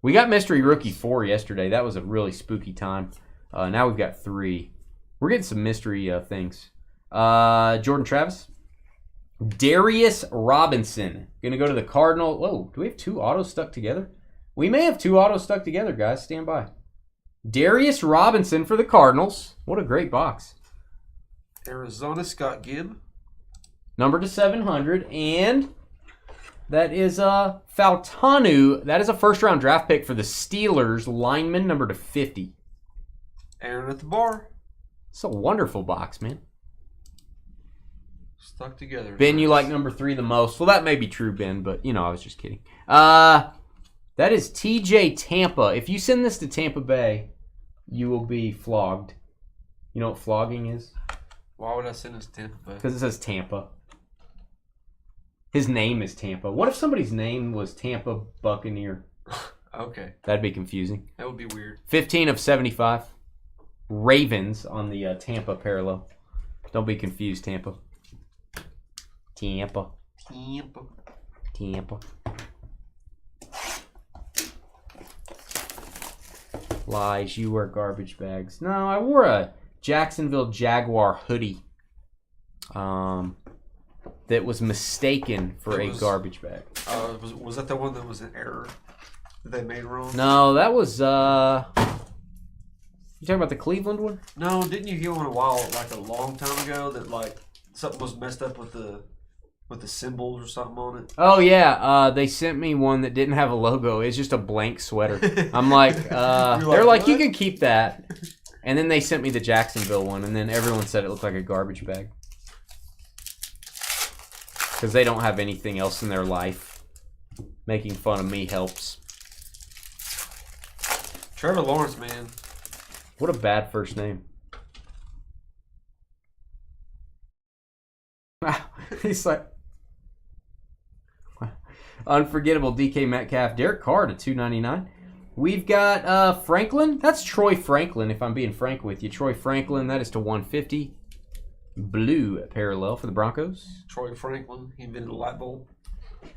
We got Mystery Rookie 4 yesterday. That was a really spooky time. Now we've got 3. We're getting some mystery things. Jordan Travis. Darius Robinson. Gonna go to the Cardinal. Whoa, do we have 2 autos stuck together? We may have 2 autos stuck together, guys. Stand by. Darius Robinson for the Cardinals. What a great box. Arizona, Scott Gibb. Number to 700. And that is Fautanu. That is a first-round draft pick for the Steelers. Lineman, number to 50. Aaron at the bar. It's a wonderful box, man. Stuck together. Ben, you like number 3 the most. Well, that may be true, Ben, but, I was just kidding. That is TJ Tampa. If you send this to Tampa Bay, you will be flogged. You know what flogging is? Why would I send this to Tampa Bay? Because it says Tampa. His name is Tampa. What if somebody's name was Tampa Buccaneer? Okay. That'd be confusing. That would be weird. 15 of 75. Ravens on the Tampa parallel. Don't be confused, Tampa. Tampa. Tampa. Tampa. Lies, you wear garbage bags. No, I wore a Jacksonville Jaguar hoodie that was mistaken for a garbage bag. Was that the one that was an error that they made wrong? No, that was you talking about the Cleveland one? No, didn't you hear one a long time ago that something was messed up with the symbols or something on it? Oh yeah, they sent me one that didn't have a logo. It's just a blank sweater. I'm like, they're like, you can keep that. And then they sent me the Jacksonville one, and then everyone said it looked like a garbage bag. Because they don't have anything else in their life. Making fun of me helps. Trevor Lawrence, man. What a bad first name. He's like, unforgettable DK Metcalf. Derek Carr to 299. We've got Franklin. That's Troy Franklin, if I'm being frank with you. Troy Franklin, that is to 150. Blue parallel for the Broncos. Troy Franklin, he invented a light bulb.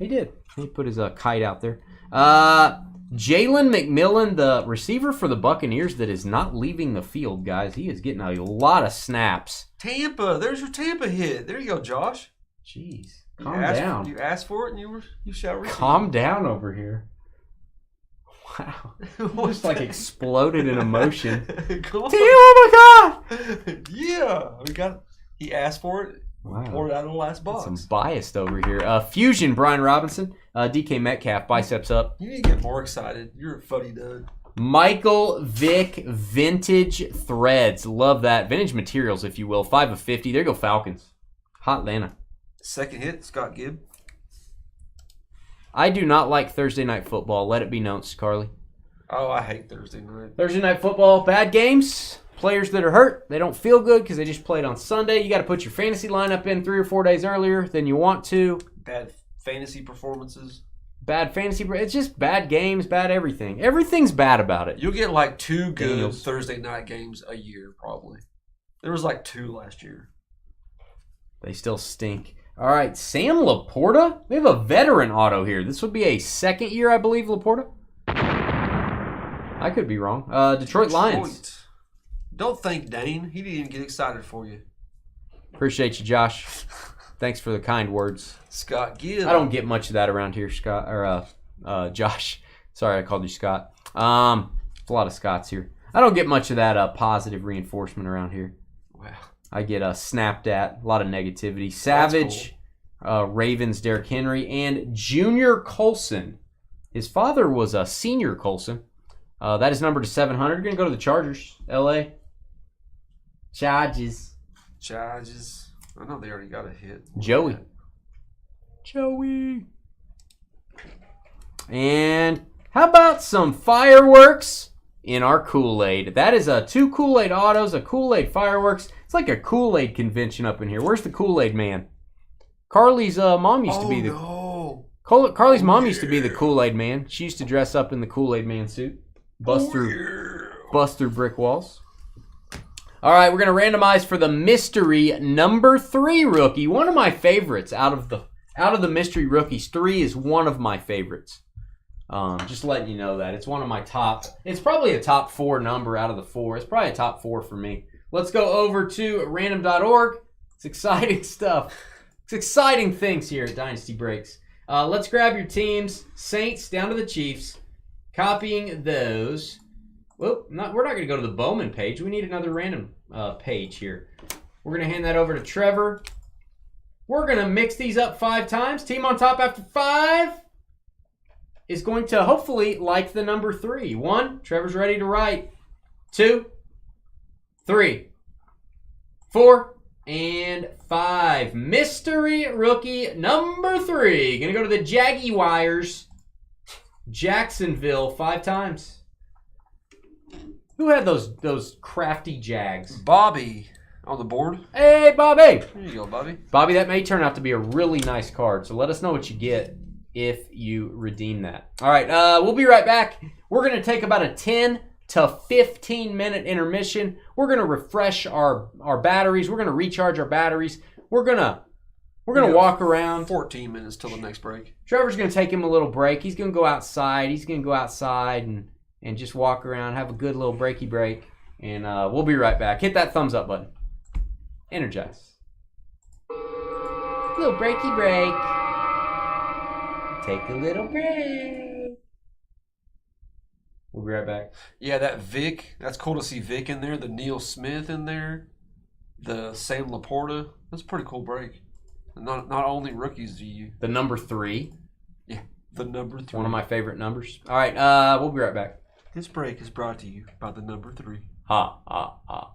He did. He put his kite out there. Jalen McMillan, the receiver for the Buccaneers that is not leaving the field, guys. He is getting a lot of snaps. Tampa. There's your Tampa hit. There you go, Josh. Jeez. Calm down. You asked for it and you shall receive. Calm down over here. Wow. Just exploded in emotion. Oh my God. Yeah. He asked for it. Wow. Poured it out of the last box. Some biased over here. Fusion, Brian Robinson. DK Metcalf, biceps up. You need to get more excited. You're a funny dude. Michael Vick, vintage threads. Love that. Vintage materials, if you will. 5 of 50. There you go, Falcons. Hot Atlanta. Second hit, Scott Gibb. I do not like Thursday night football. Let it be known, Carly. Oh, I hate Thursday night. Thursday night football, bad games. Players that are hurt, they don't feel good because they just played on Sunday. You got to put your fantasy lineup in 3 or 4 days earlier than you want to. Bad fantasy performances. Bad fantasy. It's just bad games, bad everything. Everything's bad about it. You'll get 2 good Thursday night games a year, probably. There was 2 last year. They still stink. All right, Sam Laporta. We have a veteran auto here. This would be a second year, I believe, Laporta. I could be wrong. Detroit Lions. Don't thank Dane. He didn't even get excited for you. Appreciate you, Josh. Thanks for the kind words. Scott Gibb. I don't get much of that around here, Scott or Josh. Sorry, I called you Scott. There's a lot of Scotts here. I don't get much of that positive reinforcement around here. Wow. I get snapped at. A lot of negativity. Savage, cool. Ravens, Derrick Henry, and Junior Colson. His father was a Senior Colson. That is numbered to 700. You're going to go to the Chargers, LA. Chargers. I know they already got a hit. Joey. And how about some fireworks in our Kool-Aid? That is 2 Kool-Aid autos, a Kool-Aid fireworks. It's like a Kool-Aid convention up in here. Where's the Kool-Aid man? Carly's mom used to be the... Carly's mom used to be the Kool-Aid man. She used to dress up in the Kool-Aid man suit. Bust through brick walls. All right, we're going to randomize for the mystery number 3 rookie. One of my favorites out of the mystery rookies. 3 is one of my favorites. Just letting you know that. It's one of my top. It's probably a top 4 number out of the 4. It's probably a top 4 for me. Let's go over to random.org. It's exciting stuff. It's exciting things here at Dynasty Breaks. Let's grab your teams. Saints down to the Chiefs. Copying those. Well, we're not going to go to the Bowman page. We need another random page here. We're going to hand that over to Trevor. We're going to mix these up 5 times. Team on top after 5 is going to hopefully like the number 3. 1, Trevor's ready to write. 2, 3, 4, and 5. Mystery rookie number 3. Going to go to the Jaguars. Jacksonville 5 times. Who had those crafty Jags? Bobby on the board. Hey, Bobby. There you go, Bobby. Bobby, that may turn out to be a really nice card. So let us know what you get if you redeem that. All right, we'll be right back. We're going to take about a 10 to 15 minute intermission. We're going to refresh our batteries. We're going to recharge our batteries. We're going to walk around. 14 minutes till the next break. Trevor's going to take him a little break. He's going to go outside. And just walk around, have a good little breaky break, and we'll be right back. Hit that thumbs up button. Energize. Little breaky break. Take a little break. We'll be right back. Yeah, that Vic, that's cool to see Vic in there, the Neil Smith in there, the Sam Laporta. That's a pretty cool break. Not only rookies do you. The number 3. Yeah, the number 3. One of my favorite numbers. All right, we'll be right back. This break is brought to you by the number 3. Ha, ha, ha.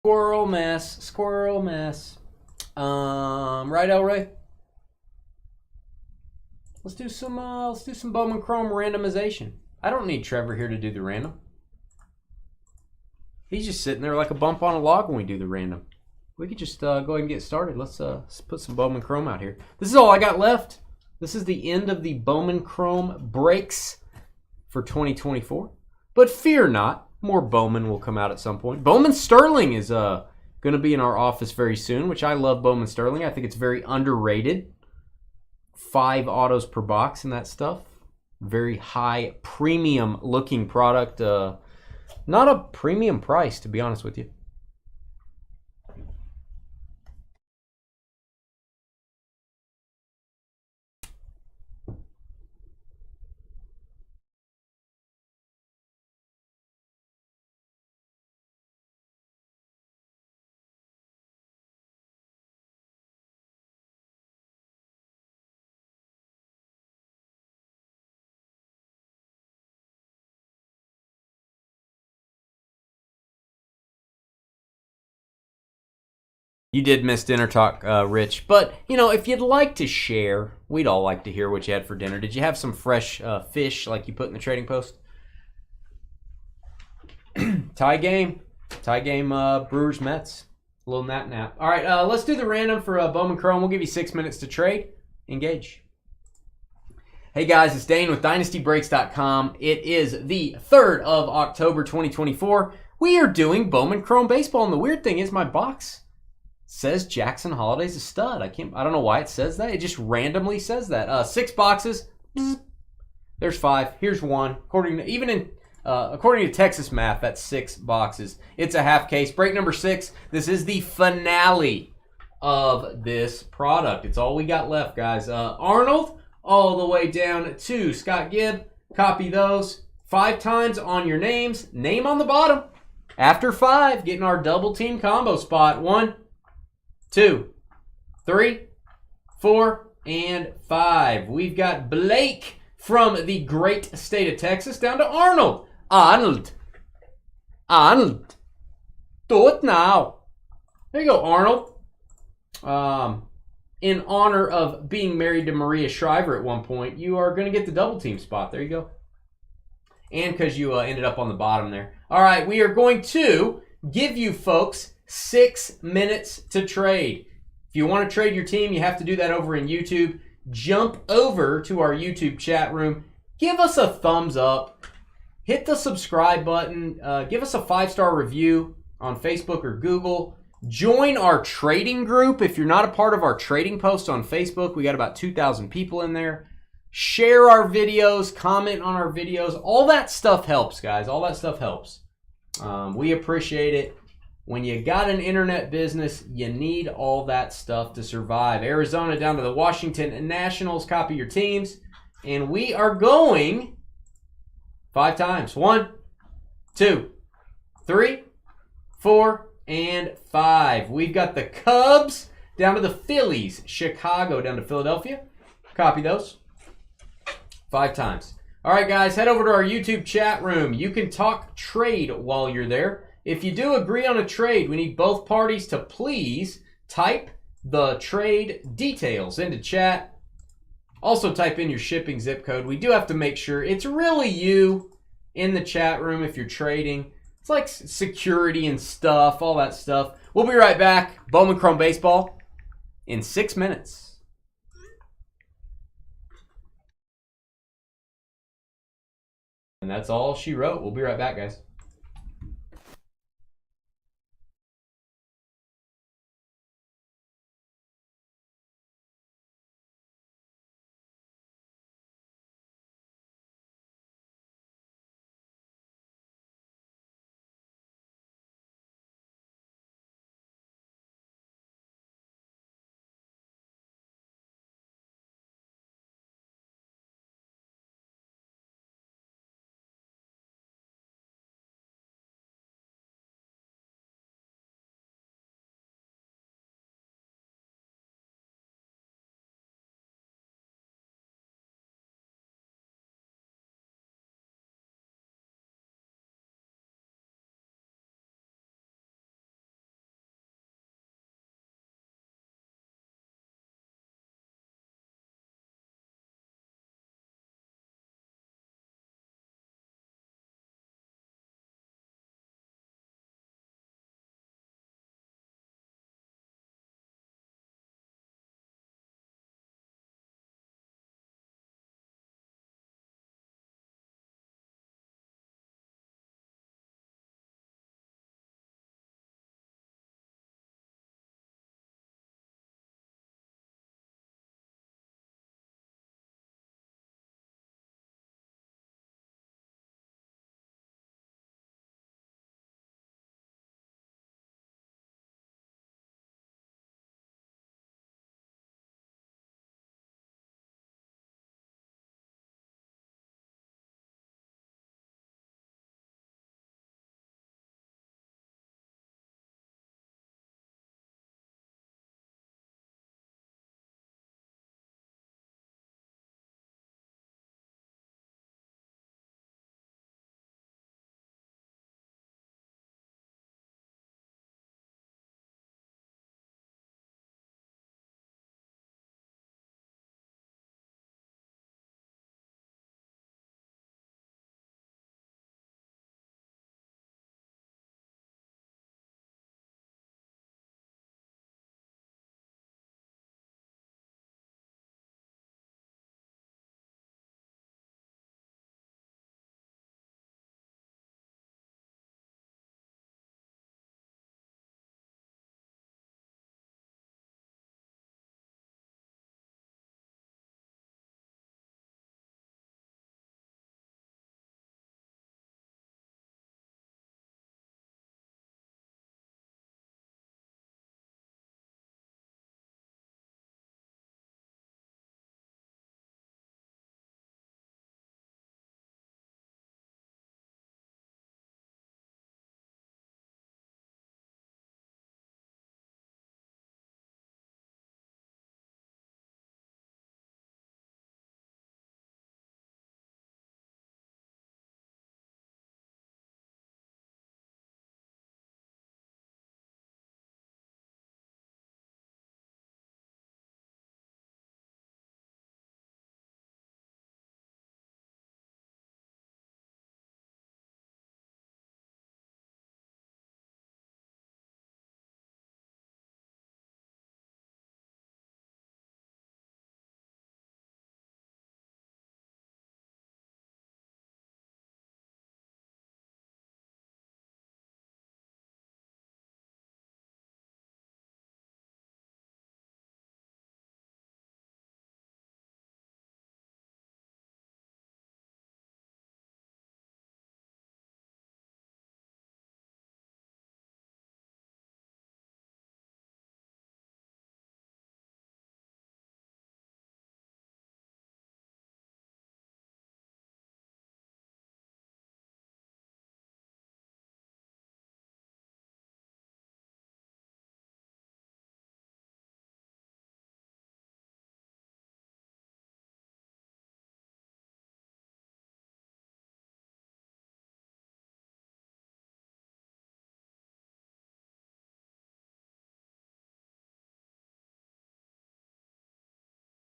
Squirrel mess. Squirrel mess. Right, El Ray? Let's do some Bowman Chrome randomization. I don't need Trevor here to do the random. He's just sitting there like a bump on a log when we do the random. We could just go ahead and get started. Let's put some Bowman Chrome out here. This is all I got left. This is the end of the Bowman Chrome breaks for 2024. But fear not, more Bowman will come out at some point. Bowman Sterling is going to be in our office very soon, which I love Bowman Sterling. I think it's very underrated. 5 autos per box and that stuff. Very high premium looking product. Not a premium price, to be honest with you. You did miss dinner talk, Rich. But, you know, if you'd like to share, we'd all like to hear what you had for dinner. Did you have some fresh fish like you put in the trading post? Tie game. Brewers, Mets. A little nap. All right, let's do the random for Bowman Chrome. We'll give you 6 minutes to trade. Engage. Hey, guys, it's Dane with DynastyBreaks.com. It is the 3rd of October, 2024. We are doing Bowman Chrome baseball, and the weird thing is my box says Jackson Holliday's a stud. I don't know why it says that. It just randomly says that. 6 boxes. There's 5. Here's 1. According to Texas math, that's 6 boxes. It's a half case. Break number 6. This is the finale of this product. It's all we got left, guys. Arnold, all the way down to Scott Gibb. Copy those 5 times on your names. Name on the bottom. After 5, getting our double team combo spot. 1, 2, 3, 4, and 5. We've got Blake from the great state of Texas down to Arnold. Arnold. Do it now. There you go, Arnold. In honor of being married to Maria Shriver at one point, you are going to get the double team spot. There you go. And because you ended up on the bottom there. All right, we are going to give you folks 6 minutes to trade. If you want to trade your team, you have to do that over in YouTube. Jump over to our YouTube chat room. Give us a thumbs up. Hit the subscribe button. Give us a 5-star review on Facebook or Google. Join our trading group. If you're not a part of our trading post on Facebook, we got about 2,000 people in there. Share our videos. Comment on our videos. All that stuff helps, guys. All that stuff helps. We appreciate it. When you got an internet business, you need all that stuff to survive. Arizona down to the Washington Nationals. Copy your teams. And we are going 5 times. 1, 2, 3, 4, and 5. We've got the Cubs down to the Phillies. Chicago down to Philadelphia. Copy those. 5 times. All right, guys, head over to our YouTube chat room. You can talk trade while you're there. If you do agree on a trade, we need both parties to please type the trade details into chat. Also type in your shipping zip code. We do have to make sure it's really you in the chat room if you're trading. It's like security and stuff, all that stuff. We'll be right back. Bowman Chrome Baseball in 6 minutes. And that's all she wrote. We'll be right back, guys.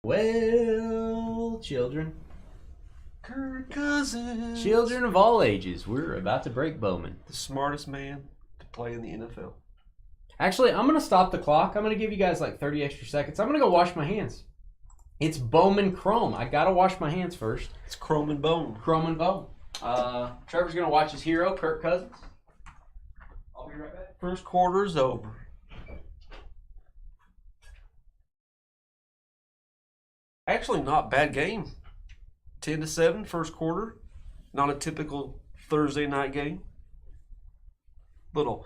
Well, children. Kirk Cousins. Children of all ages, we're about to break Bowman. The smartest man to play in the NFL. Actually, I'm going to stop the clock. I'm going to give you guys like 30 extra seconds. I'm going to go wash my hands. It's Bowman Chrome. I got to wash my hands first. It's Chrome and Bone. Chrome and Bone. Trevor's going to watch his hero, Kirk Cousins. I'll be right back. First quarter's over. Actually, not bad game. 10-7 first quarter. Not a typical Thursday night game. Little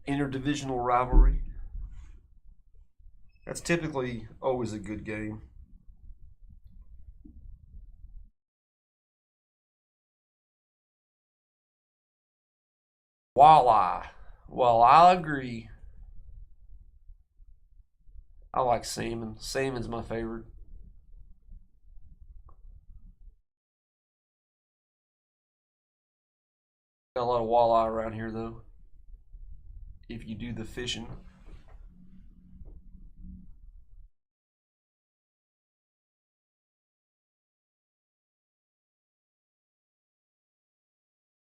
interdivisional rivalry. That's typically always a good game. Voila. Well, I agree. I like salmon. Salmon's my favorite. Got a lot of walleye around here, though. If you do the fishing.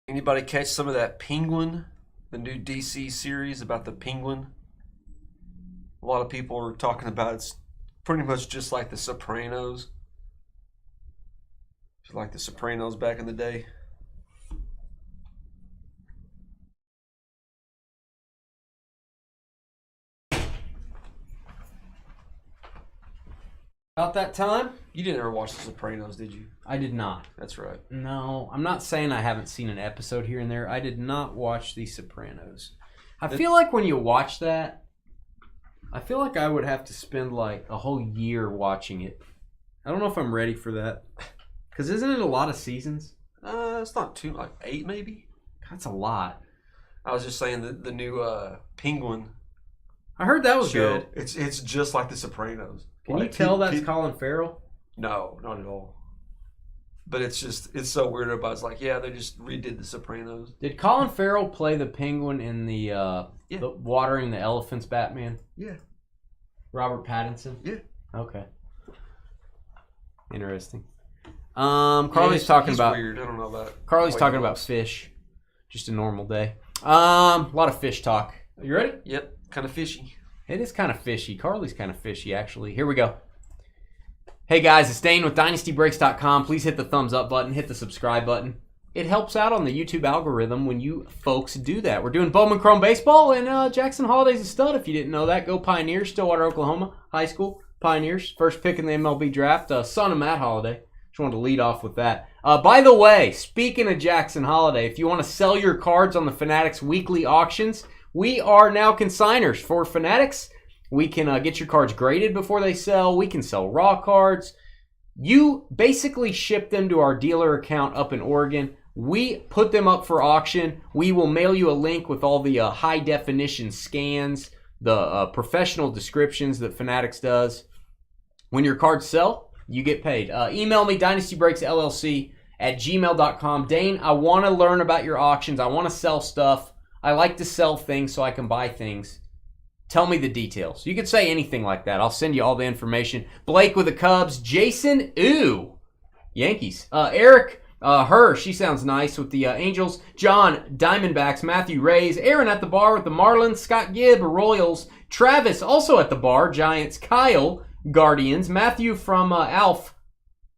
Anybody catch some of that Penguin? The new DC series about the Penguin? A lot of people are talking about it's pretty much just like the Sopranos. Just like the Sopranos back in the day. About that time? You didn't ever watch The Sopranos, did you? I did not. That's right. No, I'm not saying I haven't seen an episode here and there. I did not watch The Sopranos. I feel like when you watch that, I feel like I would have to spend like a whole year watching it. I don't know if I'm ready for that. Because isn't it a lot of seasons? It's not too, like 8 maybe? That's a lot. I was just saying the new Penguin I heard that was show. good. It's just like The Sopranos. Can Like, you tell that's Colin Farrell? No, not at all. But it's so weird. Everybody's like, yeah, they just redid The Sopranos. Did Colin Farrell play the Penguin in the Yeah. Watering the Elephants Batman? Yeah. Robert Pattinson? Yeah. Okay. Interesting. Carly's talking he's about weird. I don't know about Carly's white talking girls. about fish. Just a normal day. A lot of fish talk. Are you ready? Yep, kind of fishy. It is kind of fishy. Carly's kind of fishy, actually. Here we go. Hey guys, it's Dane with DynastyBreaks.com. Please hit the thumbs up button, hit the subscribe button. It helps out on the YouTube algorithm when you folks do that. We're doing Bowman Chrome baseball, and Jackson Holliday's a stud. If you didn't know that, go Pioneers, Stillwater, Oklahoma, high school, Pioneers. First pick in the MLB draft, son of Matt Holliday. Just wanted to lead off with that. By the way, speaking of Jackson Holliday, if you want to sell your cards on the Fanatics weekly auctions, we are now consigners for Fanatics. We can get your cards graded before they sell. We can sell raw cards. You basically ship them to our dealer account up in Oregon. We put them up for auction. We will mail you a link with all the high-definition scans, the professional descriptions that Fanatics does. When your cards sell, you get paid. Email me, dynastybreaksllc@gmail.com. Dane, I want to learn about your auctions. I want to sell stuff. I like to sell things so I can buy things. Tell me the details. You could say anything like that. I'll send you all the information. Blake with the Cubs. Jason, Yankees. Eric, her, she sounds nice with the Angels. John, Diamondbacks. Matthew, Rays. Aaron at the bar with the Marlins. Scott Gibb, Royals. Travis, also at the bar. Giants. Kyle, Guardians. Matthew from Alf,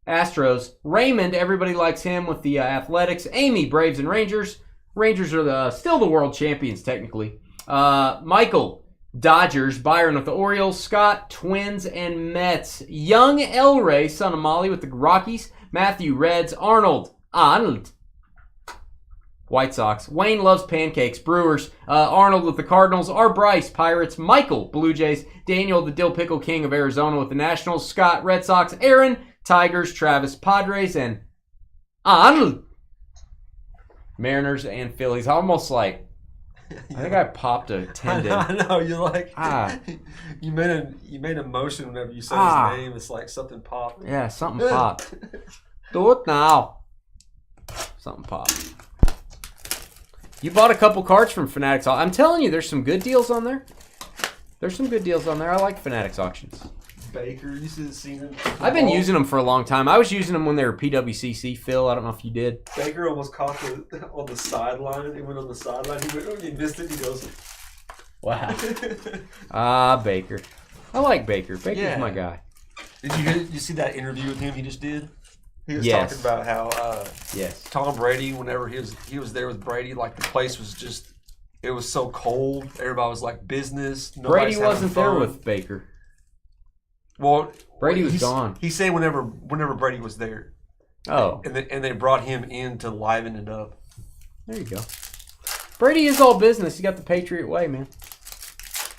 Astros. Raymond, everybody likes him with the Athletics. Amy, Braves and Rangers. Rangers are still the world champions, technically. Michael, Dodgers. Byron with the Orioles. Scott, Twins and Mets. Young Elray, son of Molly with the Rockies. Matthew, Reds. Arnold, White Sox. Wayne loves pancakes. Brewers. Arnold with the Cardinals. R. Bryce, Pirates. Michael, Blue Jays. Daniel, the Dill Pickle King of Arizona with the Nationals. Scott, Red Sox. Aaron, Tigers. Travis, Padres. And Arnold, Mariners and Phillies. Almost like, I think I popped a tendon. I know, you're like, you made a motion whenever you said his name. It's like something popped. Yeah, something popped. Do it now. Something popped. You bought a couple cards from Fanatics. I'm telling you, there's some good deals on there. There's some good deals on there. I like Fanatics auctions. Baker. You should have seen him. I've been using them for a long time. I was using them when they were PWCC, Phil. I don't know if you did. Baker almost caught on the sideline. He went on the sideline. He missed it. He goes, wow. Baker. I like Baker. Baker's my guy. Did you see that interview with him he just did? He was talking about how Tom Brady, whenever he was there with Brady, like the place was just, it was so cold. Everybody was like business. Brady wasn't there with Baker. Well, Brady was gone. He said whenever Brady was there. Oh. And they brought him in to liven it up. There you go. Brady is all business. He got the Patriot way, man.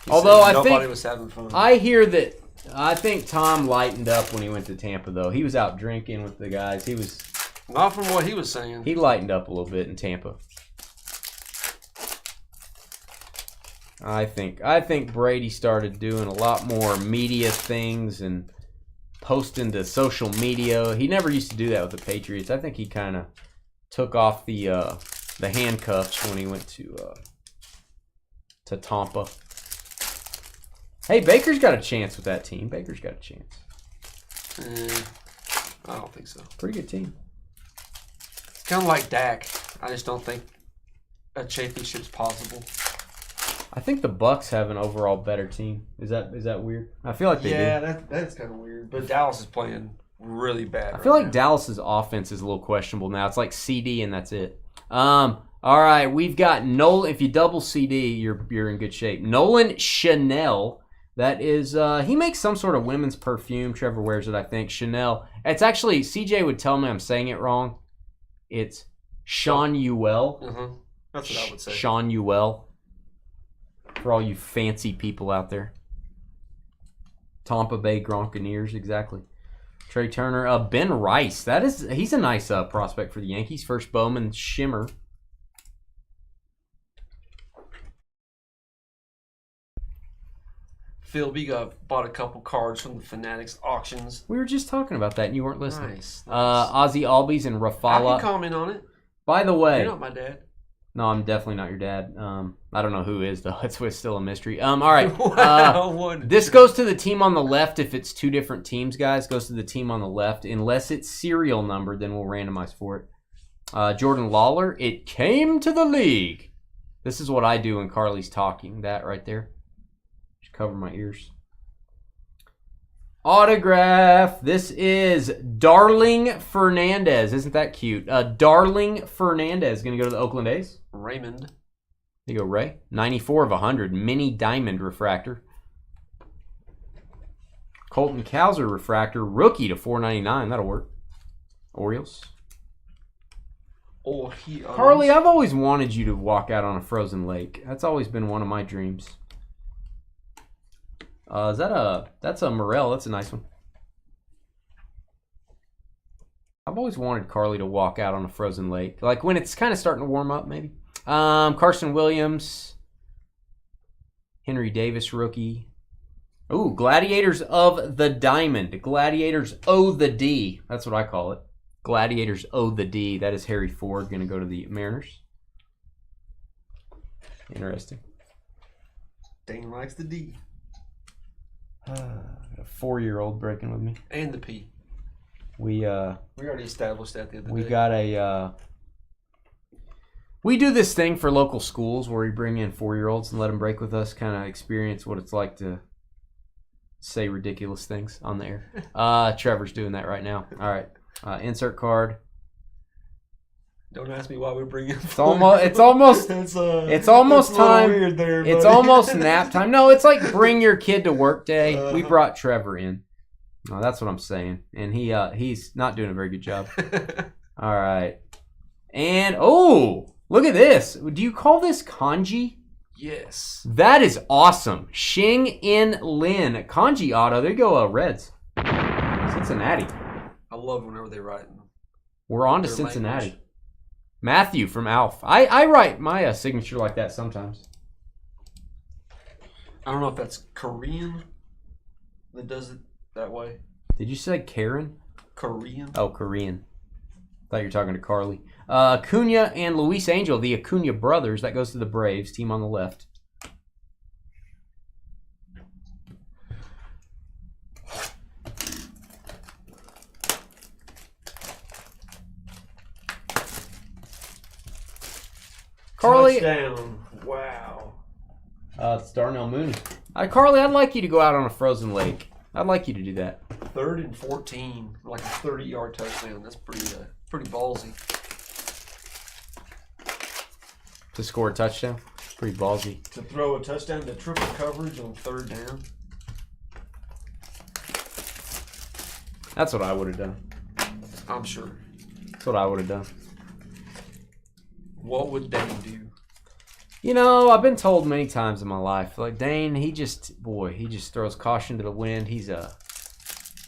Although I think nobody was having fun. I think Tom lightened up when he went to Tampa, though. He was out drinking with the guys. He was not from what he was saying. He lightened up a little bit in Tampa. I think Brady started doing a lot more media things and posting to social media. He never used to do that with the Patriots. I think he kind of took off the handcuffs when he went to Tampa. Hey, Baker's got a chance with that team. Baker's got a chance. I don't think so. Pretty good team. It's kind of like Dak. I just don't think a championship's possible. I think the Bucks have an overall better team. Is that weird? I feel like they do. Yeah, that's kind of weird. But Dallas is playing really bad. I feel like Dallas's offense is a little questionable now. It's like CD and that's it. All right, we've got Nolan. If you double CD, you're in good shape. Nolan Chanel. That is, he makes some sort of women's perfume. Trevor wears it, I think. Chanel. It's actually, CJ would tell me I'm saying it wrong. It's Sean Uel. Mm-hmm. That's what I would say. Sean Uel. For all you fancy people out there. Tampa Bay Gronkaneers, exactly. Trey Turner. Ben Rice. He's a nice prospect for the Yankees. First Bowman Shimmer. Phil B bought a couple cards from the Fanatics auctions. We were just talking about that and you weren't listening. Nice. Ozzy Albies and Rafala. I can comment on it. By the way. You're not my dad. No, I'm definitely not your dad. I don't know who is, though. It's still a mystery. All right. This goes to the team on the left if it's two different teams, guys. Goes to the team on the left. Unless it's serial numbered, then we'll randomize for it. Jordan Lawler. It came to the league. This is what I do when Carly's talking. That right there. Just cover my ears. Autograph. This is Darling Fernandez. Isn't that cute? Darling Fernandez. Going to go to the Oakland A's. Raymond. There you go, Ray. 94 of 100. Mini diamond refractor. Colton Cowser refractor. Rookie to 499. That'll work. Orioles. Carly, I've always wanted you to walk out on a frozen lake. That's always been one of my dreams. That's a Morel. That's a nice one. I've always wanted Carly to walk out on a frozen lake. Like when it's kind of starting to warm up, maybe. Carson Williams. Henry Davis, rookie. Ooh, Gladiators of the Diamond. Gladiators O the D. That's what I call it. Gladiators O the D. That is Harry Ford going to go to the Mariners. Interesting. Dane likes the D. A 4-year-old breaking with me. And the P. We already established that the other day. We got a we do this thing for local schools where we bring in 4-year-olds and let them break with us, kind of experience what it's like to say ridiculous things on the air. Trevor's doing that right now. All right. Insert card. Don't ask me why we bring in. It's almost time. Weird there, it's almost nap time. No, it's like bring your kid to work day. We brought Trevor in. No, that's what I'm saying, and he's not doing a very good job. All right, and look at this. Do you call this kanji? Yes. That is awesome. Xing In Lin kanji auto. There you go. Reds. Cincinnati. I love whenever they write. We're on to Cincinnati. Language. Matthew from Alf. I write my signature like that sometimes. I don't know if that's Korean that does it that way. Did you say Karen? Korean. Oh, Korean. Thought you were talking to Carly. Acuna and Luis Angel, the Acuna brothers. That goes to the Braves, team on the left. Carly. Touchdown. Wow. It's Darnell Mooney. Carly, I'd like you to go out on a frozen lake. I'd like you to do that. 3rd and 14, like a 30-yard touchdown. That's pretty ballsy. To score a touchdown? Pretty ballsy. To throw a touchdown to triple coverage on 3rd down. That's what I would have done. I'm sure. That's what I would have done. What would Dane do? You know, I've been told many times in my life, like Dane, he just throws caution to the wind. He's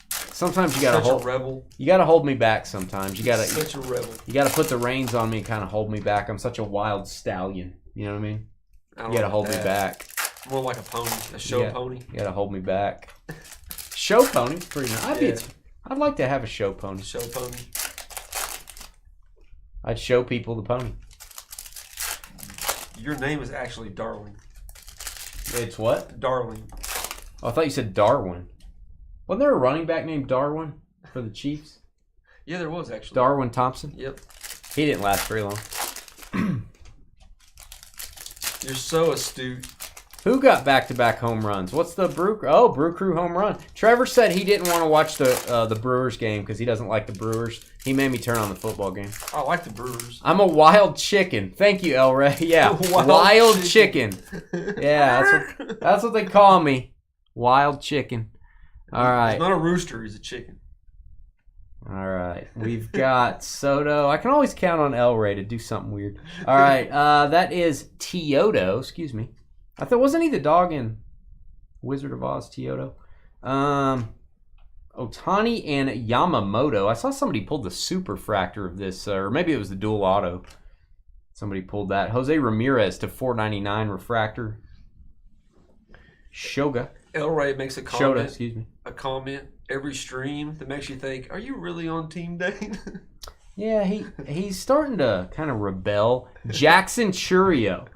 sometimes you gotta hold a rebel. You gotta hold me back sometimes. Such a rebel. You gotta put the reins on me and kind of hold me back. I'm such a wild stallion. You know what I mean? You gotta hold me back. More like a pony, a show pony. You gotta hold me back. Show pony, pretty nice. I'd like to have a show pony. Show pony. I'd show people the pony. Your name is actually Darling. It's what? Darling. Oh, I thought you said Darwin. Wasn't there a running back named Darwin for the Chiefs? Yeah, there was actually. Darwin Thompson? Yep. He didn't last very long. You're so astute. Who got back-to-back home runs? What's the Brew Crew home run. Trevor said he didn't want to watch the Brewers game because he doesn't like the Brewers. He made me turn on the football game. I like the Brewers. I'm a wild chicken. Thank you, El Rey. Yeah, wild chicken. Yeah, that's what they call me. Wild chicken. All right. He's not a rooster. He's a chicken. All right. We've got Soto. I can always count on El Rey to do something weird. All right. That is Teodo. Excuse me. I thought, wasn't he the dog in Wizard of Oz, Teodo? Otani and Yamamoto. I saw somebody pulled the superfractor of this, or maybe it was the dual auto. Somebody pulled that. Jose Ramirez to 499 refractor. Shoga. El Rey makes a comment. Shoda, excuse me. A comment every stream that makes you think, are you really on Team Dane? Yeah, he's starting to kind of rebel. Jackson Churio.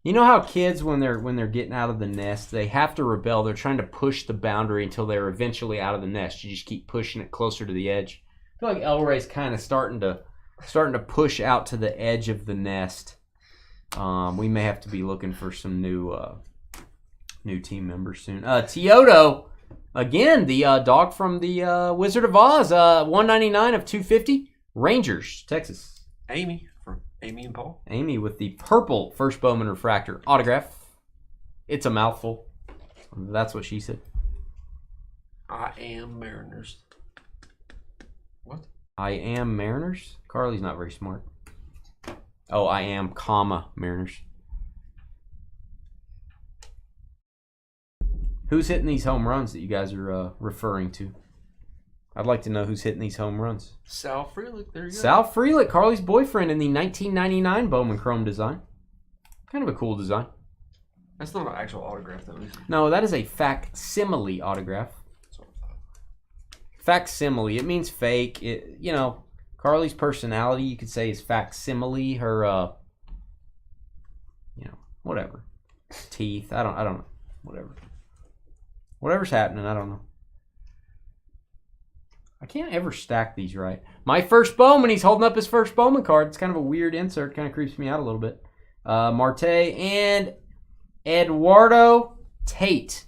You know how kids, when they're getting out of the nest, they have to rebel. They're trying to push the boundary until they're eventually out of the nest. You just keep pushing it closer to the edge. I feel like El Rey's kind of starting to push out to the edge of the nest. We may have to be looking for some new team members soon. Teodo, again, the dog from the Wizard of Oz, 199 of 250. Rangers, Texas. Amy from Amy and Paul. Amy with the purple first Bowman refractor autograph. It's a mouthful. That's what she said. I am Mariners. What? I am Mariners? Carly's not very smart. Oh, I am, comma, Mariners. Who's hitting these home runs that you guys are referring to? I'd like to know who's hitting these home runs. Sal Frelick, there you go. Sal Frelick, Carly's boyfriend in the 1999 Bowman Chrome design. Kind of a cool design. That's not an actual autograph, though, is it? No, that is a facsimile autograph. Facsimile, it means fake. Carly's personality, you could say, is facsimile. Her, whatever. Teeth, I don't know. Whatever. Whatever's happening, I don't know. I can't ever stack these right. My first Bowman, he's holding up his first Bowman card. It's kind of a weird insert. Kind of creeps me out a little bit. Marte and Eduardo Tate.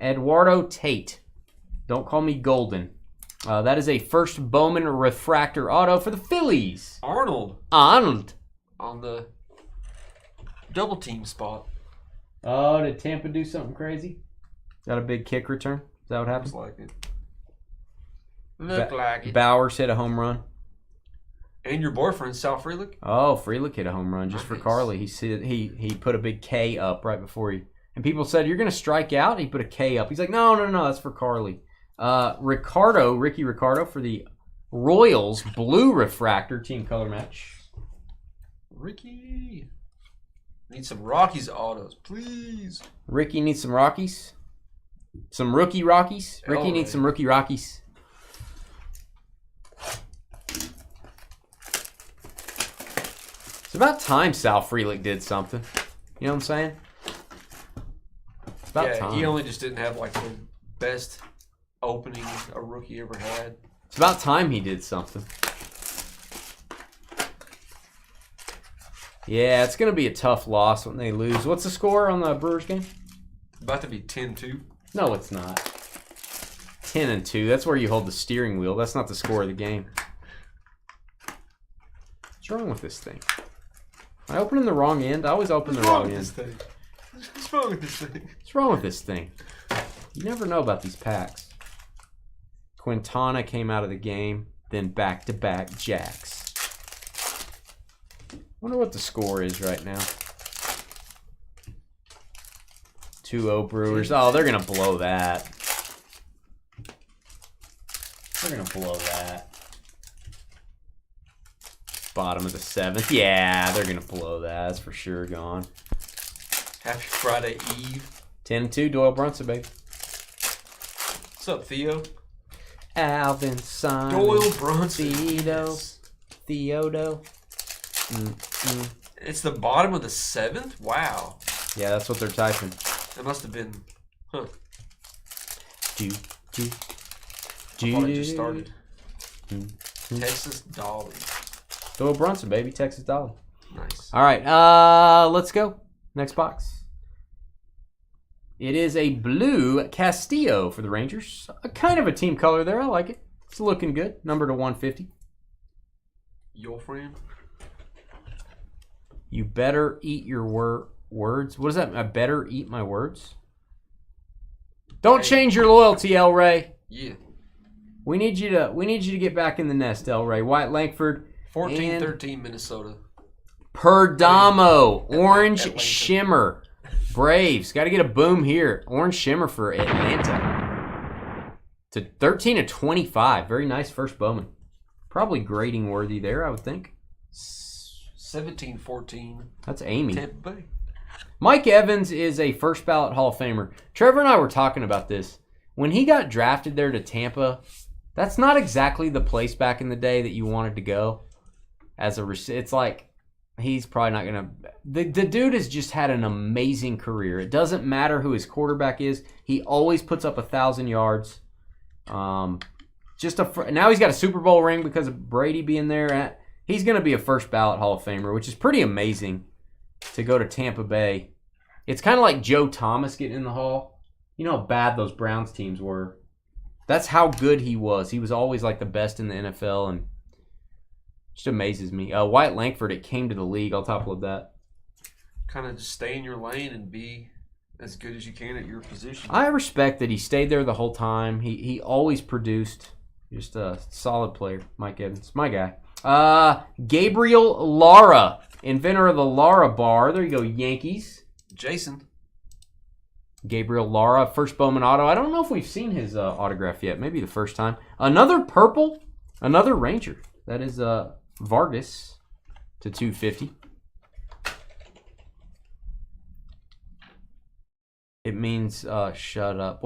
Eduardo Tate. Don't call me Golden. That is a first Bowman refractor auto for the Phillies. Arnold. On the double team spot. Oh, did Tampa do something crazy? Is that a big kick return? Is that what happened? Looks like it. Look like it. Bowers hit a home run. And your boyfriend, Sal Frelick? Oh, Frelick hit a home run just for Carly. He put a big K up right before he... And people said, you're going to strike out? And he put a K up. He's like, no, that's for Carly. Ricky Ricardo for the Royals blue refractor team color match. Ricky. Need some Rockies autos, please. Ricky needs some Rockies. Some rookie Rockies. Ricky needs some rookie Rockies. It's about time Sal Frelick did something. You know what I'm saying? It's about time. He only just didn't have like the best opening a rookie ever had. It's about time he did something. Yeah, it's going to be a tough loss when they lose. What's the score on the Brewers game? About to be 10-2. No, it's not. 10-2. That's where you hold the steering wheel. That's not the score of the game. What's wrong with this thing? Am I opening the wrong end? I always open the wrong end. What's wrong with this thing? What's wrong with this thing? You never know about these packs. Quintana came out of the game, then back-to-back jacks. Wonder what the score is right now. 2-0 Brewers. Oh, they're going to blow that. They're going to blow that. Bottom of the 7th. Yeah, they're going to blow that. That's for sure gone. Happy Friday Eve. 10-2, Doyle Brunson, baby. What's up, Theo? Alvin, Simon, Doyle Brunson. Theodo. It's the bottom of the 7th? Wow. Yeah, that's what they're typing. That must have been, huh. I thought it just started. Texas Dolly. Doyle Brunson, baby. Texas Dolly. Nice. All right, let's go. Next box. It is a blue Castillo for the Rangers. A kind of a team color there. I like it. It's looking good. Number to 150. Your friend? You better eat your words. What is that? I better eat my words? Don't change your loyalty, El Ray. Yeah. We need you to get back in the nest, El Ray. Wyatt Langford. 14-13 Minnesota. Perdomo. Orange Atlanta. Shimmer. Braves. Got to get a boom here. Orange Shimmer for Atlanta. To 13-25. Very nice first Bowman. Probably grading worthy there, I would think. 17-14. That's Amy. Tampa Bay. Mike Evans is a first ballot Hall of Famer. Trevor and I were talking about this. When he got drafted there to Tampa, that's not exactly the place back in the day that you wanted to go. It's like he's probably not gonna. The dude has just had an amazing career. It doesn't matter who his quarterback is. He always puts up 1,000 yards. Now he's got a Super Bowl ring because of Brady being there. He's going to be a first ballot Hall of Famer, which is pretty amazing to go to Tampa Bay. It's kind of like Joe Thomas getting in the Hall. You know how bad those Browns teams were. That's how good he was. He was always like the best in the NFL, and just amazes me. Wyatt Langford, it came to the league. I'll top load that. Kind of just stay in your lane and be as good as you can at your position. I respect that he stayed there the whole time. He always produced. Just a solid player, Mike Evans. My guy. Gabriel Lara, inventor of the Lara bar. There you go, Yankees. Jason. Gabriel Lara, first Bowman auto. I don't know if we've seen his autograph yet. Maybe the first time. Another purple, another Ranger. That is Vargas to 250. It means shut up.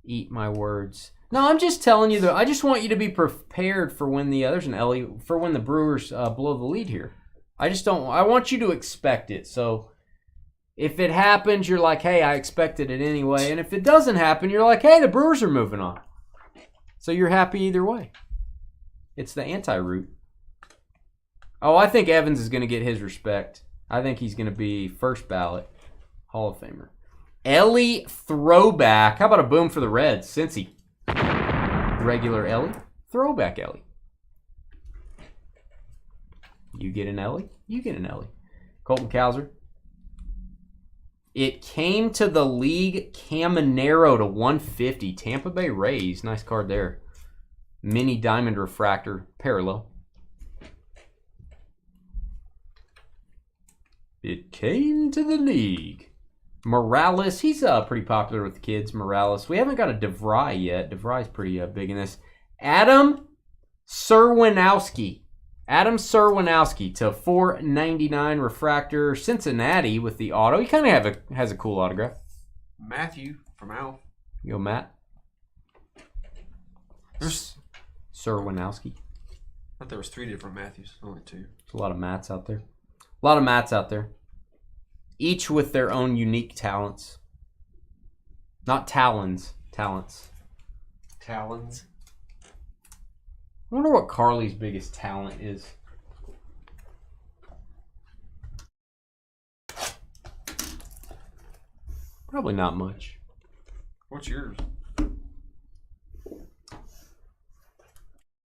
Eat my words. No, I'm just telling you though. I just want you to be prepared for when there's an Ellie for when the Brewers blow the lead here. I want you to expect it. So if it happens, you're like, hey, I expected it anyway. And if it doesn't happen, you're like, hey, the Brewers are moving on. So you're happy either way. It's the anti-route. Oh, I think Evans is going to get his respect. I think he's going to be first ballot Hall of Famer. Ellie throwback. How about a boom for the Reds? Cincy. Regular Ellie. Throwback Ellie. You get an Ellie. You get an Ellie. Colton Cowser. It came to the league Caminero to 150. Tampa Bay Rays. Nice card there. Mini Diamond Refractor. Parallel. It came to the league. Morales, he's pretty popular with the kids. Morales. We haven't got a DeVry yet. DeVry's pretty big in this. Adam Serwinowski. Adam Serwinowski to 499 refractor. Cincinnati with the auto. He kind of has a cool autograph. Matthew from Alf. Yo, Matt. There's Serwinowski. I thought there was 3 different Matthews. Only 2. There's a lot of Matts out there. A lot of Matts out there. Each with their own unique talents. Not talons. Talents. Talons. I wonder what Carly's biggest talent is. Probably not much. What's yours?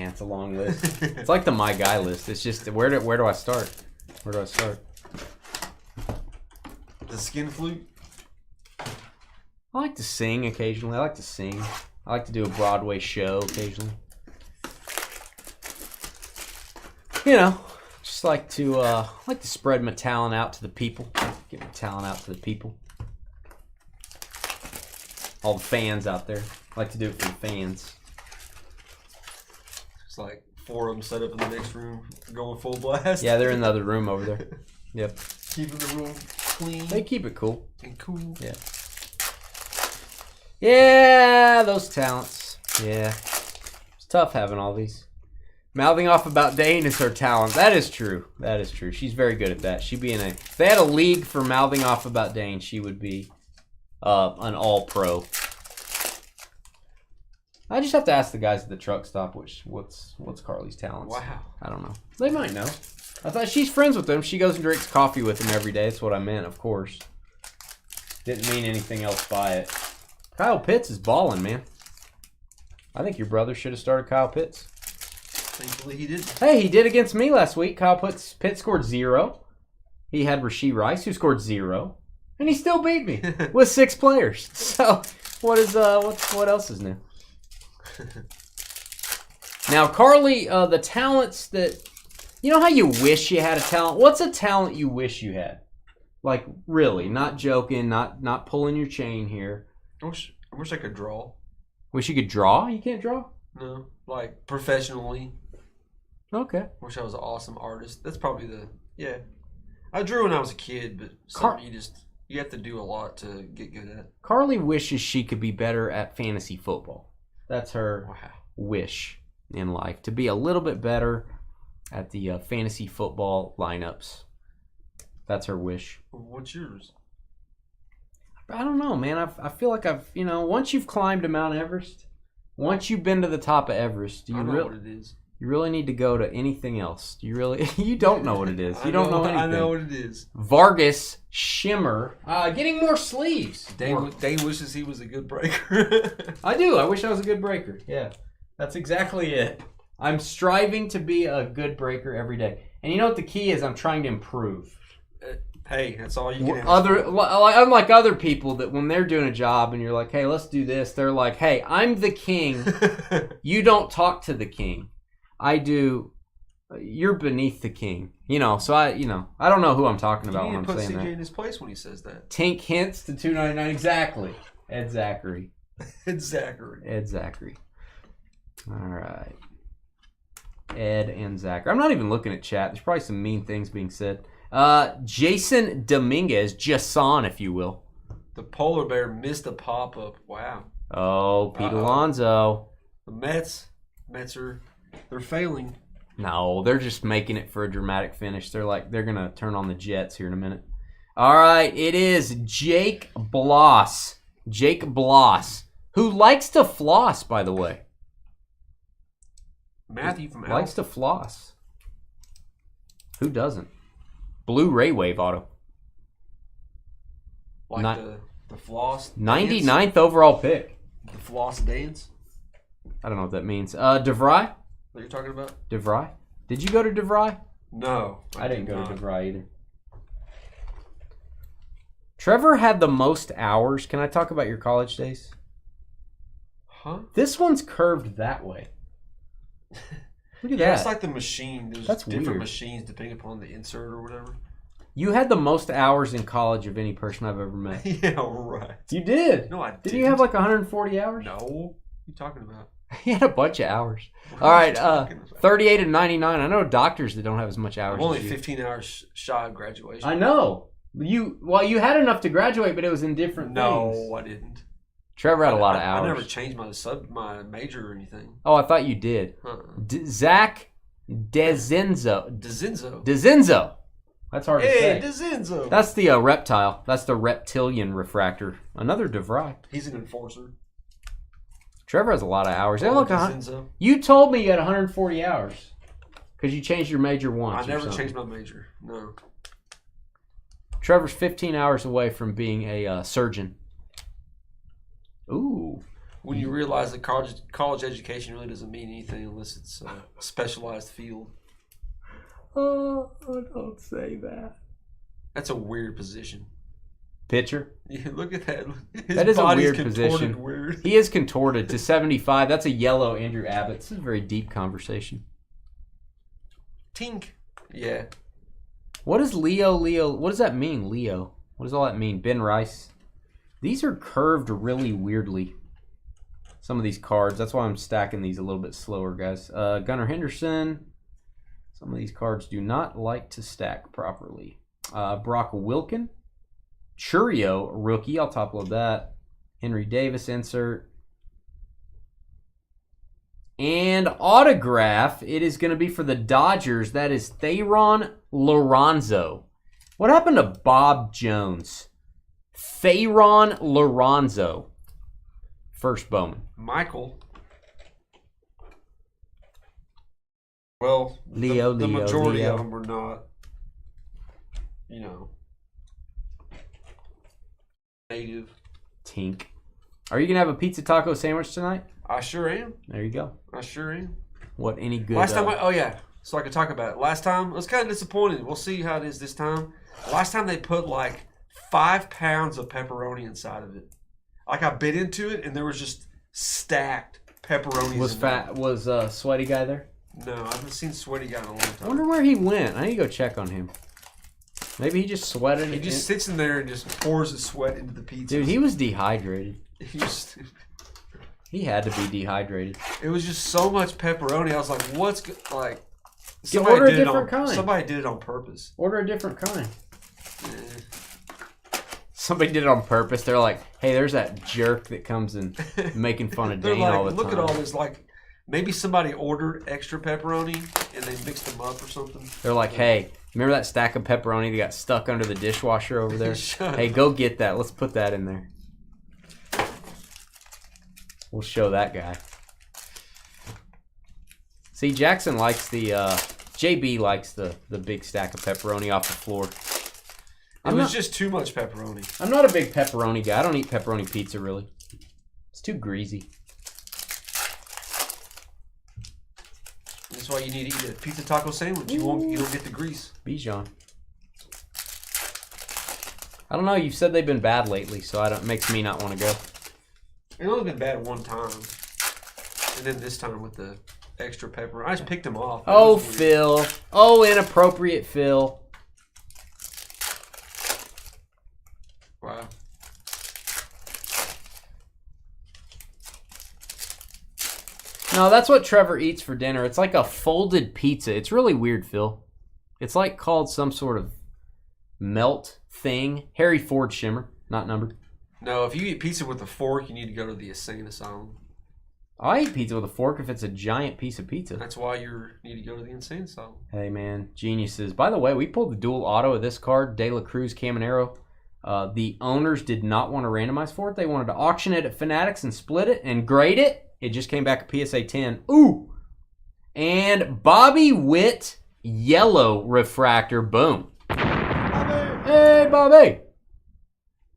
Yeah, it's a long list. It's like the My Guy list. It's just where do I start? Where do I start? The skin flute. I like to sing occasionally. I like to sing. I like to do a Broadway show occasionally. You know, just like to spread my talent out to the people. Get my talent out to the people. All the fans out there. I like to do it for the fans. It's like 4 of them set up in the next room, going full blast. Yeah, they're in the other room over there. Yep. Keeping the room clean. They keep it cool. And cool. Yeah. Yeah, those talents. Yeah. It's tough having all these. Mouthing off about Dane is her talent. That is true. That is true. She's very good at that. She'd be if they had a league for mouthing off about Dane, she would be an all-pro. I just have to ask the guys at the truck stop what's Carly's talents. Wow. I don't know. They might know. I thought she's friends with them. She goes and drinks coffee with them every day. That's what I meant, of course. Didn't mean anything else by it. Kyle Pitts is balling, man. I think your brother should have started Kyle Pitts. Thankfully he didn't. Hey, he did against me last week. Kyle Pitts scored 0. He had Rashee Rice, who scored 0. And he still beat me with 6 players. So what else is new? Now, Carly, the talents that... You know how you wish you had a talent? What's a talent you wish you had? Like, really, not joking, not pulling your chain here. I wish I could draw. Wish you could draw? You can't draw? No, like professionally. Okay. Wish I was an awesome artist. That's probably yeah. I drew when I was a kid, but something you have to do a lot to get good at. Carly wishes she could be better at fantasy football. That's her wish in life, to be a little bit better at the fantasy football lineups. That's her wish. What's yours? I don't know, man. I feel like once you've climbed to Mount Everest, once you've been to the top of Everest, I know what it is. You really need to go to anything else. You really, you don't know what it is. You don't know anything. I know what it is. Vargas Shimmer, getting more sleeves. Dane wishes he was a good breaker. I do. I wish I was a good breaker. Yeah, that's exactly it. I'm striving to be a good breaker every day. And you know what the key is? I'm trying to improve. Hey, that's all you can ask. Unlike other people that when they're doing a job and you're like, hey, let's do this. They're like, hey, I'm the king. You don't talk to the king. I do. You're beneath the king. So I don't know who I'm talking about when I'm saying that. You put CJ in his place when he says that. Tink hints to $2.99 exactly. Ed Zachary. Ed Zachary. All right. Ed and Zachary. I'm not even looking at chat. There's probably some mean things being said. Jason Dominguez, Jason, if you will. The polar bear missed a pop-up. Wow. Oh, Pete Alonso. The Mets they're failing. No, they're just making it for a dramatic finish. They're going to turn on the Jets here in a minute. All right, it is Jake Bloss. Jake Bloss, who likes to floss, by the way. Matthew from likes to floss. Who doesn't? Blue Ray Wave auto. Like the floss 99th overall pick. The floss dance? I don't know what that means. DeVry? What you're talking about? DeVry? Did you go to DeVry? No. I didn't go to DeVry either. Trevor had the most hours. Can I talk about your college days? Huh? This one's curved that way. Look at that. It's like the machine. There's different machines depending upon the insert or whatever. You had the most hours in college of any person I've ever met. Yeah, right. You did. No, I didn't. Did you have like 140 hours? No. What are you talking about? He had a bunch of hours. All right, 38 and 99. I know doctors that don't have as much hours. I'm only 15 hours shy of graduation. I know. You had enough to graduate, but it was in different things. No, I didn't. Trevor had a lot of hours. I never changed my major or anything. Oh, I thought you did. Zach Dezenzo. Dezenzo. That's hard to say. Hey, Dezenzo. That's the reptile. That's the reptilian refractor. Another DeVry. He's an enforcer. Trevor has a lot of hours. Dezenzo. You told me you had 140 hours because you changed your major once. I never changed my major. No. Trevor's 15 hours away from being a surgeon. Ooh. When you realize that college education really doesn't mean anything unless it's a specialized field. Oh, don't say that. That's a weird position. Pitcher? Yeah, look at that. His That is a body's weird contorted position. Weird. He is contorted to 75. That's a yellow Andrew Abbott. This is a very deep conversation. Tink. Yeah. What is Leo? What does that mean, Leo? What does all that mean? Ben Rice. These are curved really weirdly. Some of these cards. That's why I'm stacking these a little bit slower, guys. Gunnar Henderson. Some of these cards do not like to stack properly. Brock Wilken. Churio, rookie. I'll top load that. Henry Davis insert. And autograph. It is going to be for the Dodgers. That is Theron Lorenzo. What happened to Bob Jones? Theron Lorenzo. First Bowman. Michael. Well, Leo, the majority Leo. of them were not, native. Tink. Are you going to have a pizza taco sandwich tonight? I sure am. There you go. I sure am. What, any good? Last time, so I could talk about it. Last time, I was kind of disappointed. We'll see how it is this time. Last time they put like 5 pounds of pepperoni inside of it. Like I bit into it and there was just stacked pepperoni. Was Sweaty Guy there? No, I haven't seen Sweaty Guy in a long I time. wonder where he went. I need to go check on him. Maybe he just sweated. He just sits in there and just pours his sweat into the pizza. Dude, he was dehydrated. He He had to be dehydrated. It was just so much pepperoni. I was like, order somebody a did it different kind. Somebody did it on purpose. Order a different kind. Eh. Somebody did it on purpose. They're like, hey, there's that jerk that comes and making fun of Dane all the time. Look at all this. Like, maybe somebody ordered extra pepperoni and they mixed them up or something. They're like, hey, remember that stack of pepperoni that got stuck under the dishwasher over there? Hey, go get that. Let's put that in there. We'll show that guy. See, Jackson likes the, JB likes the big stack of pepperoni off the floor. It was just too much pepperoni. I'm not a big pepperoni guy. I don't eat pepperoni pizza, really. It's too greasy. That's why you need to eat a pizza taco sandwich. You don't get the grease. Bijan. I don't know. You've said they've been bad lately, so it makes me not want to go. It's only been bad one time. And then this time with the extra pepperoni. I just picked them off. Oh, Phil. Oh, inappropriate Phil. Wow. No, that's what Trevor eats for dinner. It's like a folded pizza. It's really weird, Phil. It's like called some sort of melt thing. Harry Ford Shimmer, not numbered. No, if you eat pizza with a fork, you need to go to the insane asylum. I eat pizza with a fork if it's a giant piece of pizza. That's why you need to go to the insane asylum. Hey, man. Geniuses. By the way, we pulled the dual auto of this card, De La Cruz Caminero. The owners did not want to randomize for it. They wanted to auction it at Fanatics and split it and grade it. It just came back a PSA 10. Ooh! And Bobby Witt yellow refractor. Boom. Bobby. Hey, Bobby.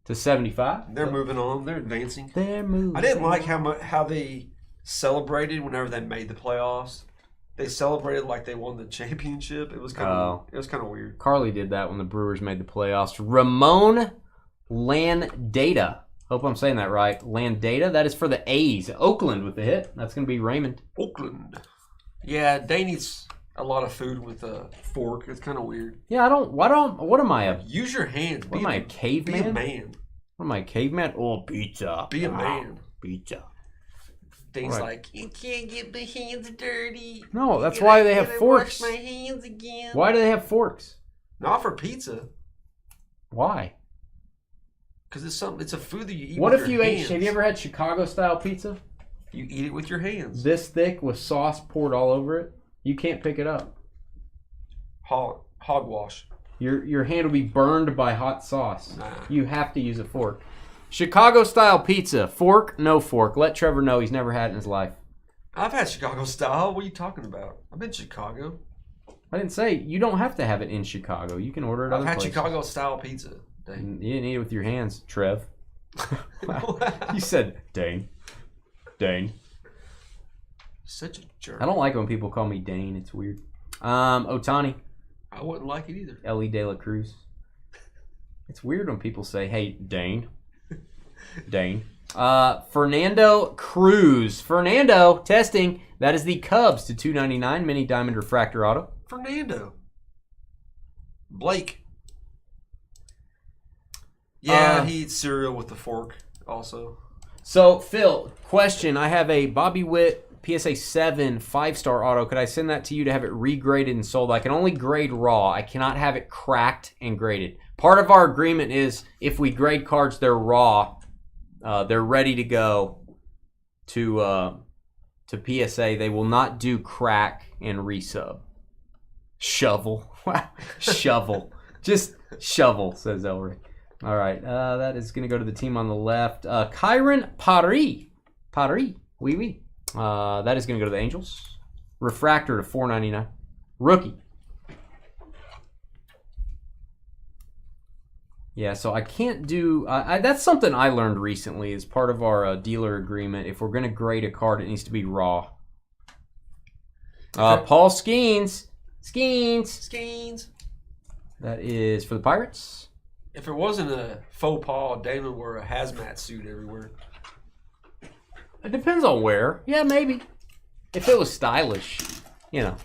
To 75. They're moving on. They're advancing. They're moving. I didn't like how they celebrated whenever they made the playoffs. They celebrated like they won the championship. It was kind of weird. Carly did that when the Brewers made the playoffs. Ramon Landata. Hope I'm saying that right. Landata. That is for the A's. Oakland with the hit. That's going to be Raymond. Oakland. Yeah, they need a lot of food with a fork. It's kind of weird. Yeah, what am I? Use your hands. What am I, a caveman? Be a man. What am I, a caveman? Oh, pizza. Be a man. Pizza. Things like, you can't get my hands dirty. No, that's why they have forks. Wash my hands again. Why do they have forks? Not for pizza. Why? Because it's a food that you eat what with if your you hands. have you ever had Chicago-style pizza? You eat it with your hands. This thick with sauce poured all over it? You can't pick it up. Hogwash. Your hand will be burned by hot sauce. Nah. You have to use a fork. Chicago-style pizza. Fork, no fork. Let Trevor know he's never had it in his life. I've had Chicago style. What are you talking about? I've been to Chicago. I didn't say you don't have to have it in Chicago. You can order it other places. I've had Chicago style pizza. Dang. You didn't eat it with your hands, Trev. Wow. You said Dane. Dane. Such a jerk. I don't like when people call me Dane. It's weird. Otani. I wouldn't like it either. Ellie De La Cruz. It's weird when people say, hey, Dane. Dane. Fernando Cruz. Fernando, testing. That is the Cubs to 299 mini diamond refractor auto. Fernando. Blake. Yeah, he eats cereal with a fork also. So, Phil, question. I have a Bobby Witt PSA 7 5-star auto. Could I send that to you to have it regraded and sold? I can only grade raw. I cannot have it cracked and graded. Part of our agreement is if we grade cards, they're raw. They're ready to go to PSA. They will not do crack and resub. Shovel. Shovel. Just shovel, says Elric. All right. That is going to go to the team on the left. Kyron Paris. Paris. Oui, oui. That is going to go to the Angels. Refractor to 499. Rookie. Yeah, so I can't do... that's something I learned recently as part of our dealer agreement. If we're going to grade a card, it needs to be raw. Paul Skeens. Skeens. That is for the Pirates. If it wasn't a faux pas, Damon wore a hazmat suit everywhere. It depends on where. Yeah, maybe. If it was stylish, you know.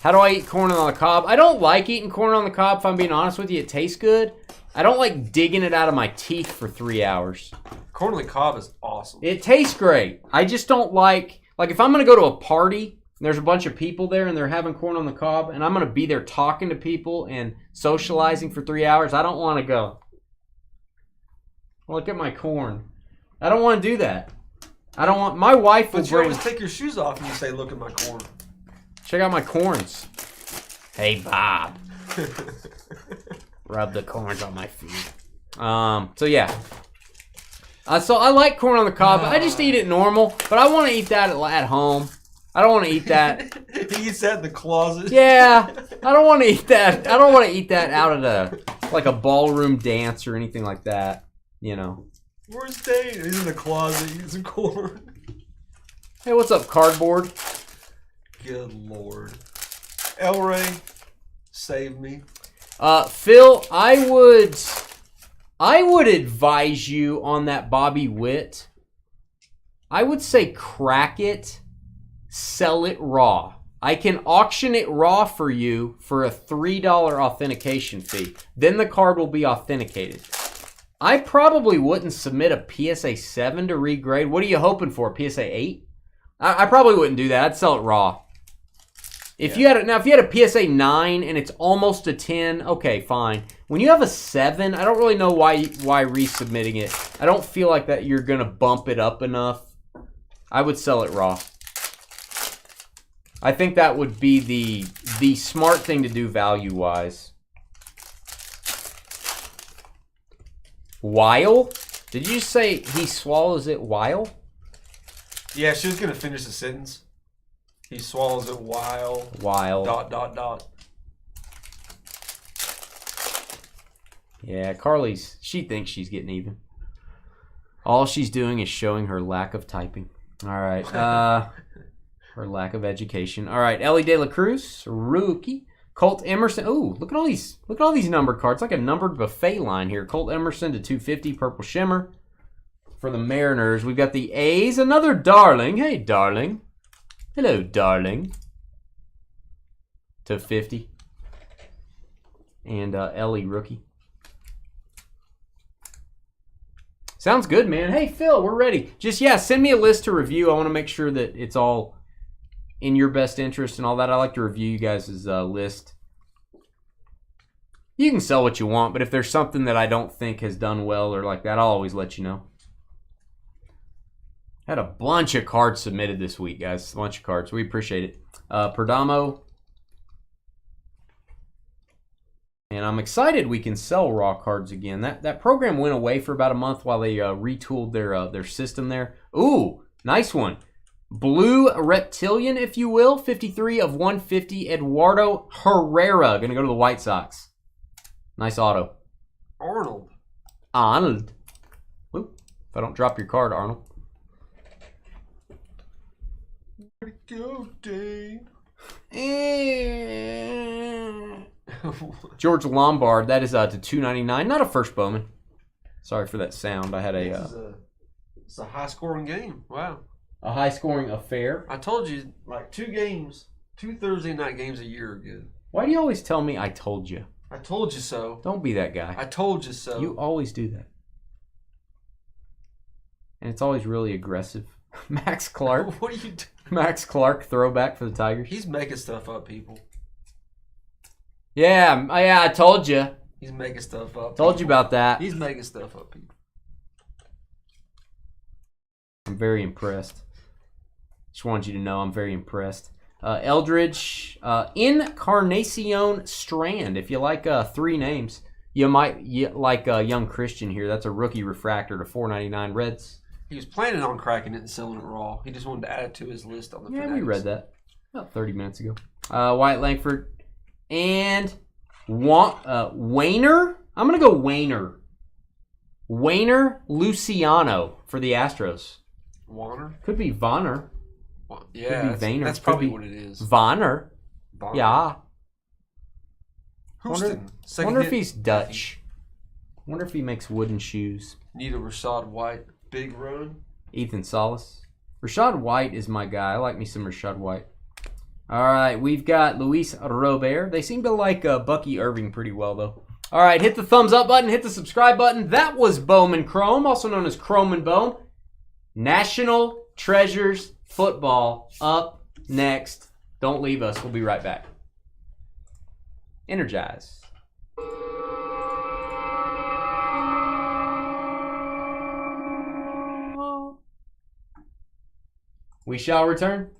How do I eat corn on the cob? I don't like eating corn on the cob, if I'm being honest with you. It tastes good. I don't like digging it out of my teeth for 3 hours. Corn on the cob is awesome. It tastes great. I just don't like if I'm going to go to a party, and there's a bunch of people there, and they're having corn on the cob, and I'm going to be there talking to people and socializing for 3 hours, I don't want to go. Look at my corn. I don't want to do that. I don't want... My wife will But you always take your shoes off and you say, look at my corn. Check out my corns. Hey, Bob. Rub the corns on my feet. So, yeah. So, I like corn on the cob. I just eat it normal. But I want to eat that at home. I don't want to eat that. He eats that in the closet. Yeah. I don't want to eat that. I don't want to eat that out at like a ballroom dance or anything like that. You know. Where's Dane? He's in the closet eating some corn. Hey, what's up, cardboard? Good Lord. El Rey, save me. Phil, I would advise you on that Bobby Witt. I would say crack it, sell it raw. I can auction it raw for you for a $3 authentication fee. Then the card will be authenticated. I probably wouldn't submit a PSA 7 to regrade. What are you hoping for, PSA 8? I probably wouldn't do that. I'd sell it raw. If you had a PSA 9 and it's almost a 10, okay, fine. When you have a 7, I don't really know why resubmitting it. I don't feel like that you're gonna bump it up enough. I would sell it raw. I think that would be the smart thing to do value-wise. Weil? Did you say he swallows it while? Yeah, she was gonna finish the sentence. He swallows it while. Dot. Yeah, she thinks she's getting even. All she's doing is showing her lack of typing. All right. Her lack of education. All right, Ellie De La Cruz, rookie. Colt Emerson. Ooh, look at all these numbered cards. It's like a numbered buffet line here. Colt Emerson to 250, purple shimmer. For the Mariners, we've got the A's. Another Darling. Hey, Darling. Hello, Darling. To 50. And Ellie, rookie. Sounds good, man. Hey, Phil, we're ready. Just, send me a list to review. I want to make sure that it's all in your best interest and all that. I like to review you guys' list. You can sell what you want, but if there's something that I don't think has done well or like that, I'll always let you know. Had a bunch of cards submitted this week, guys. A bunch of cards. We appreciate it. Perdomo. And I'm excited we can sell raw cards again. That program went away for about a month while they retooled their system there. Ooh, nice one. Blue Reptilian, if you will. 53 of 150. Eduardo Herrera. Going to go to the White Sox. Nice auto. Arnold. Arnold. Oop, if I don't drop your card, Arnold. Where'd it go, Dave? George Lombard. That is to $2.99. Not a first Bowman. Sorry for that sound. I had It's a high-scoring game. Wow. a high-scoring affair. I told you, like 2 Thursday night games a year are good. Why do you always tell me I told you? I told you so. Don't be that guy. I told you so. You always do that. And it's always really aggressive. Max Clark. What are you doing? Max Clark, throwback for the Tigers. He's making stuff up, people. Yeah, I told you. He's making stuff up. Told you about that. He's making stuff up, people. I'm very impressed. Just wanted you to know I'm very impressed. Eldridge, Encarnacion Strand. If you like 3 names, you might like Young Christian here. That's a rookie refractor to $4.99 Reds. He was planning on cracking it and selling it raw. He just wanted to add it to his list on the Yeah, Fanatics. we read that about 30 minutes ago. Wyatt Langford and Wayner. I'm going to go Wayner. Wayner Luciano for the Astros. Warner? Could be Vonner. Yeah, Could be Vayner. that's Could probably be what it is. Vonner. Bonner. Yeah. Houston. Wonder if he's Dutch. Wonder if he makes wooden shoes. Need a Rashad White. Big run. Ethan Salas. Rashad White is my guy. I like me some Rashad White. All right, we've got Luis Robert. They seem to like Bucky Irving pretty well, though. All right, hit the thumbs up button. Hit the subscribe button. That was Bowman Chrome, also known as Chrome and Bone. National Treasures Football up next. Don't leave us. We'll be right back. Energize. We shall return.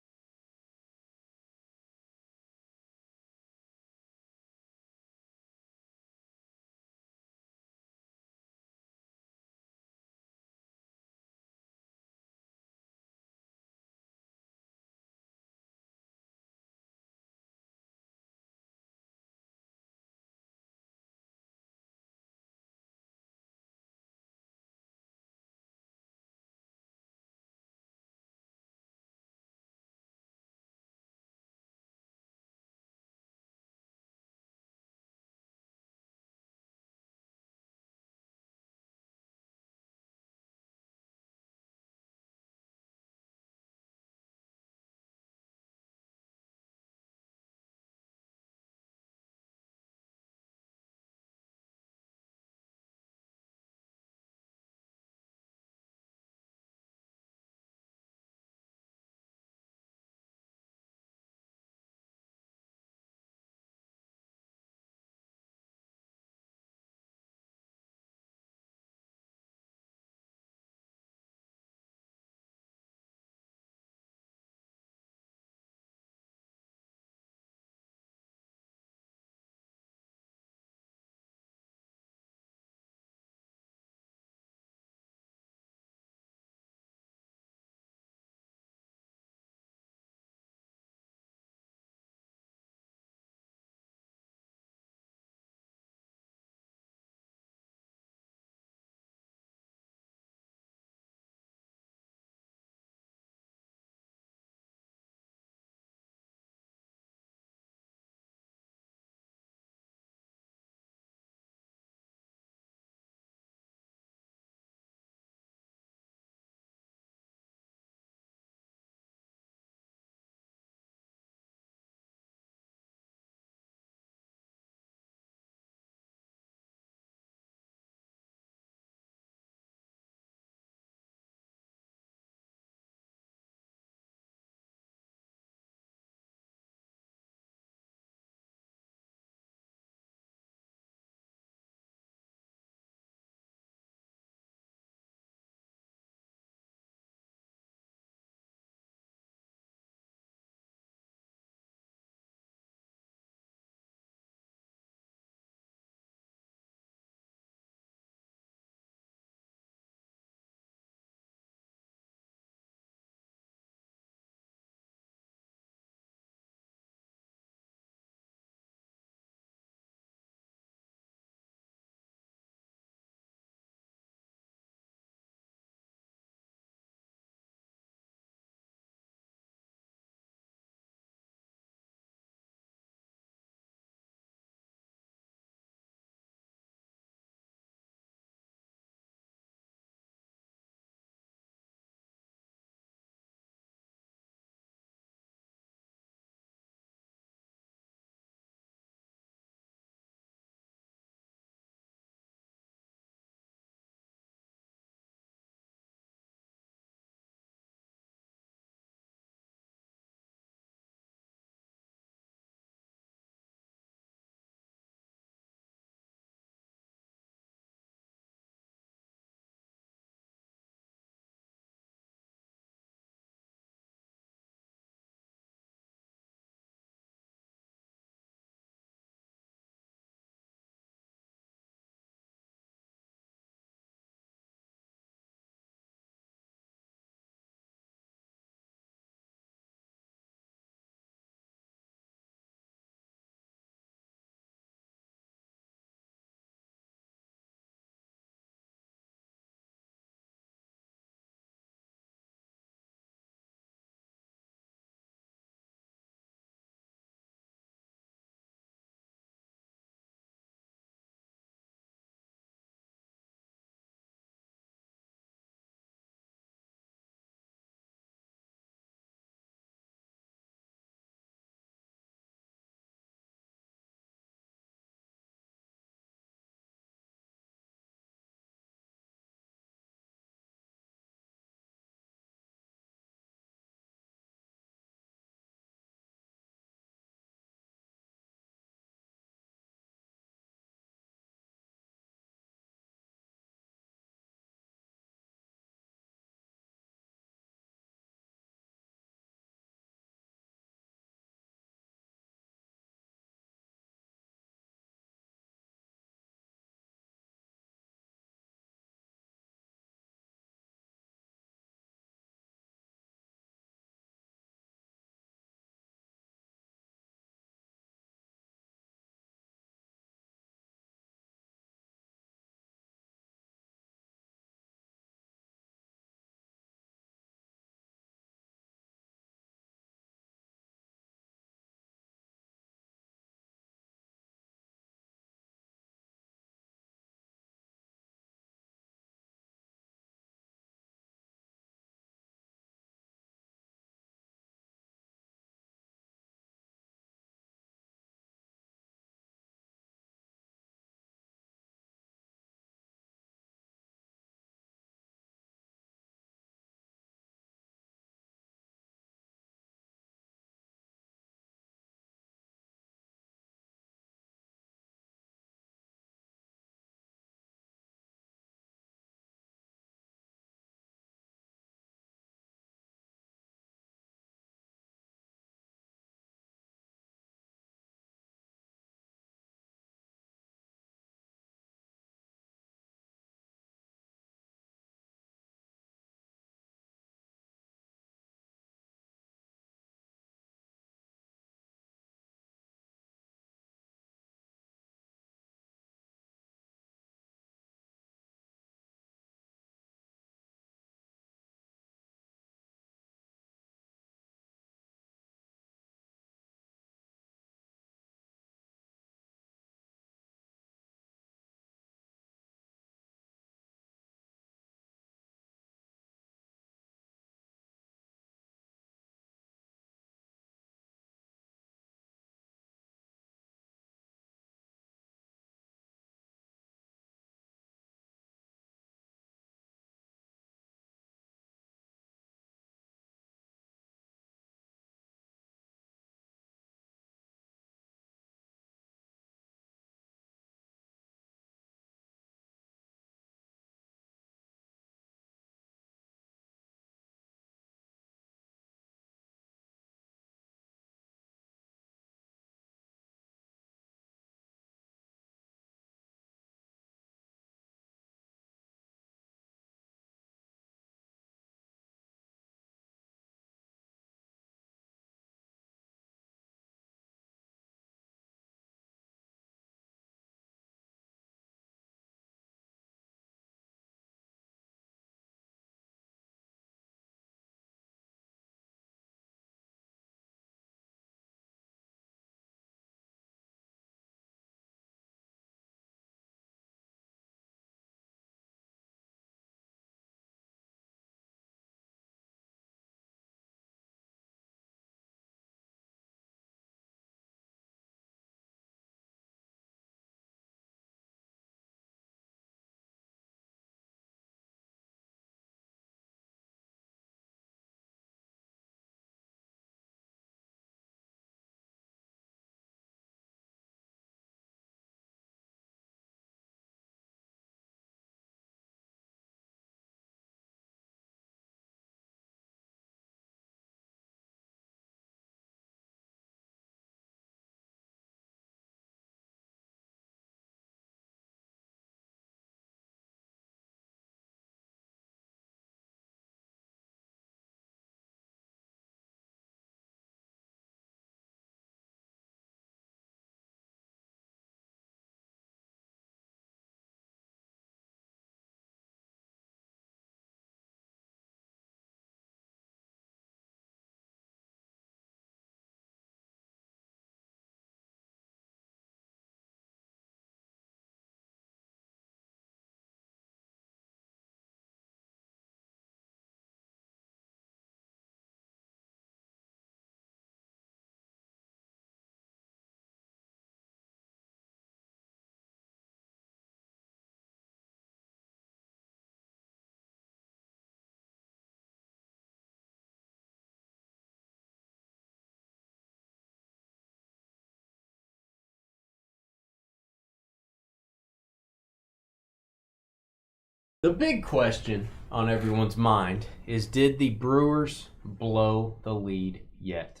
The big question on everyone's mind is, did the Brewers blow the lead yet?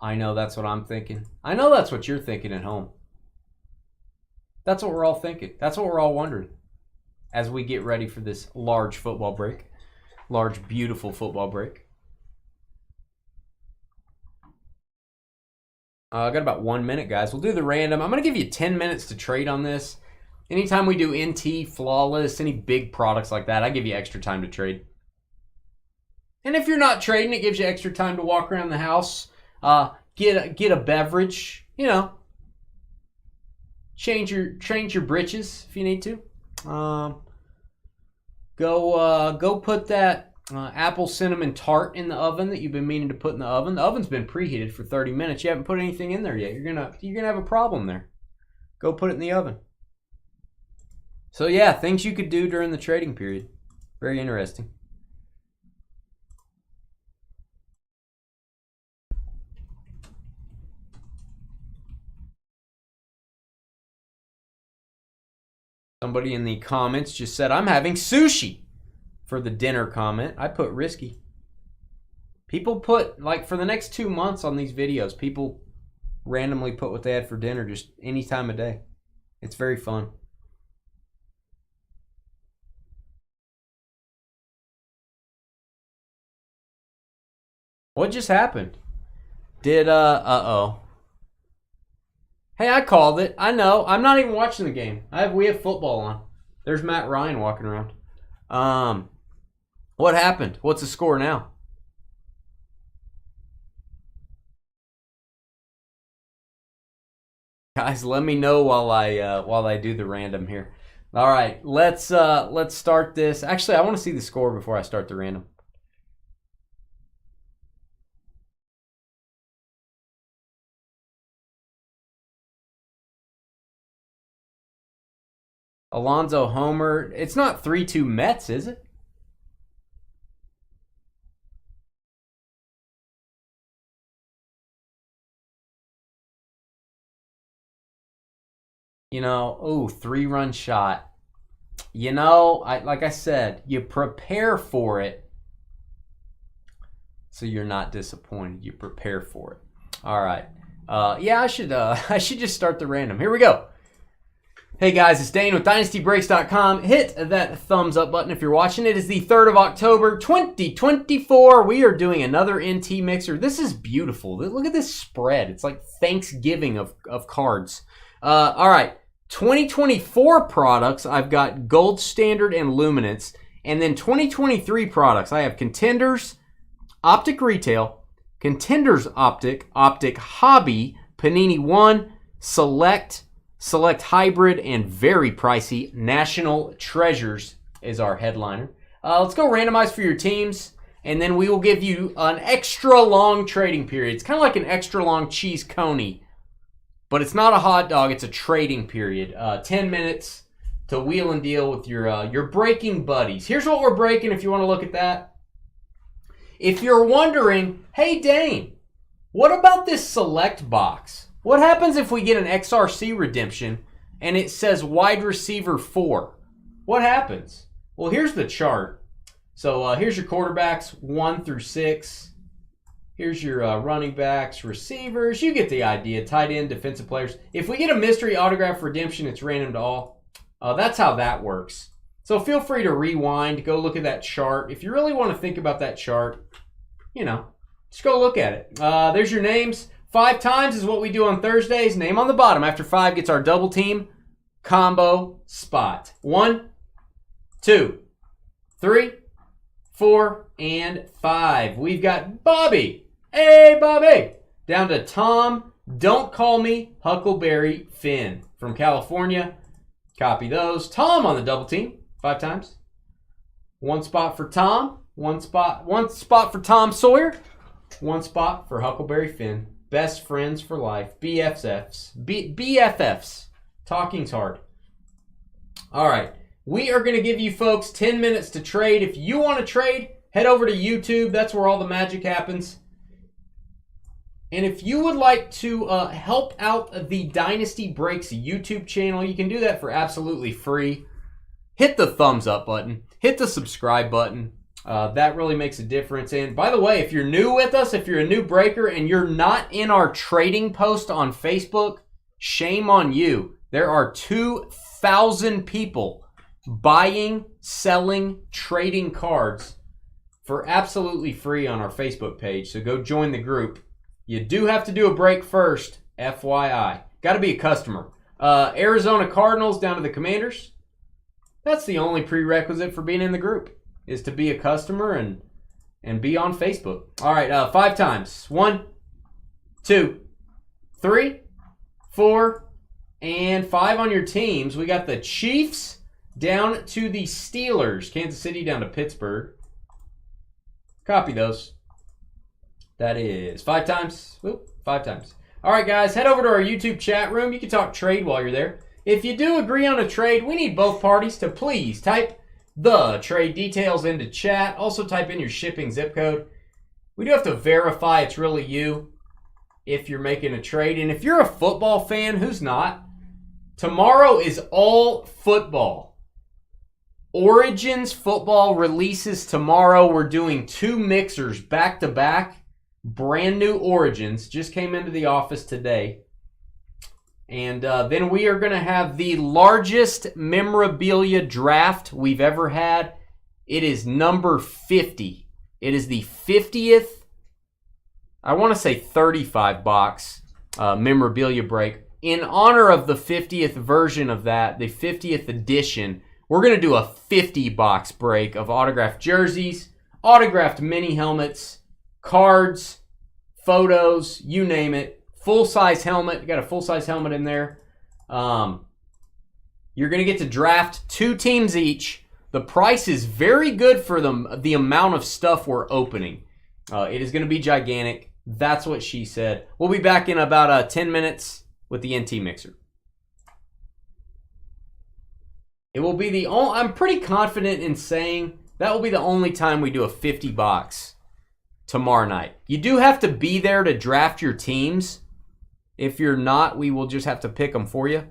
I know that's what I'm thinking. I know that's what you're thinking at home. That's what we're all thinking. That's what we're all wondering as we get ready for this large football break. Large, beautiful football break. I got about 1 minute, guys. We'll do the random. I'm going to give you 10 minutes to trade on this. Anytime we do NT, Flawless, any big products like that, I give you extra time to trade. And if you're not trading, it gives you extra time to walk around the house, get a beverage, you know, change your britches if you need to. Go put that apple cinnamon tart in the oven that you've been meaning to put in the oven. The oven's been preheated for 30 minutes. You haven't put anything in there yet. You're gonna have a problem there. Go put it in the oven. So yeah, things you could do during the trading period. Very interesting. Somebody in the comments just said, I'm having sushi for the dinner comment. I put risky. People put, like, for the next 2 months on these videos, people randomly put what they had for dinner just any time of day. It's very fun. What just happened? Uh-oh. Hey, I called it. I know. I'm not even watching the game. We have football on. There's Matt Ryan walking around. What happened? What's the score now? Guys, let me know while I do the random here. All right, let's start this. Actually, I want to see the score before I start the random. Alonzo Homer. It's not 3-2 Mets, is it? You know, 3-run shot. You know, like I said, you prepare for it so you're not disappointed. You prepare for it. All right. Yeah, I should just start the random. Here we go. Hey guys, it's Dane with DynastyBreaks.com. Hit that thumbs up button if you're watching. It is the 3rd of October, 2024. We are doing another NT mixer. This is beautiful. Look at this spread. It's like Thanksgiving of cards. All right, 2024 products. I've got Gold Standard and Luminance. And then 2023 products. I have Contenders, Optic Retail, Contenders Optic, Optic Hobby, Panini 1, Select Hybrid, and very pricey National Treasures is our headliner. Let's go randomize for your teams, and then we will give you an extra long trading period. It's kind of like an extra long cheese coney, but it's not a hot dog. It's a trading period. 10 minutes to wheel and deal with your breaking buddies. Here's what we're breaking if you want to look at that. If you're wondering, hey Dane, what about this select box? What happens if we get an XRC redemption and it says wide receiver 4? What happens? Well, here's the chart. So here's your quarterbacks 1 through 6. Here's your running backs, receivers. You get the idea. Tight end, defensive players. If we get a mystery autograph redemption, it's random to all. That's how that works. So feel free to rewind. Go look at that chart. If you really want to think about that chart, you know, just go look at it. There's your names. 5 times is what we do on Thursdays. Name on the bottom. After 5 gets our double team combo spot. 1, 2, 3, 4, and 5. We've got Bobby. Hey, Bobby. Down to Tom. Don't call me Huckleberry Finn from California. Copy those. Tom on the double team. 5 times. 1 spot for Tom. 1 spot for Tom Sawyer. 1 spot for Huckleberry Finn. Best friends for life. BFFs. BFFs. Talking's hard. All right. We are going to give you folks 10 minutes to trade. If you want to trade, head over to YouTube. That's where all the magic happens. And if you would like to help out the Dynasty Breaks YouTube channel, you can do that for absolutely free. hit the thumbs up button, hit the subscribe button. That really makes a difference. And by the way, if you're new with us, if you're a new breaker and you're not in our trading post on Facebook, shame on you. There are 2,000 people buying, selling, trading cards for absolutely free on our Facebook page. So go join the group. You do have to do a break first, FYI. Got to be a customer. Arizona Cardinals down to the Commanders. That's the only prerequisite for being in the group, is to be a customer and be on Facebook. All right, 5 times. 1, 2, 3, 4, and 5 on your teams. We got the Chiefs down to the Steelers. Kansas City down to Pittsburgh. Copy those. That is 5 times. Whoop, 5 times. All right, guys, head over to our YouTube chat room. You can talk trade while you're there. If you do agree on a trade, we need both parties to please type the trade details into chat. Also type in your shipping zip code. We do have to verify it's really you if you're making a trade. And if you're a football fan, who's not? Tomorrow is all football. Origins football releases tomorrow. We're doing 2 mixers back to back. Brand new Origins. Just came into the office today. And then we are going to have the largest memorabilia draft we've ever had. It is number 50. It is the 50th, I want to say 35 box memorabilia break. In honor of the 50th version of that, the 50th edition, we're going to do a 50 box break of autographed jerseys, autographed mini helmets, cards, photos, you name it. Full-size helmet. You got a full-size helmet in there. You're going to get to draft 2 teams each. The price is very good for the amount of stuff we're opening. It is going to be gigantic. That's what she said. We'll be back in about 10 minutes with the NT mixer. It will be the only... I'm pretty confident in saying that will be the only time we do a 50 box tomorrow night. You do have to be there to draft your teams. If you're not, we will just have to pick them for you.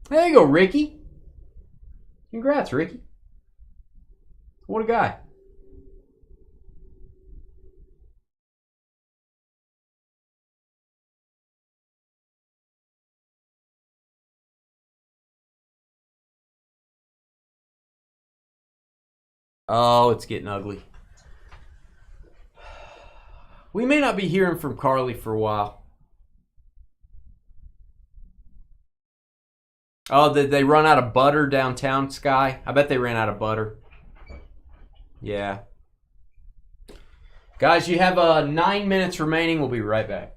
There you go, Ricky. Congrats, Ricky. What a guy. Oh, it's getting ugly. We may not be hearing from Carly for a while. Oh, did they run out of butter downtown, Sky? I bet they ran out of butter. Yeah. Guys, you have 9 minutes remaining. We'll be right back.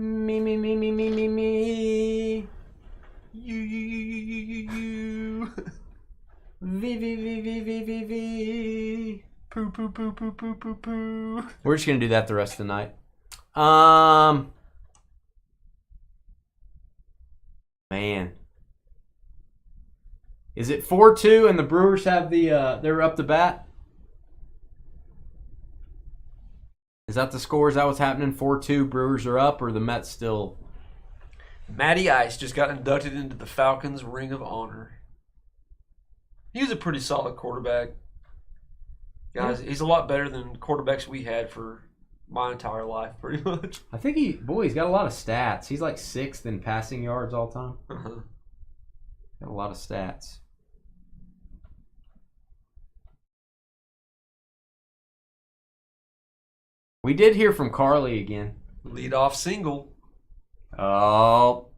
Me, me, me, me, me, me, me. You. V, V, V, V, V, V, V. Poo, poo, poo, poo, poo, poo, poo. We're just going to do that the rest of the night. Man. Is it 4-2 and the Brewers have they're up to bat? Is that the score? Is that what's happening? 4-2, Brewers are up, or the Mets still? Matty Ice just got inducted into the Falcons Ring of Honor. He was a pretty solid quarterback. Guys, he's a lot better than quarterbacks we had for my entire life, pretty much. I think he's got a lot of stats. He's like 6th in passing yards all time. Uh-huh. Got a lot of stats. We did hear from Carly again. Leadoff single. Oh.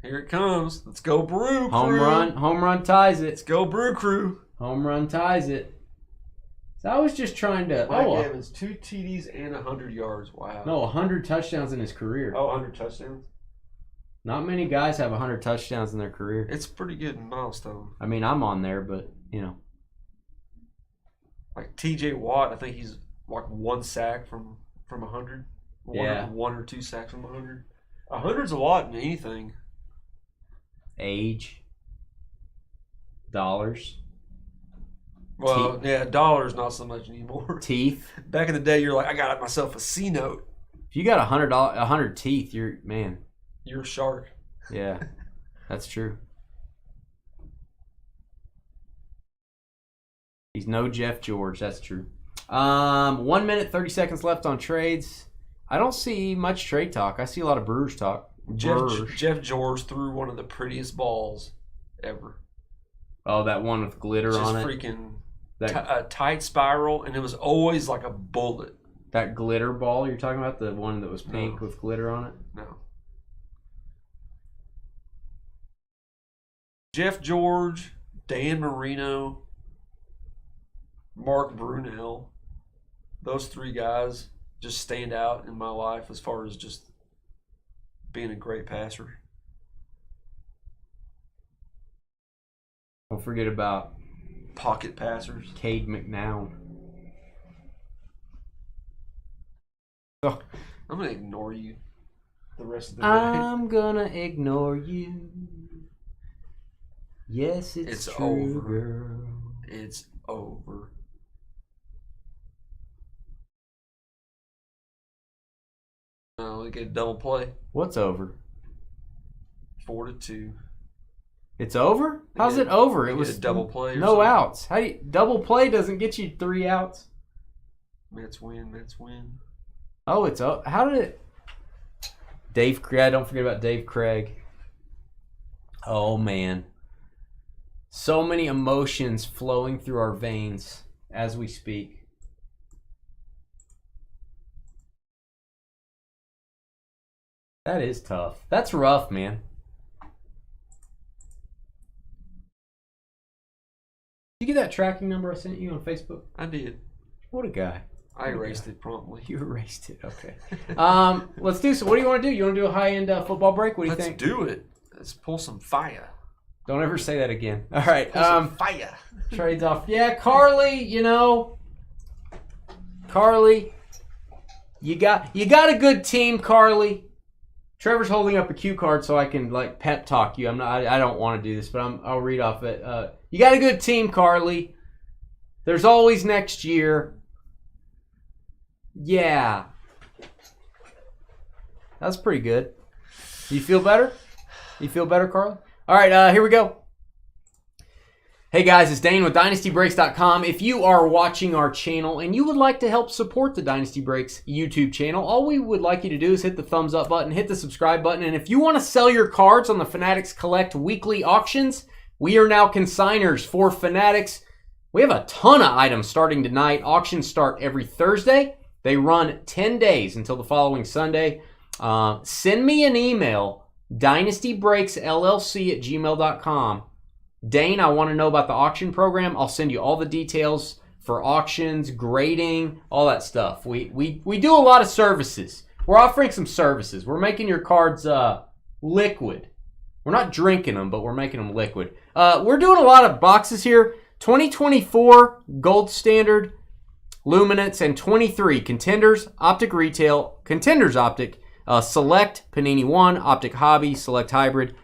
Here it comes. Let's go Brew Crew. Home run ties it. Let's go Brew Crew. Home run ties it. So I was just trying to... Mike Evans, 2 TDs and 100 yards. Wow. No, 100 touchdowns in his career. Oh, 100 touchdowns? Not many guys have 100 touchdowns in their career. It's a pretty good milestone. I mean, I'm on there, but, you know. Like TJ Watt, I think he's like 1 sack from 100. Yeah. 1 or 2 sacks from 100. 100's a lot in anything. Age. Dollars. Well, yeah, dollars not so much anymore. Teeth. Back in the day, you're like, I got myself a C note. If you got $100 teeth, you're a shark. Yeah, that's true. He's no Jeff George. That's true. 1 minute, 30 seconds left on trades. I don't see much trade talk. I see a lot of Brewers talk. Jeff George threw one of the prettiest balls ever. Oh, that one with glitter on it. Just freaking a tight spiral, and it was always like a bullet. That glitter ball you're talking about, the one that was pink with glitter on it? No. Jeff George, Dan Marino, Mark Brunell, those 3 guys just stand out in my life as far as just being a great passer. Don't forget about pocket passers. Cade McNown. Oh. I'm going to ignore you the rest of the day. I'm going to ignore you. Yes, it's true, over. Girl. It's over. No, we get a double play. What's over? 4-2. It's over? How's it over? It was a double play. No outs. How do you, double play doesn't get you 3 outs. Mets win. Oh, it's up. How did it? Dave Craig. Don't forget about Dave Craig. Oh man, so many emotions flowing through our veins as we speak. That is tough. That's rough, man. Did you get that tracking number I sent you on Facebook? I did. What a guy. I erased it promptly. You erased it. Okay. Let's do so. What do you want to do? You want to do a high-end football break? What do you think? Let's do it. Let's pull some fire. Don't ever say that again. All right. Pull some fire. Trades off. Yeah, Carly. You know, Carly, you got a good team, Carly. Trevor's holding up a cue card so I can like pep talk you. I don't want to do this, but I'll read off it. You got a good team, Carly. There's always next year. Yeah. That's pretty good. You feel better? You feel better, Carly? All right, here we go. Hey guys, it's Dane with DynastyBreaks.com. If you are watching our channel and you would like to help support the Dynasty Breaks YouTube channel, all we would like you to do is hit the thumbs up button, hit the subscribe button, and if you want to sell your cards on the Fanatics Collect weekly auctions, we are now consigners for Fanatics. We have a ton of items starting tonight. Auctions start every Thursday. They run 10 days until the following Sunday. Send me an email, dynastybreaksllc@gmail.com. Dane, I want to know about the auction program. I'll send you all the details for auctions, grading, all that stuff. We do a lot of services. We're offering some services. We're making your cards liquid. We're not drinking them, but we're making them liquid. We're doing a lot of boxes here. 2024 Gold Standard, Luminance, and 23 Contenders, Optic Retail, Contenders Optic, Select, Panini 1, Optic Hobby, Select Hybrid.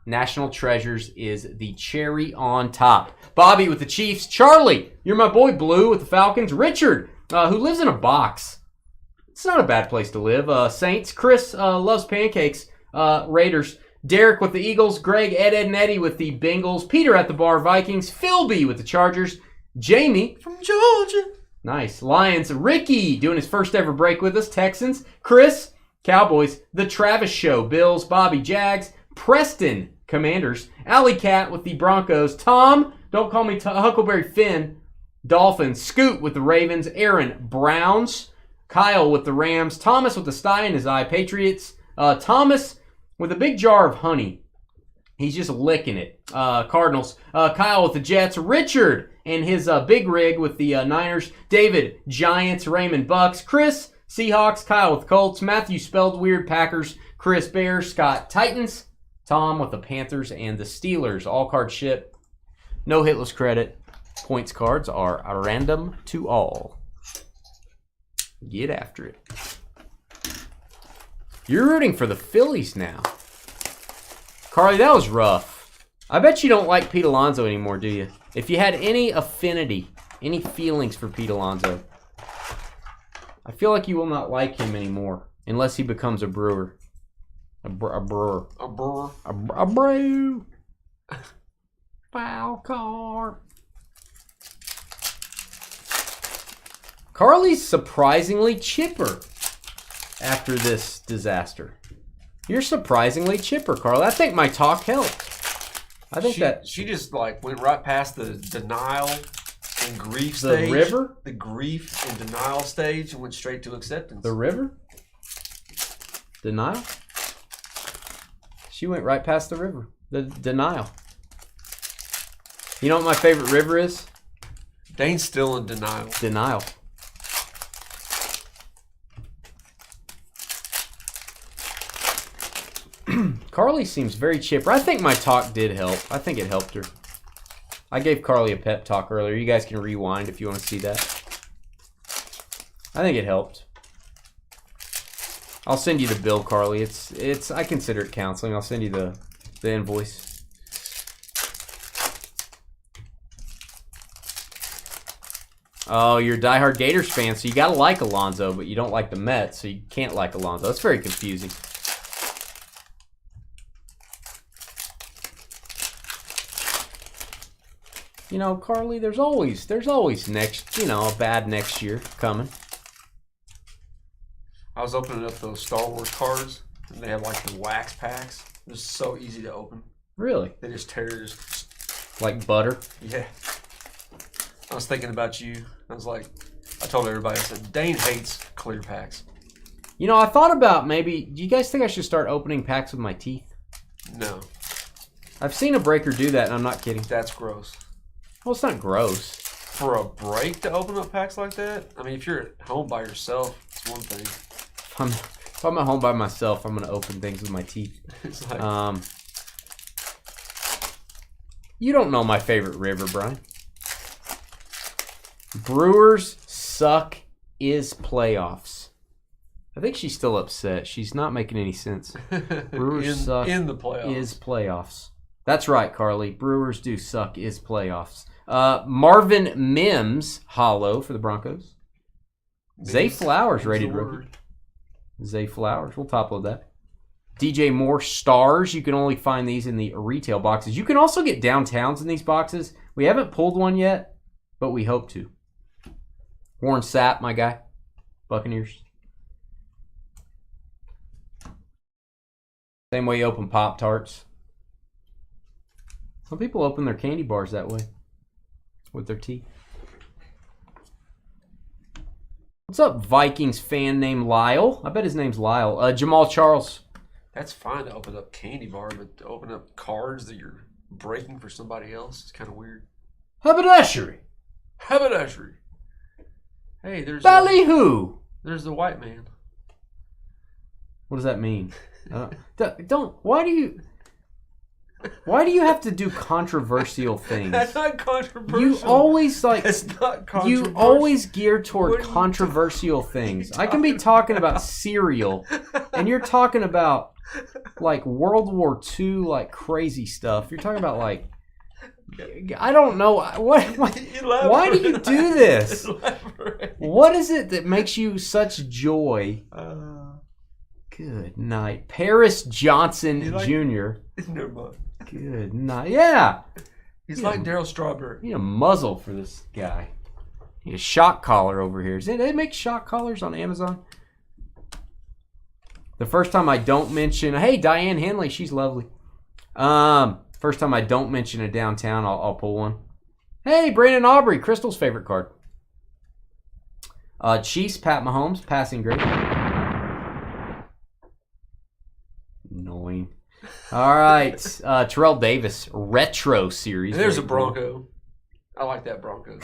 National Treasures is the cherry on top. Bobby with the Chiefs. Charlie, you're my boy. Blue with the Falcons. Richard, who lives in a box. It's not a bad place to live. Saints. Chris loves pancakes. Raiders. Derek with the Eagles. Greg, Ed, and Eddie with the Bengals. Peter at the bar. Vikings. Philby with the Chargers. Jamie From Georgia. Nice. Lions. Ricky doing his first ever break with us. Texans. Chris. Cowboys. The Travis Show. Bills. Bobby. Jags. Preston. Commanders. Alley Cat with the Broncos. Tom. Don't call me Huckleberry Finn. Dolphins. Scoot with the Ravens. Aaron. Browns. Kyle with the Rams. Thomas with the sty in his eye. Patriots. Thomas with a big jar of honey. He's just licking it. Cardinals. Kyle with the Jets. Richard and his big rig with the Niners. David. Giants. Raymond. Bucks. Chris. Seahawks. Kyle with Colts. Matthew spelled weird. Packers. Chris. Bears. Scott. Titans. Tom with the Panthers and the Steelers. All cards ship. No hitless credit. Points cards are random to all. Get after it. You're rooting for the Phillies now. Carly, that was rough. I bet you don't like Pete Alonso anymore, do you? If you had any affinity, any feelings for Pete Alonso, I feel like you will not like him anymore unless he becomes a Brewer. A brewer. A brewer. A brew. Foul car. Carly's surprisingly chipper after this disaster. You're surprisingly chipper, Carly. I think my talk helped. I think she just like went right past the denial and grief stage. The river? The grief and denial stage and went straight to acceptance. The river? Denial? She went right past the river. The denial. You know what my favorite river is? Dane's still in denial. Denial. Carly seems very chipper. I think my talk did help. I think it helped her. I gave Carly a pep talk earlier. You guys can rewind if you want to see that. I think it helped. I'll send you the bill, Carly. It's. I consider it counseling. I'll send you the invoice. Oh, you're a diehard Gators fan, so you gotta like Alonzo, but you don't like the Mets, so you can't like Alonzo. That's very confusing. You know, Carly, there's always next, a bad next year coming. I was opening up those Star Wars cards, and they have like the wax packs. They're so easy to open. Really? They just tear. Like butter? Yeah. I was thinking about you. I was like, I told everybody, I said, Dane hates clear packs. You know, I thought about maybe, do you guys think I should start opening packs with my teeth? No. I've seen a breaker do that, and I'm not kidding. That's gross. Well, it's not gross. For a break to open up packs like that? I mean, if you're at home by yourself, it's one thing. If I'm at home by myself, I'm going to open things with my teeth. It's like, you don't know my favorite river, Brian. Brewers suck is playoffs. I think she's still upset. She's not making any sense. Brewers suck in the playoffs. Is playoffs. That's right, Carly. Brewers do suck is playoffs. Marvin Mims, hollow for the Broncos. Zay Flowers, rated rookie. Zay Flowers. We'll top load that. DJ Moore stars. You can only find these in the retail boxes. You can also get downtowns in these boxes. We haven't pulled one yet, but we hope to. Warren Sapp, my guy. Buccaneers. Same way you open Pop-Tarts. Some people open their candy bars that way. With their teeth. What's up, Vikings fan named Lyle? I bet his name's Lyle. Jamal Charles. That's fine to open up candy bar, but to open up cards that you're breaking for somebody else is kind of weird. Haberdashery. Haberdashery. Hey, there's Ballyhoo. There's the white man. What does that mean? Don't. Why do you have to do controversial things? That's not controversial. You always It's not controversial. You always gear toward controversial things. I can be talking about cereal, and you're talking about like World War II, like crazy stuff. You're talking about like I don't know why do you do this? What is it that makes you such joy? Good night, Paris Johnson Jr. Never mind. Good night. Yeah. He's like Daryl Strawberry. You need a muzzle for this guy. Need a shock collar over here. Do they make shock collars on Amazon? The first time I don't mention, hey, Diane Henley, she's lovely. First time I don't mention a downtown, I'll pull one. Hey, Brandon Aubrey, Crystal's favorite card. Chiefs, Pat Mahomes, passing grade. Annoying. All right, Terrell Davis, retro series. And there's a Bronco. I like that Bronco.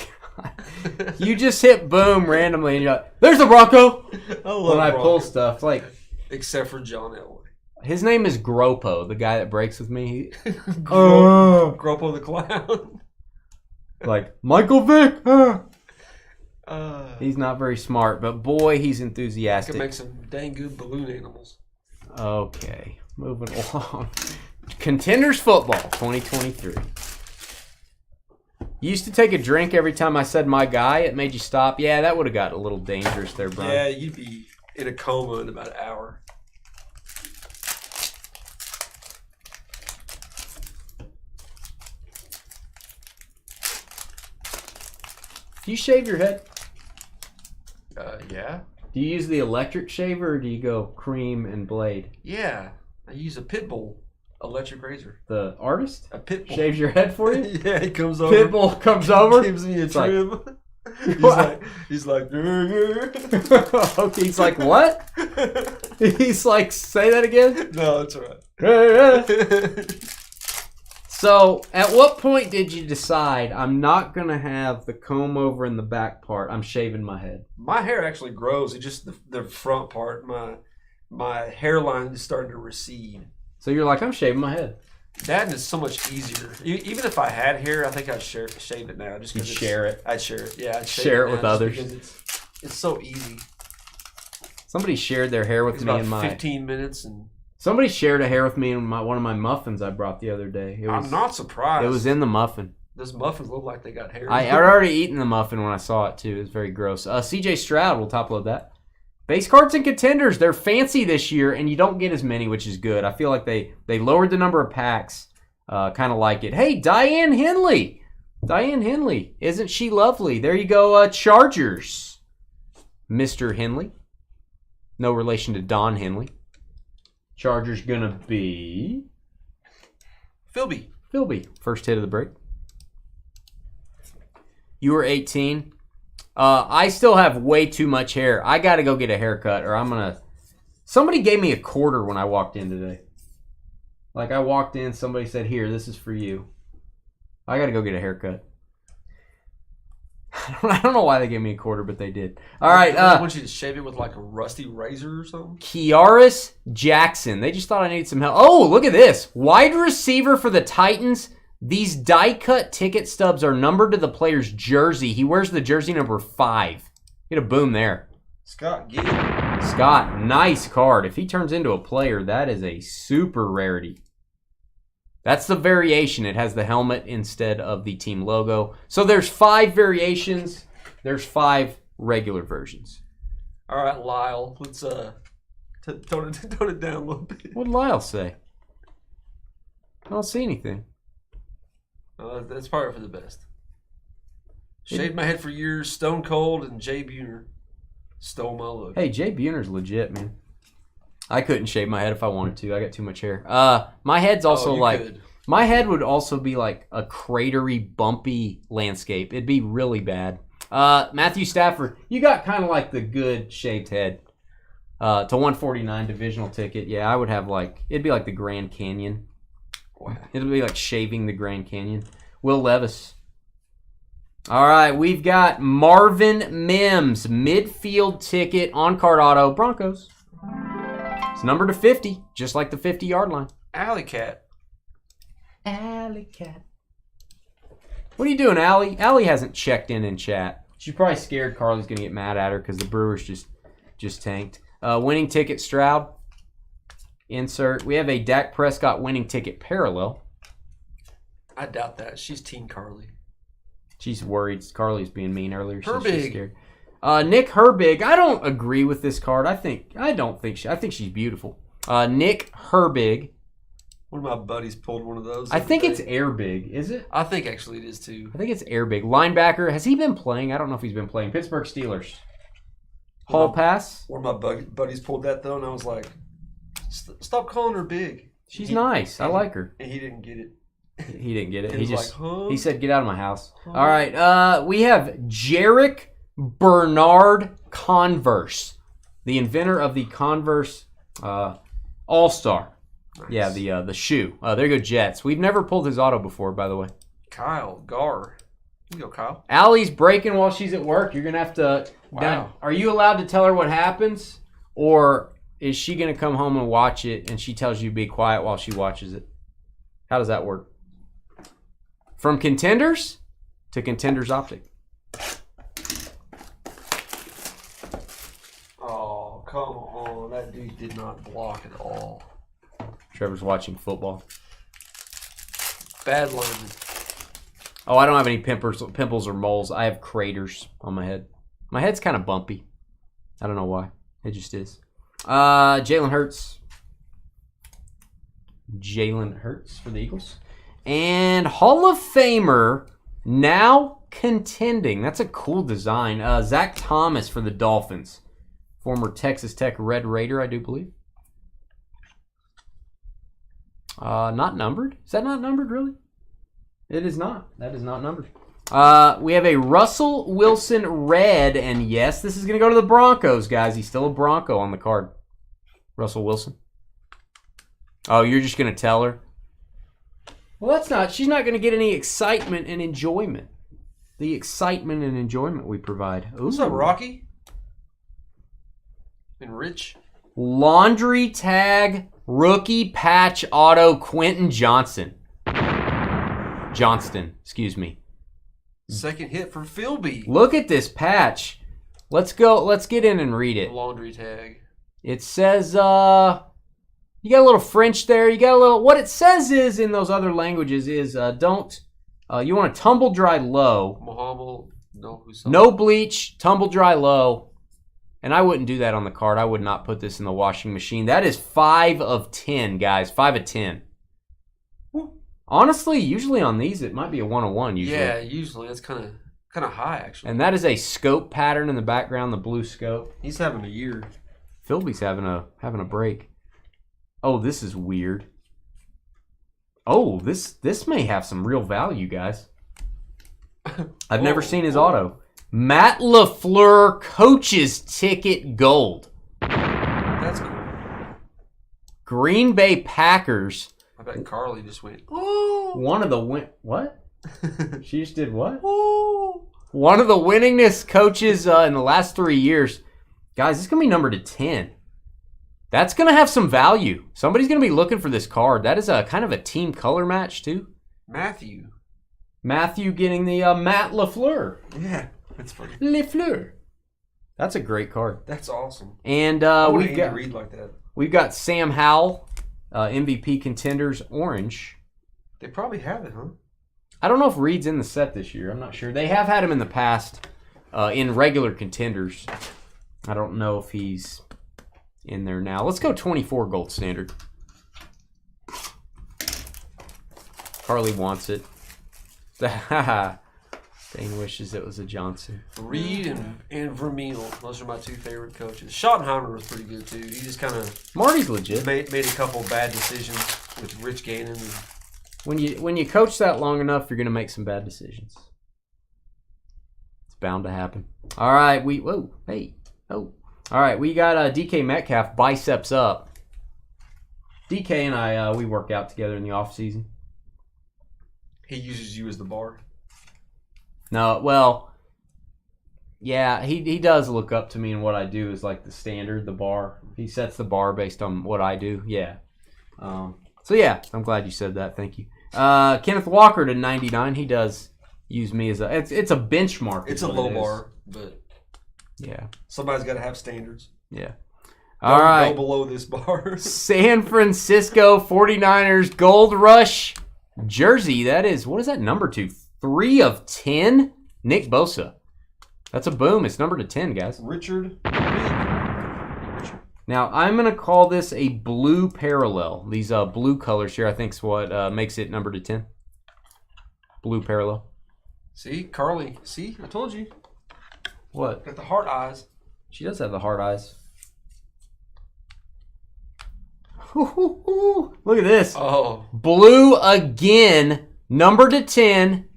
You just hit boom randomly, and you're like, "There's a Bronco." When I pull stuff, like except for John Elway. His name is Gropo, the guy that breaks with me. Gropo the clown. Like Michael Vick. He's not very smart, but boy, he's enthusiastic. Can make some dang good balloon animals. Okay, moving along. Contenders football 2023. You used to take a drink every time I said my guy. It made you stop. Yeah, that would have got a little dangerous there, Brian. Yeah, you'd be in a coma in about an hour. Do you shave your head? Yeah. Do you use the electric shaver or do you go cream and blade? Yeah. I use a Pitbull electric razor. The artist? A Pitbull. Shaves your head for you? Yeah, he comes over. Pitbull comes over? Gives me a It's like, trim. He's like, okay, he's like, what? He's like, say that again? No, it's all right. So, at what point did you decide I'm not going to have the comb over in the back part? I'm shaving my head. My hair actually grows. It's just the front part. My hairline is starting to recede. So you're like, I'm shaving my head. That is so much easier. Even if I had hair, I think I'd shave it now. Just You'd share it. I'd share it. Yeah, I'd share it with others. It's so easy. Somebody shared their hair with me in my 15 minutes and. Somebody shared a hair with me in one of my muffins I brought the other day. I'm not surprised. It was in the muffin. Those muffins look like they got hair. I had already eaten the muffin when I saw it too. It was very gross. CJ Stroud, we'll top load that. Base cards and contenders, they're fancy this year, and you don't get as many, which is good. I feel like they lowered the number of packs. Kind of like it. Hey, Diane Henley. Diane Henley. Isn't she lovely? There you go, Chargers. Mr. Henley. No relation to Don Henley. Chargers gonna be Philby. First hit of the break. You were 18. I still have way too much hair. I gotta go get a haircut or I'm gonna. Somebody gave me a quarter when I walked in today. Like I walked in, somebody said, "Here, this is for you." I gotta go get a haircut. I don't know why they gave me a quarter, but they did. All right. I want you to shave it with like a rusty razor or something. Kiaris Jackson. They just thought I needed some help. Oh, look at this. Wide receiver for the Titans. These die-cut ticket stubs are numbered to the player's jersey. He wears the jersey number 5. Get a boom there. Scott, get it. Scott, nice card. If he turns into a player, that is a super rarity. That's the variation. It has the helmet instead of the team logo. So there's 5 variations. There's 5 regular versions. All right, Lyle. Let's tone it down a little bit. What did Lyle say? I don't see anything. That's probably for the best. Shaved my head for years. Stone Cold and Jay Buhner stole my look. Hey, Jay Buhner's legit, man. I couldn't shave my head if I wanted to. I got too much hair. My head's also my head would also be like a cratery, bumpy landscape. It'd be really bad. Matthew Stafford, you got kind of like the good shaved head. To 149 divisional ticket. Yeah, I would have it'd be like the Grand Canyon. Wow. It'd be like shaving the Grand Canyon. Will Levis. All right, we've got Marvin Mims, midfield ticket, on-card auto, Broncos. It's numbered to 50, just like the 50-yard line. Alley Cat. Alley Cat. What are you doing, Allie? Allie hasn't checked in chat. She's probably scared Carly's going to get mad at her because the Brewers just tanked. Winning ticket, Stroud. Insert. We have a Dak Prescott winning ticket parallel. I doubt that. She's Team Carly. She's worried. Carly's being mean earlier. So Herbig. She's scared. Nick Herbig. I don't agree with this card. I think she's beautiful. Nick Herbig. One of my buddies pulled one of those. I think it's Airbig, is it? I think actually it is too. I think it's Airbig. Linebacker. Has he been playing? I don't know if he's been playing. Pittsburgh Steelers. Hall pass. One of my buddies pulled that though, and I was like, "Stop calling her big." She's nice. I like her. And he didn't get it. He didn't get it. He was like, huh? He said, "Get out of my house." All right. We have Jarek Bernard Converse, the inventor of the Converse All-Star. Nice. Yeah, the shoe. There you go, Jets. We've never pulled his auto before, by the way. Kyle Gar. You go, Kyle. Allie's breaking while she's at work. You're gonna have to. Wow. Are you allowed to tell her what happens, or is she gonna come home and watch it, and she tells you to be quiet while she watches it? How does that work? From Contenders to Contenders Optic. Oh, come on. That dude did not block at all. Trevor's watching football. Bad lineman. Oh, I don't have any pimples or moles. I have craters on my head. My head's kind of bumpy. I don't know why. It just is. Jalen Hurts. Jalen Hurts for the Eagles. And Hall of Famer, now contending. That's a cool design. Zach Thomas for the Dolphins. Former Texas Tech Red Raider, I do believe. Not numbered? Is that not numbered, really? It is not. That is not numbered. We have a Russell Wilson red, and yes, this is going to go to the Broncos, guys. He's still a Bronco on the card. Russell Wilson. Oh, you're just going to tell her? Well, that's not. She's not going to get any excitement and enjoyment. The excitement and enjoyment we provide. Ooh. What's up, Rocky? And Rich? Laundry tag rookie patch auto Quentin Johnston, excuse me. Second hit for Philby. Look at this patch. Let's go. Let's get in and read it. Laundry tag. It says, you got a little French there. You got a little, what it says is in those other languages is, you want to tumble dry low. No bleach, tumble dry low. And I wouldn't do that on the card. I would not put this in the washing machine. That is 5 of 10, guys. 5 of 10. Honestly, usually on these, it might be a 101 usually. Yeah, usually. That's kind of high, actually. And that is a scope pattern in the background, the blue scope. He's having a year. Philby's having a break. Oh, this is weird. Oh, this may have some real value, guys. I've never seen his auto. Matt LaFleur coach's ticket gold. That's cool. Green Bay Packers. I bet Carly just went, oh. One of the what? She just did what? Oh. One of the winningest coaches in the last 3 years. Guys, it's going to be numbered to 10. That's going to have some value. Somebody's going to be looking for this card. That is a kind of a team color match, too. Matthew getting the Matt LaFleur. Yeah, that's funny. LaFleur. That's a great card. That's awesome. And we've got Reed like that. We've got Sam Howell, MVP Contenders Orange. They probably have it, huh? I don't know if Reed's in the set this year. I'm not sure. They have had him in the past in regular Contenders. I don't know if he's in there now. Let's go 24 gold standard. Carly wants it. Dane wishes it was a Johnson. Reed and Vermeil. Those are my 2 favorite coaches. Schottenheimer was pretty good, too. He just kind of... Marty's legit. Made a couple bad decisions with Rich Gannon. When you coach that long enough, you're going to make some bad decisions. It's bound to happen. All right. All right, we got DK Metcalf, biceps up. DK and I, we work out together in the off season. He uses you as the bar. No, well, Yeah, he does look up to me, and what I do is like the standard, the bar. He sets the bar based on what I do. Yeah. So yeah, I'm glad you said that. Thank you. Kenneth Walker to 99. He does use me as a. It's a benchmark. It's a low bar, but yeah, somebody's got to have standards. Yeah. All right. Go below this bar. San Francisco 49ers Gold Rush jersey. That is, what is that number to? 3 of 10. Nick Bosa. That's a boom. It's numbered to 10, guys. Richard. Now, I'm going to call this a blue parallel. These blue colors here, I think, is what makes it numbered to 10. Blue parallel. See, Carly. See, I told you. What? Got the heart eyes. She does have the heart eyes. Look at this. Oh. Blue again, numbered to 10.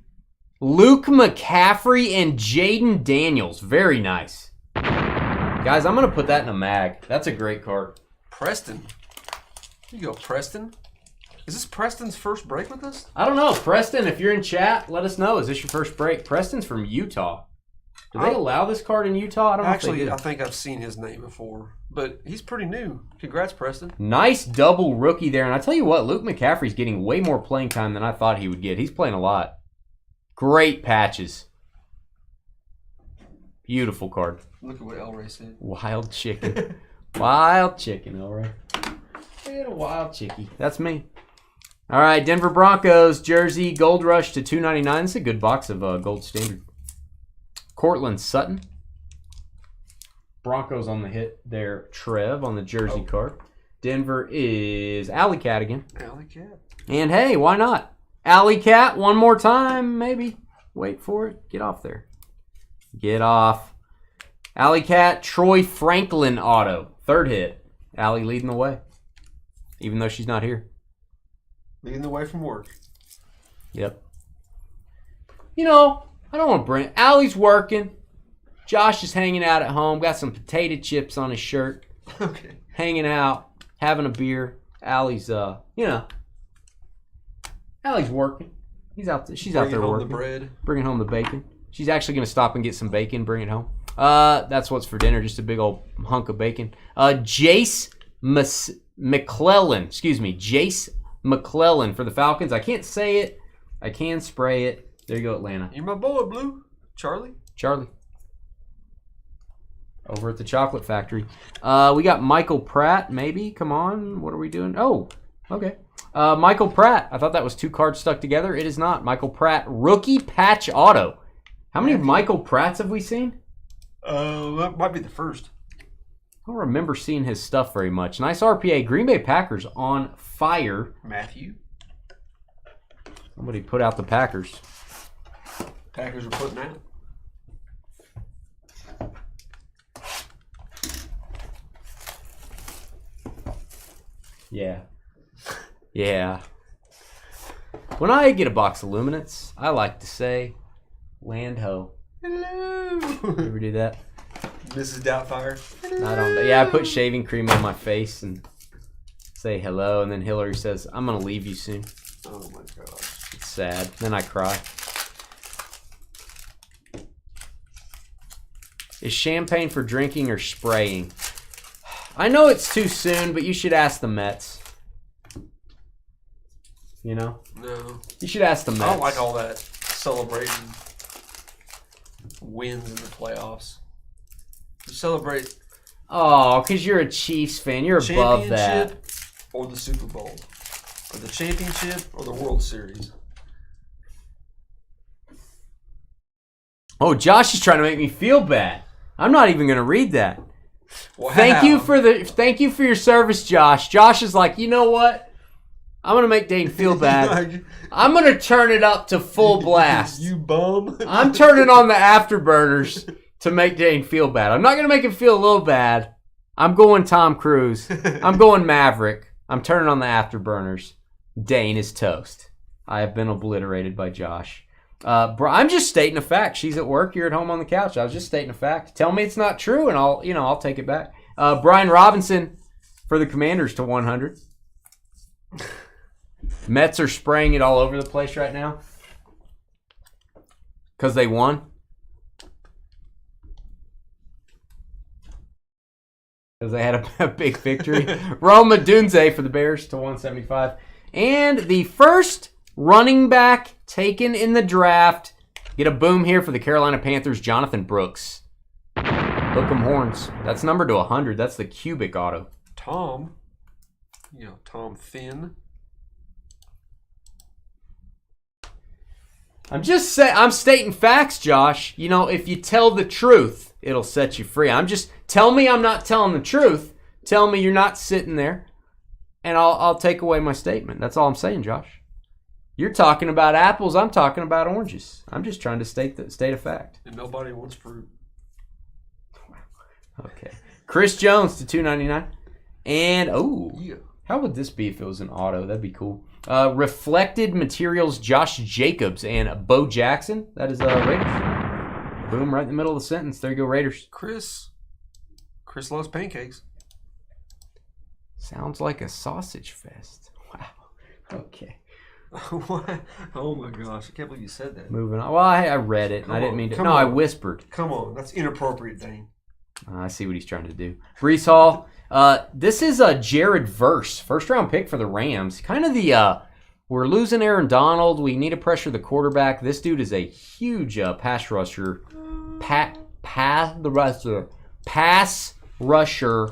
Luke McCaffrey and Jaden Daniels. Very nice. Guys, I'm going to put that in a mag. That's a great card. Preston. Here you go, Preston. Is this Preston's first break with us? I don't know. Preston, if you're in chat, let us know. Is this your first break? Preston's from Utah. Do they allow this card in Utah? I don't know. Actually, if they do. I think I've seen his name before, but he's pretty new. Congrats, Preston. Nice double rookie there. And I tell you what, Luke McCaffrey's getting way more playing time than I thought he would get. He's playing a lot. Great patches. Beautiful card. Look at what Elray said. Wild chicken. Wild chicken, Elray. Look at a wild chickie. That's me. All right, Denver Broncos jersey, Gold Rush to $2.99. It's a good box of Gold Standard. Cortland Sutton. Broncos on the hit there. Trev on the jersey card. Denver is Alley Cat again. Alley Cat. And hey, why not? Alley Cat one more time, maybe. Wait for it. Get off there. Get off. Alley Cat, Troy Franklin auto. Third hit. Alley leading the way. Even though she's not here. Leading the way from work. Yep. You know, I don't want to bring... Allie's working. Josh is hanging out at home. Got some potato chips on his shirt. Okay. Hanging out. Having a beer. Allie's, Allie's working. She's out there working. Bringing home the bread. Bringing home the bacon. She's actually going to stop and get some bacon, bring it home. That's what's for dinner, just a big old hunk of bacon. Jace McClellan. Excuse me. Jace McClellan for the Falcons. I can't say it. I can spray it. There you go, Atlanta. You're my boy, Blue. Charlie. Over at the Chocolate Factory. We got Michael Pratt, maybe. Come on. What are we doing? Oh, okay. Michael Pratt. I thought that was 2 cards stuck together. It is not. Michael Pratt, rookie patch auto. How many Michael Pratts have we seen? That might be the first. I don't remember seeing his stuff very much. Nice RPA. Green Bay Packers on fire. Matthew. Somebody put out the Packers. Packers are putting out. Yeah. Yeah. When I get a box of Luminance, I like to say, land ho. Hello. You ever do that? Mrs. Doubtfire. I don't. Yeah, I put shaving cream on my face and say hello, and then Hillary says, "I'm gonna leave you soon." Oh my gosh. It's sad. Then I cry. Is champagne for drinking or spraying? I know it's too soon, but you should ask the Mets. You know? No. You should ask the Mets. I don't like all that celebrating wins in the playoffs. You celebrate Oh, because you're a Chiefs fan. You're above that. championship or the Super Bowl. Or the championship or the World Series. Oh, Josh is trying to make me feel bad. I'm not even going to read that. Wow. Thank you for your service, Josh. Josh is like, you know what? I'm going to make Dane feel bad. I'm going to turn it up to full blast. You bum. I'm turning on the afterburners to make Dane feel bad. I'm not going to make him feel a little bad. I'm going Tom Cruise. I'm going Maverick. I'm turning on the afterburners. Dane is toast. I have been obliterated by Josh. I'm just stating a fact. She's at work. You're at home on the couch. I was just stating a fact. Tell me it's not true, and I'll take it back. Brian Robinson for the Commanders to 100. Mets are spraying it all over the place right now because they won. because they had a big victory. Rome Odunze for the Bears to 175. And the first running back taken in the draft. Get a boom here for the Carolina Panthers, Jonathan Brooks. Hook 'em horns. That's numbered to 100. That's the cubic auto. Tom Finn. I'm just saying, I'm stating facts, Josh. You know, if you tell the truth, it'll set you free. Tell me I'm not telling the truth. Tell me you're not sitting there, and I'll take away my statement. That's all I'm saying, Josh. You're talking about apples. I'm talking about oranges. I'm just trying to state a fact. And nobody wants fruit. Okay. Chris Jones to 299. And, yeah. How would this be if it was an auto? That'd be cool. Reflected Materials, Josh Jacobs and Bo Jackson. That is Raiders. Boom, right in the middle of the sentence. There you go, Raiders. Chris loves pancakes. Sounds like a sausage fest. Wow. Okay. What? Oh my gosh, I can't believe you said that. Moving on. Well, I read it, and I didn't mean to. No, I whispered. Come on, that's inappropriate, Dane. I see what he's trying to do. Brees Hall. This is a Jared Verse, first-round pick for the Rams. Kind of the, we're losing Aaron Donald. We need to pressure the quarterback. This dude is a huge pass rusher. Pass rusher.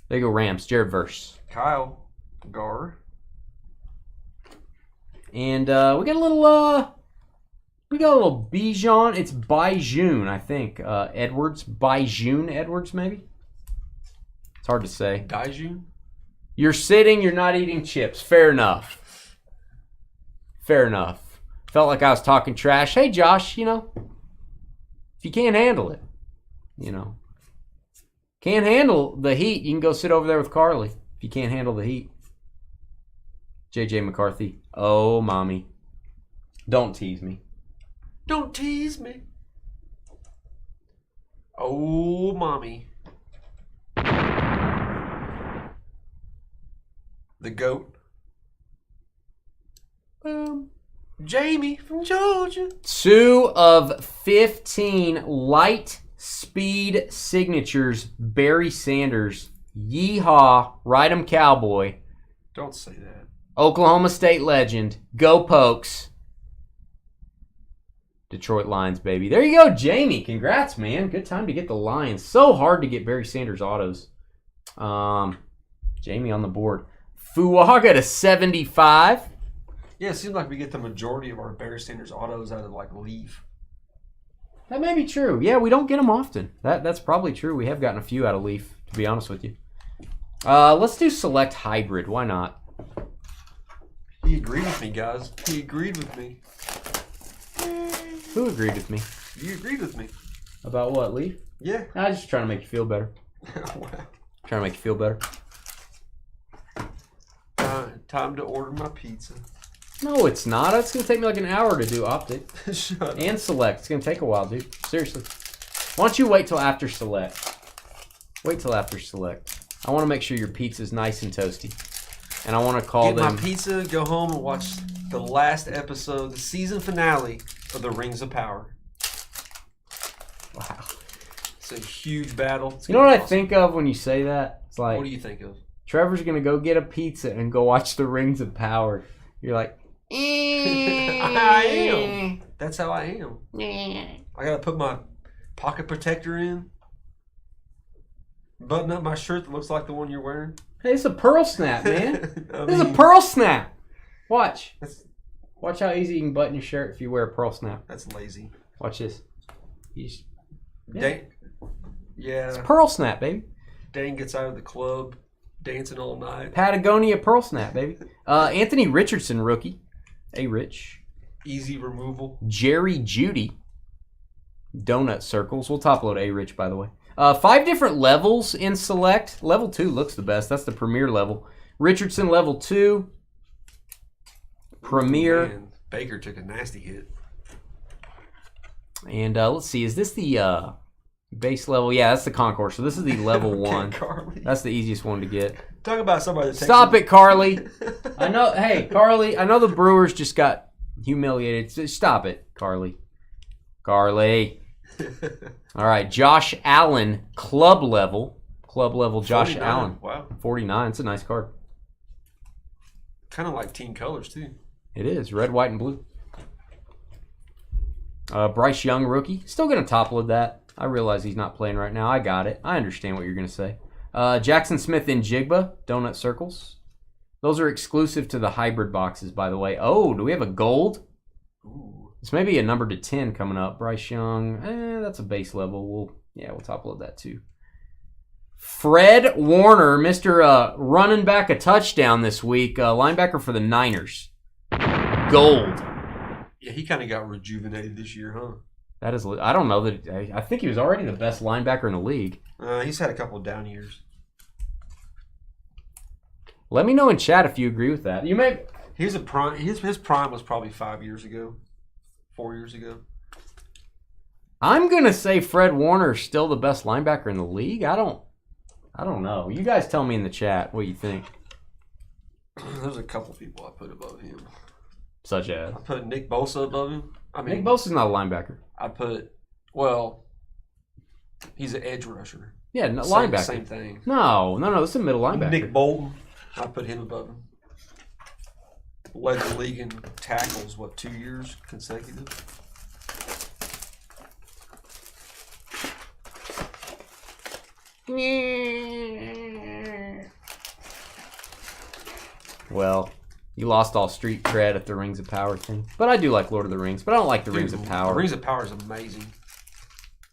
There you go, Rams. Jared Verse. Kyle Gar. And we got a little Bijan. It's Bijun, I think. Edwards. Bijun Edwards, maybe? It's hard to say. Dijun? You're sitting, you're not eating chips. Fair enough. Fair enough. Felt like I was talking trash. Hey, Josh, if you can't handle it, can't handle the heat, you can go sit over there with Carly if you can't handle the heat. JJ McCarthy. Oh, mommy. Don't tease me. Don't tease me. Oh, mommy. The GOAT. Jamie from Georgia. 2 of 15 light speed signatures. Barry Sanders. Yeehaw. Ride 'em Cowboy. Don't say that. Oklahoma State legend. Go Pokes. Detroit Lions, baby. There you go, Jamie. Congrats, man. Good time to get the Lions. So hard to get Barry Sanders autos. Jamie on the board. Fuaga to 75. Yeah, it seems like we get the majority of our Barry Sanders autos out of Leaf. That may be true. Yeah, we don't get them often. That's probably true. We have gotten a few out of Leaf, to be honest with you. Let's do Select Hybrid. Why not? He agreed with me, guys. He agreed with me. Who agreed with me? You agreed with me. About what, Leaf? Yeah. I was just trying to make you feel better. Wow. Trying to make you feel better. Time to order my pizza. No, it's not. It's going to take me like an hour to do Optic. Shut up. And Select. It's going to take a while, dude. Seriously. Why don't you wait till after Select? Wait till after Select. I want to make sure your pizza's nice and toasty. And I want to call them... Get my pizza, go home and watch the last episode, the season finale of The Rings of Power. Wow. It's a huge battle. You know what I think of when you say that? It's like... What do you think of? Trevor's going to go get a pizza and go watch The Rings of Power. You're like... I am. That's how I am. I got to put my pocket protector in. Button up my shirt that looks like the one you're wearing. Hey, it's a pearl snap, man. It's a pearl snap. Watch. Watch how easy you can button your shirt if you wear a pearl snap. That's lazy. Watch this. Yeah. It's a pearl snap, baby. Dane gets out of the club dancing all night. Patagonia pearl snap, baby. Anthony Richardson, rookie. A-Rich. Easy removal. Jerry Judy. Donut circles. We'll top load A-Rich, by the way. 5 different levels in Select. Level 2 looks the best. That's the Premier level. Richardson, level 2. Premier. Man, Baker took a nasty hit. And let's see. Is this the base level? Yeah, that's the Concourse. So this is the level 1. Carly. That's the easiest one to get. Talk about somebody that takes Stop it, Carly. I know. Hey, Carly. I know the Brewers just got humiliated. Stop it, Carly. Carly. All right, Josh Allen, club level. Club level Josh 49. Allen. Wow. 49. It's a nice card. Kind of like team colors, too. It is. Red, white, and blue. Bryce Young, rookie. Still going to top load that. I realize he's not playing right now. I got it. I understand what you're going to say. Jackson Smith in Jigba. Donut circles. Those are exclusive to the hybrid boxes, by the way. Oh, do we have a gold? Ooh. It's maybe a number to 10 coming up. Bryce Young. That's a base level. We'll top load that too. Fred Warner, Mr. Running back a touchdown this week. Linebacker for the Niners. Gold. Yeah, he kind of got rejuvenated this year, huh? That is, I don't know that. I think he was already the best linebacker in the league. He's had a couple of down years. Let me know in chat if you agree with that. You may. His prime was probably 5 years ago, 4 years ago. I'm gonna say Fred Warner is still the best linebacker in the league. I don't know. You guys tell me in the chat what you think. There's a couple people I put above him. Such as? I put Nick Bosa above him. Nick Bosa's not a linebacker. He's an edge rusher. Yeah, no, linebacker. Same thing. No. This is a middle linebacker. Nick Bolton, I put him above him. Led the league in tackles, 2 years consecutive? Well, you lost all street cred at the Rings of Power thing. But I do like Lord of the Rings. But I don't like the Rings of Power. The Rings of Power is amazing.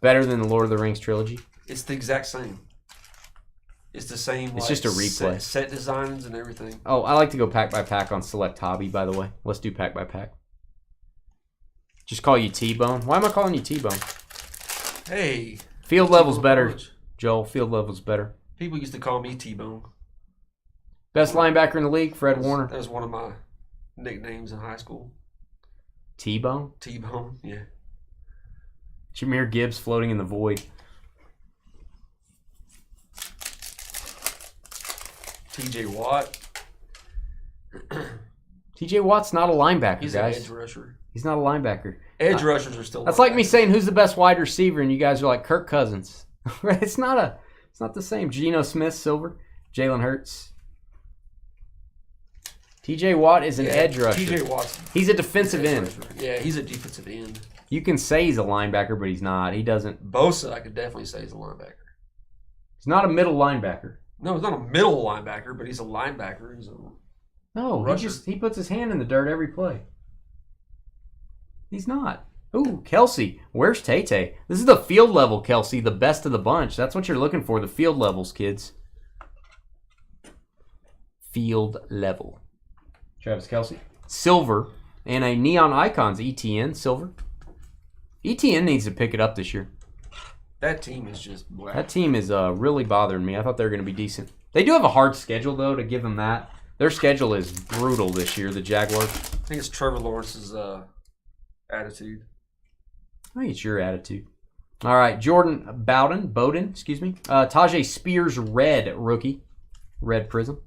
Better than the Lord of the Rings trilogy? It's the exact same. It's the same. It's just a replay. Set designs and everything. Oh, I like to go pack by pack on Select Hobby, by the way. Let's do pack by pack. Just call you T-Bone. Why am I calling you T-Bone? Hey. Field level's better, Joel. Field level's better. People used to call me T-Bone. Best linebacker in the league, Fred Warner. That was one of my nicknames in high school. T-Bone? T-Bone, yeah. Jameer Gibbs floating in the void. TJ Watt. TJ Watt's not a linebacker, He's guys. an edge rusher. He's not a linebacker. Edge rushers are still. That's like me saying who's the best wide receiver, and you guys are like Kirk Cousins. It's not the same. Geno Smith, silver. Jalen Hurts. TJ Watt is an edge rusher. TJ Watt. He's a defensive end. Rusher. Yeah, he's a defensive end. You can say he's a linebacker, but he's not. He doesn't. Bosa, I could definitely say he's a linebacker. He's not a middle linebacker. No, he's not a middle linebacker, but he's a linebacker. He's a rusher. He puts his hand in the dirt every play. He's not. Ooh, Kelsey. Where's Tay-Tay? This is the field level, Kelsey, the best of the bunch. That's what you're looking for, the field levels, kids. Field level. Travis Kelsey. Silver. And a Neon Icons, ETN, silver. ETN needs to pick it up this year. That team is just black. That team is really bothering me. I thought they were going to be decent. They do have a hard schedule, though, to give them that. Their schedule is brutal this year, the Jaguars. I think it's Trevor Lawrence's attitude. I think it's your attitude. All right, Jordan Bowden, Tajay Spears, red rookie. Red prism.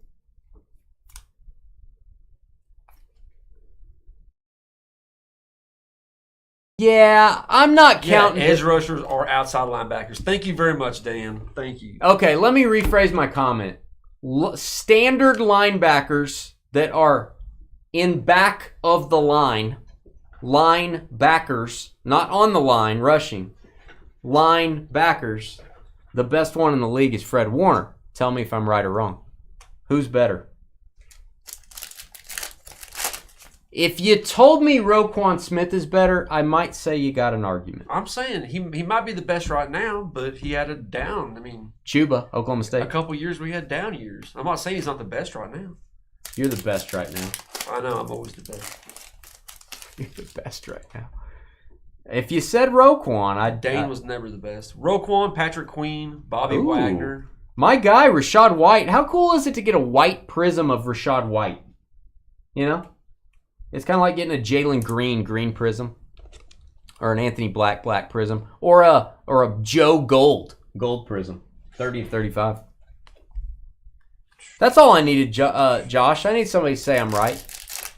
Yeah, I'm not counting. Edge rushers are outside linebackers. Thank you very much, Dan. Thank you. Okay, let me rephrase my comment. Standard linebackers that are in back of the line, linebackers, not on the line, rushing, linebackers, the best one in the league is Fred Warner. Tell me if I'm right or wrong. Who's better? If you told me Roquan Smith is better, I might say you got an argument. I'm saying he might be the best right now, but he had a down. I mean, Chuba, Oklahoma State. A couple years we had down years. I'm not saying he's not the best right now. You're the best right now. I know, I'm always the best. You're the best right now. If you said Roquan, Dane was never the best. Roquan, Patrick Queen, Bobby Wagner. My guy, Rashad White. How cool is it to get a white prism of Rashad White? You know? It's kind of like getting a Jalen Green prism. Or an Anthony Black prism. Or a Joe Gold prism. 30 of 35. That's all I needed, Josh. I need somebody to say I'm right.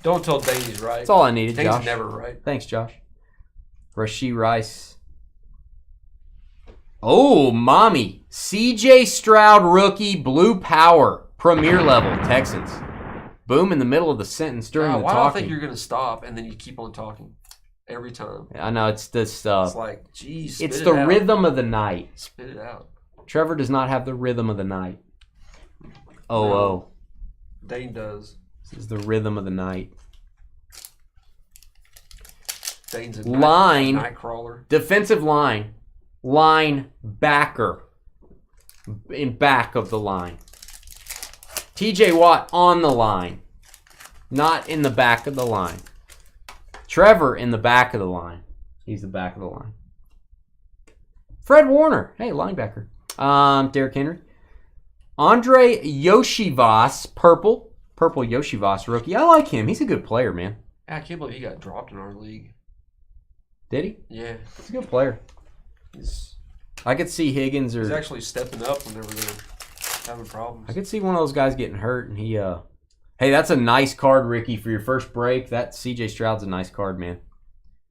Don't tell Dane he's right. That's all I needed, Dane's Josh. never right. Thanks, Josh. Rashee Rice. Oh, mommy. CJ Stroud rookie, blue power, premier level, Texans. Boom in the middle of the sentence during the why talking. do I think you're going to stop and then you keep on talking every time? I know, it's this. It's like, geez, it's the rhythm of the night. Spit it out. Trevor does not have the rhythm of the night. No, Dane does. This is the rhythm of the night. Dane's a night crawler. Defensive line. Line backer. In back of the line. TJ Watt on the line. Not in the back of the line. Trevor in the back of the line. He's the back of the line. Fred Warner. Hey, linebacker. Derrick Henry. Andre Yoshivas, purple. Purple Yoshivas rookie. I like him. He's a good player, man. I can't believe he got dropped in our league. Did he? Yeah. He's a good player. I could see Higgins He's actually stepping up whenever they're having problems. I could see one of those guys getting hurt, and he. Hey, that's a nice card, Ricky, for your first break. That CJ Stroud's a nice card, man.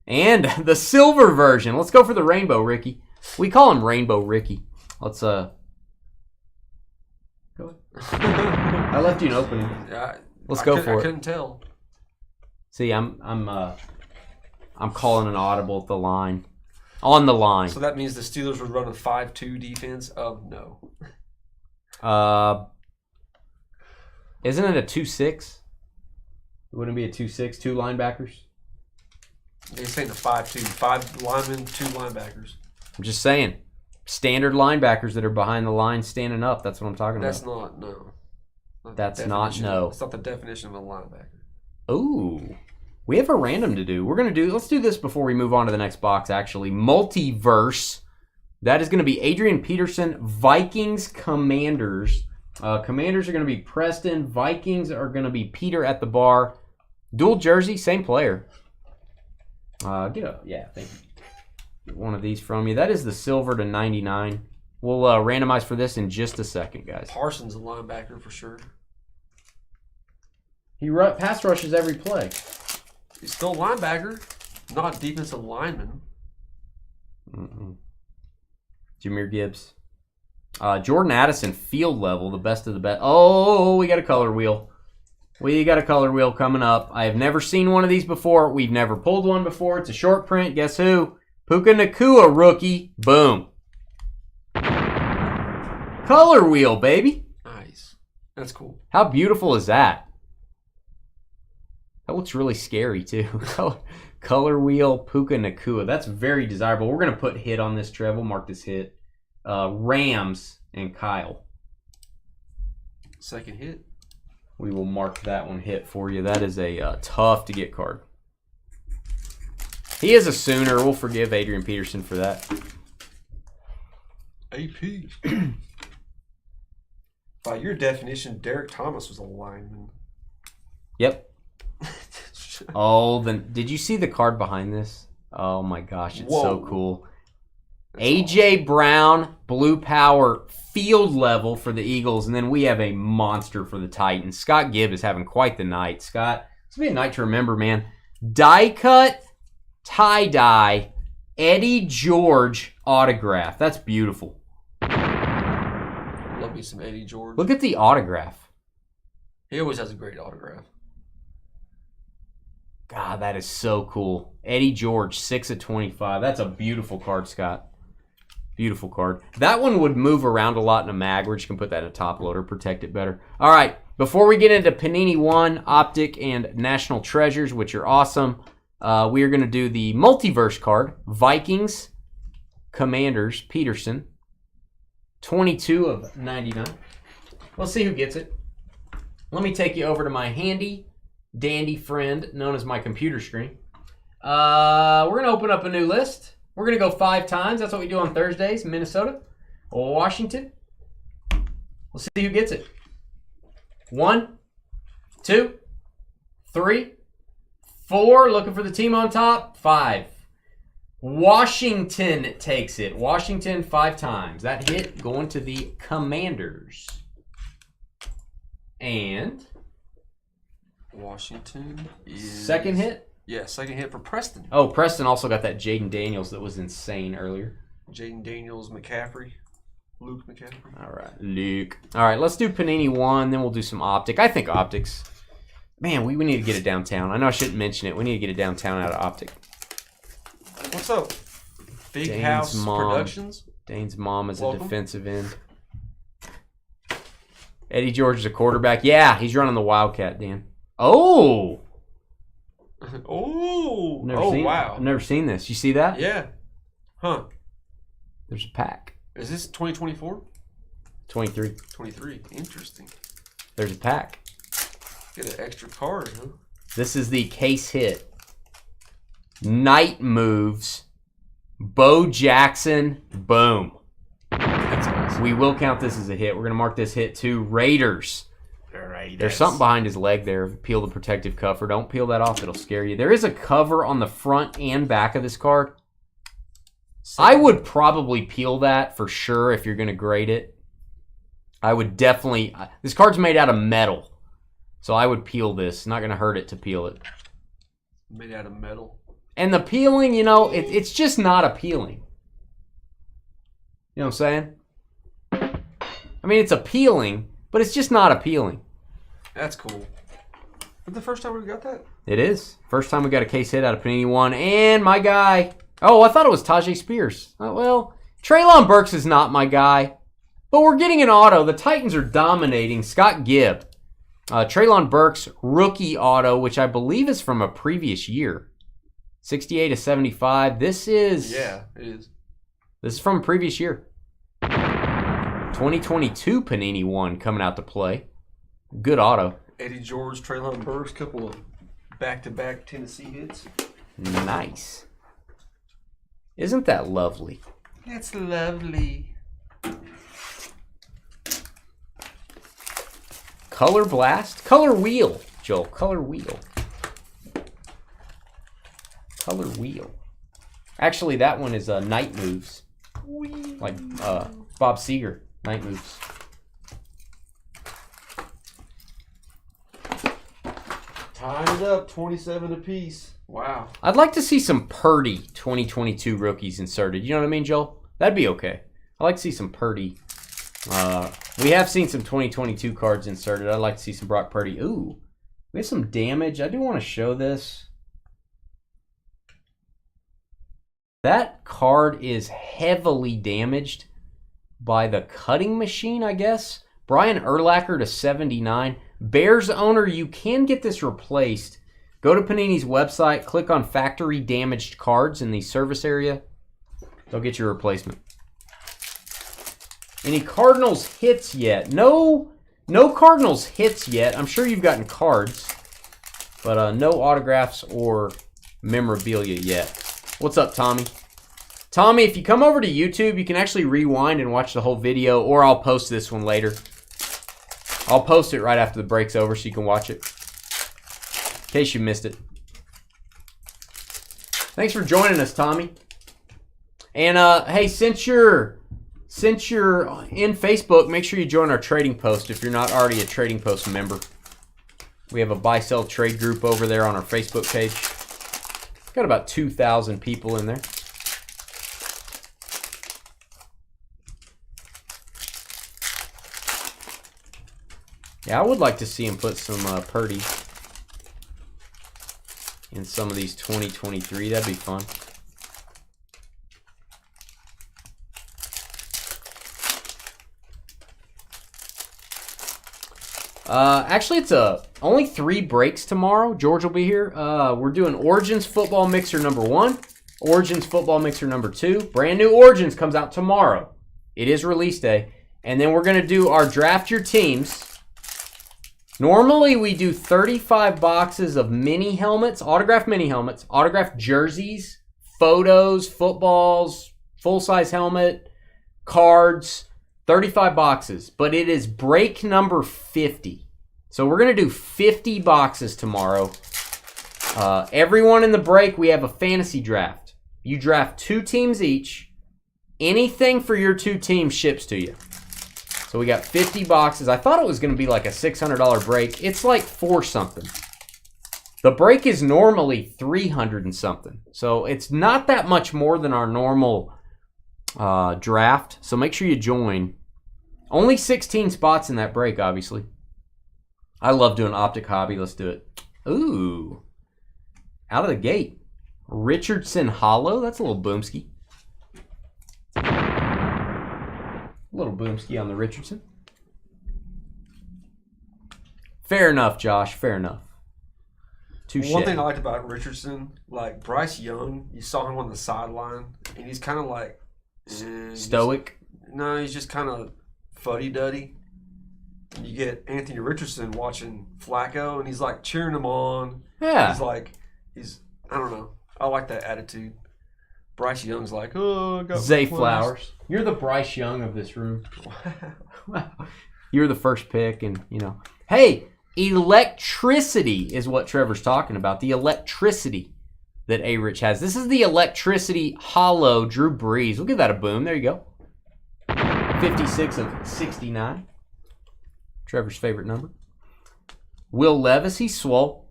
And the silver version. Let's go for the rainbow, Ricky. We call him Rainbow Ricky. Let's Go ahead. I left you an opening. Let's go for it. I couldn't tell. See, I'm calling an audible at the line. On the line. So that means the Steelers would run a 5-2 defense? No. Isn't it a 2-6? Wouldn't it be a 2-6, 2 linebackers? They're saying a 5-2. 5 linemen, 2 linebackers. I'm just saying. Standard linebackers that are behind the line standing up. That's what I'm talking That's about. no. That's not no. It's not the definition of a linebacker. Ooh. We have a random to do. Let's do this before we move on to the next box, actually. Multiverse. That is going to be Adrian Peterson, Vikings, Commanders. Commanders are going to be Preston. Vikings are going to be Peter at the bar. Dual jersey, same player. Thank you. Get one of these from you. That is the silver to 99. We'll randomize for this in just a second, guys. Parsons a linebacker for sure. He pass rushes every play. He's still a linebacker, not defensive lineman. Jahmyr Gibbs. Jordan Addison, field level, the best of the best. Oh, we got a color wheel. We got a color wheel coming up. I have never seen one of these before. We've never pulled one before. It's a short print. Guess who? Puka Nacua rookie. Boom. Color wheel, baby. Nice. That's cool. How beautiful is that? That looks really scary, too. Color wheel, Puka Nacua. That's very desirable. We're going to put hit on this, Trev. We'll mark this hit. Rams and Kyle. Second hit. We will mark that one hit for you. That is a tough to get card. He is a Sooner. We'll forgive Adrian Peterson for that. AP. By your definition, Derek Thomas was a lineman. Yep. Did you see the card behind this? Oh my gosh, it's so cool. That's AJ awesome. Brown, blue power, field level for the Eagles, and then we have a monster for the Titans. Scott Gibb is having quite the night. Scott, it's going to be a night to remember, man. Die cut, tie-dye, Eddie George autograph. That's beautiful. Love me some Eddie George. Look at the autograph. He always has a great autograph. God, that is so cool. Eddie George, 6/25. That's a beautiful card, Scott. Beautiful card. That one would move around a lot in a mag. We just can put that in a top loader, protect it better. All right, before we get into Panini 1, Optic, and National Treasures, which are awesome, we are going to do the Multiverse card. Vikings, Commanders, Peterson. 22/99. Let's see who gets it. Let me take you over to my handy dandy friend known as my computer screen. We're going to open up a new list. We're going to go 5 times. That's what we do on Thursdays. Minnesota, Washington. Let's see who gets it. 1, 2, 3, 4. Looking for the team on top. 5. Washington takes it. Washington 5 times. That hit going to the Commanders. And Washington is... Second hit? Yeah, second hit for Preston. Oh, Preston also got that Jaden Daniels that was insane earlier. Jaden Daniels, McCaffrey. Luke McCaffrey. All right, Luke. All right, let's do Panini 1, then we'll do some Optic. I think Optics. Man, we need to get it downtown. I know I shouldn't mention it. We need to get it downtown out of Optic. What's up? Big Dane's House mom. Productions. Dane's mom is Welcome. a defensive end. Eddie George is a quarterback. Yeah, he's running the Wildcat, Dan. Oh! Oh! Wow. I've never seen this. You see that? Yeah. Huh. There's a pack. Is this 2024? 23. 23. Interesting. There's a pack. Get an extra card, huh? This is the case hit. Night Moves. Bo Jackson. Boom. That's awesome. We will count this as a hit. We're going to mark this hit to Raiders. All right. There's something behind his leg there. Peel the protective cover. Don't peel that off. It'll scare you. There is a cover on the front and back of this card. I would probably peel that for sure if you're going to grade it. I would definitely... This card's made out of metal. So I would peel this. Not going to hurt it to peel it. Made out of metal. And the peeling, you know, it's just not appealing. You know what I'm saying? I mean, it's appealing, but it's just not appealing. That's cool. But the first time we got that? It is. First time we got a case hit out of Panini 1. And my guy... Oh, I thought it was Tajay Spears. Well, Treylon Burks is not my guy. But we're getting an auto. The Titans are dominating. Scott Gibb. Treylon Burks, rookie auto, which I believe is from a previous year. 68/75. This is... Yeah, it is. This is from a previous year. 2022 Panini 1 coming out to play. Good auto. Eddie George, Treylon Burks, couple of back-to-back Tennessee hits. Nice. Isn't that lovely? That's lovely. Color Blast? Color Wheel, Joel. Color Wheel. Color Wheel. Actually, that one is Night Moves. Like Bob Seger. Night Moves. Timed up, 27 apiece. Wow. I'd like to see some Purdy 2022 rookies inserted. You know what I mean, Joel? That'd be okay. I'd like to see some Purdy. We have seen some 2022 cards inserted. I'd like to see some Brock Purdy. Ooh, we have some damage. I do want to show this. That card is heavily damaged by the cutting machine, I guess. Brian Urlacher to 79. Bears owner, you can get this replaced. Go to Panini's website, click on factory damaged cards in the service area. They'll get your replacement. Any Cardinals hits yet? No Cardinals hits yet. I'm sure you've gotten cards, but no autographs or memorabilia yet. What's up, Tommy? Tommy, if you come over to YouTube, you can actually rewind and watch the whole video, or I'll post this one later. I'll post it right after the break's over so you can watch it. In case you missed it. Thanks for joining us, Tommy. And hey, since you're in Facebook, make sure you join our trading post if you're not already a Trading Post member. We have a buy-sell trade group over there on our Facebook page. Got about 2,000 people in there. Yeah, I would like to see him put some Purdy in some of these 2023. That'd be fun. Actually, it's only 3 breaks tomorrow. George will be here. We're doing Origins Football Mixer number 1, Origins Football Mixer number 2. Brand new Origins comes out tomorrow. It is release day. And then we're going to do our Draft Your Teams. Normally, we do 35 boxes of mini helmets, autographed mini helmets, autographed jerseys, photos, footballs, full-size helmet, cards, 35 boxes. But it is break number 50. So we're going to do 50 boxes tomorrow. Everyone in the break, we have a fantasy draft. You draft 2 teams each. Anything for your 2 teams ships to you. So we got 50 boxes. I thought it was going to be like a $600 break. It's like 4 something. The break is normally 300 and something. So it's not that much more than our normal draft. So make sure you join. Only 16 spots in that break, obviously. I love doing Optic Hobby. Let's do it. Ooh. Out of the gate. Richardson Hollow. That's a little boomski. A little boomski on the Richardson. Fair enough, Josh. Fair enough. Touché. One thing I liked about Richardson, like Bryce Young, you saw him on the sideline, and he's kind of like... stoic? He's just kind of fuddy-duddy. You get Anthony Richardson watching Flacco, and he's like cheering him on. Yeah. I don't know. I like that attitude. Bryce Young's like, oh, I got Zay Flowers. You're the Bryce Young of this room. You're the first pick, and, you know. Hey, electricity is what Trevor's talking about. The electricity that A-Rich has. This is the electricity hollow Drew Brees. We'll give that a boom. There you go. 56 of 69. Trevor's favorite number. Will Levis, he's swole.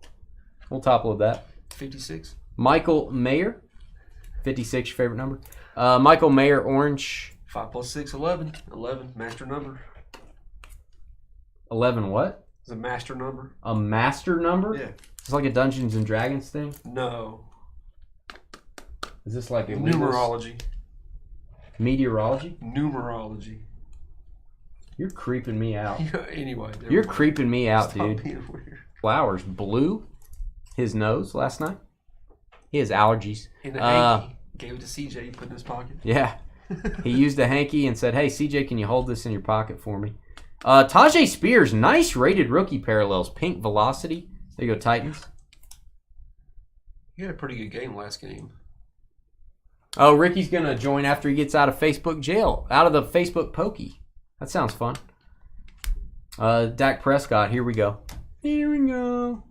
We'll top load that. 56. Michael Mayer, 56, your favorite number. Michael Mayer, orange. 5 plus 6, 11. 11, master number. 11 what? It's a master number. A master number? Yeah. It's like a Dungeons and Dragons thing? No. Is this like a numerology? Meteorology? Numerology. You're creeping me out. Anyway. You're creeping me out, Stop dude. being weird. Flowers blew his nose last night. He has allergies. In a hanky. Gave it to CJ. He put it in his pocket. Yeah. He used a hanky and said, hey, CJ, can you hold this in your pocket for me? Tajay Spears, nice rated rookie parallels. Pink Velocity. There you go, Titans. You had a pretty good game last game. Oh, Ricky's going to join after he gets out of Facebook jail. Out of the Facebook pokey. That sounds fun. Dak Prescott, here we go. Here we go.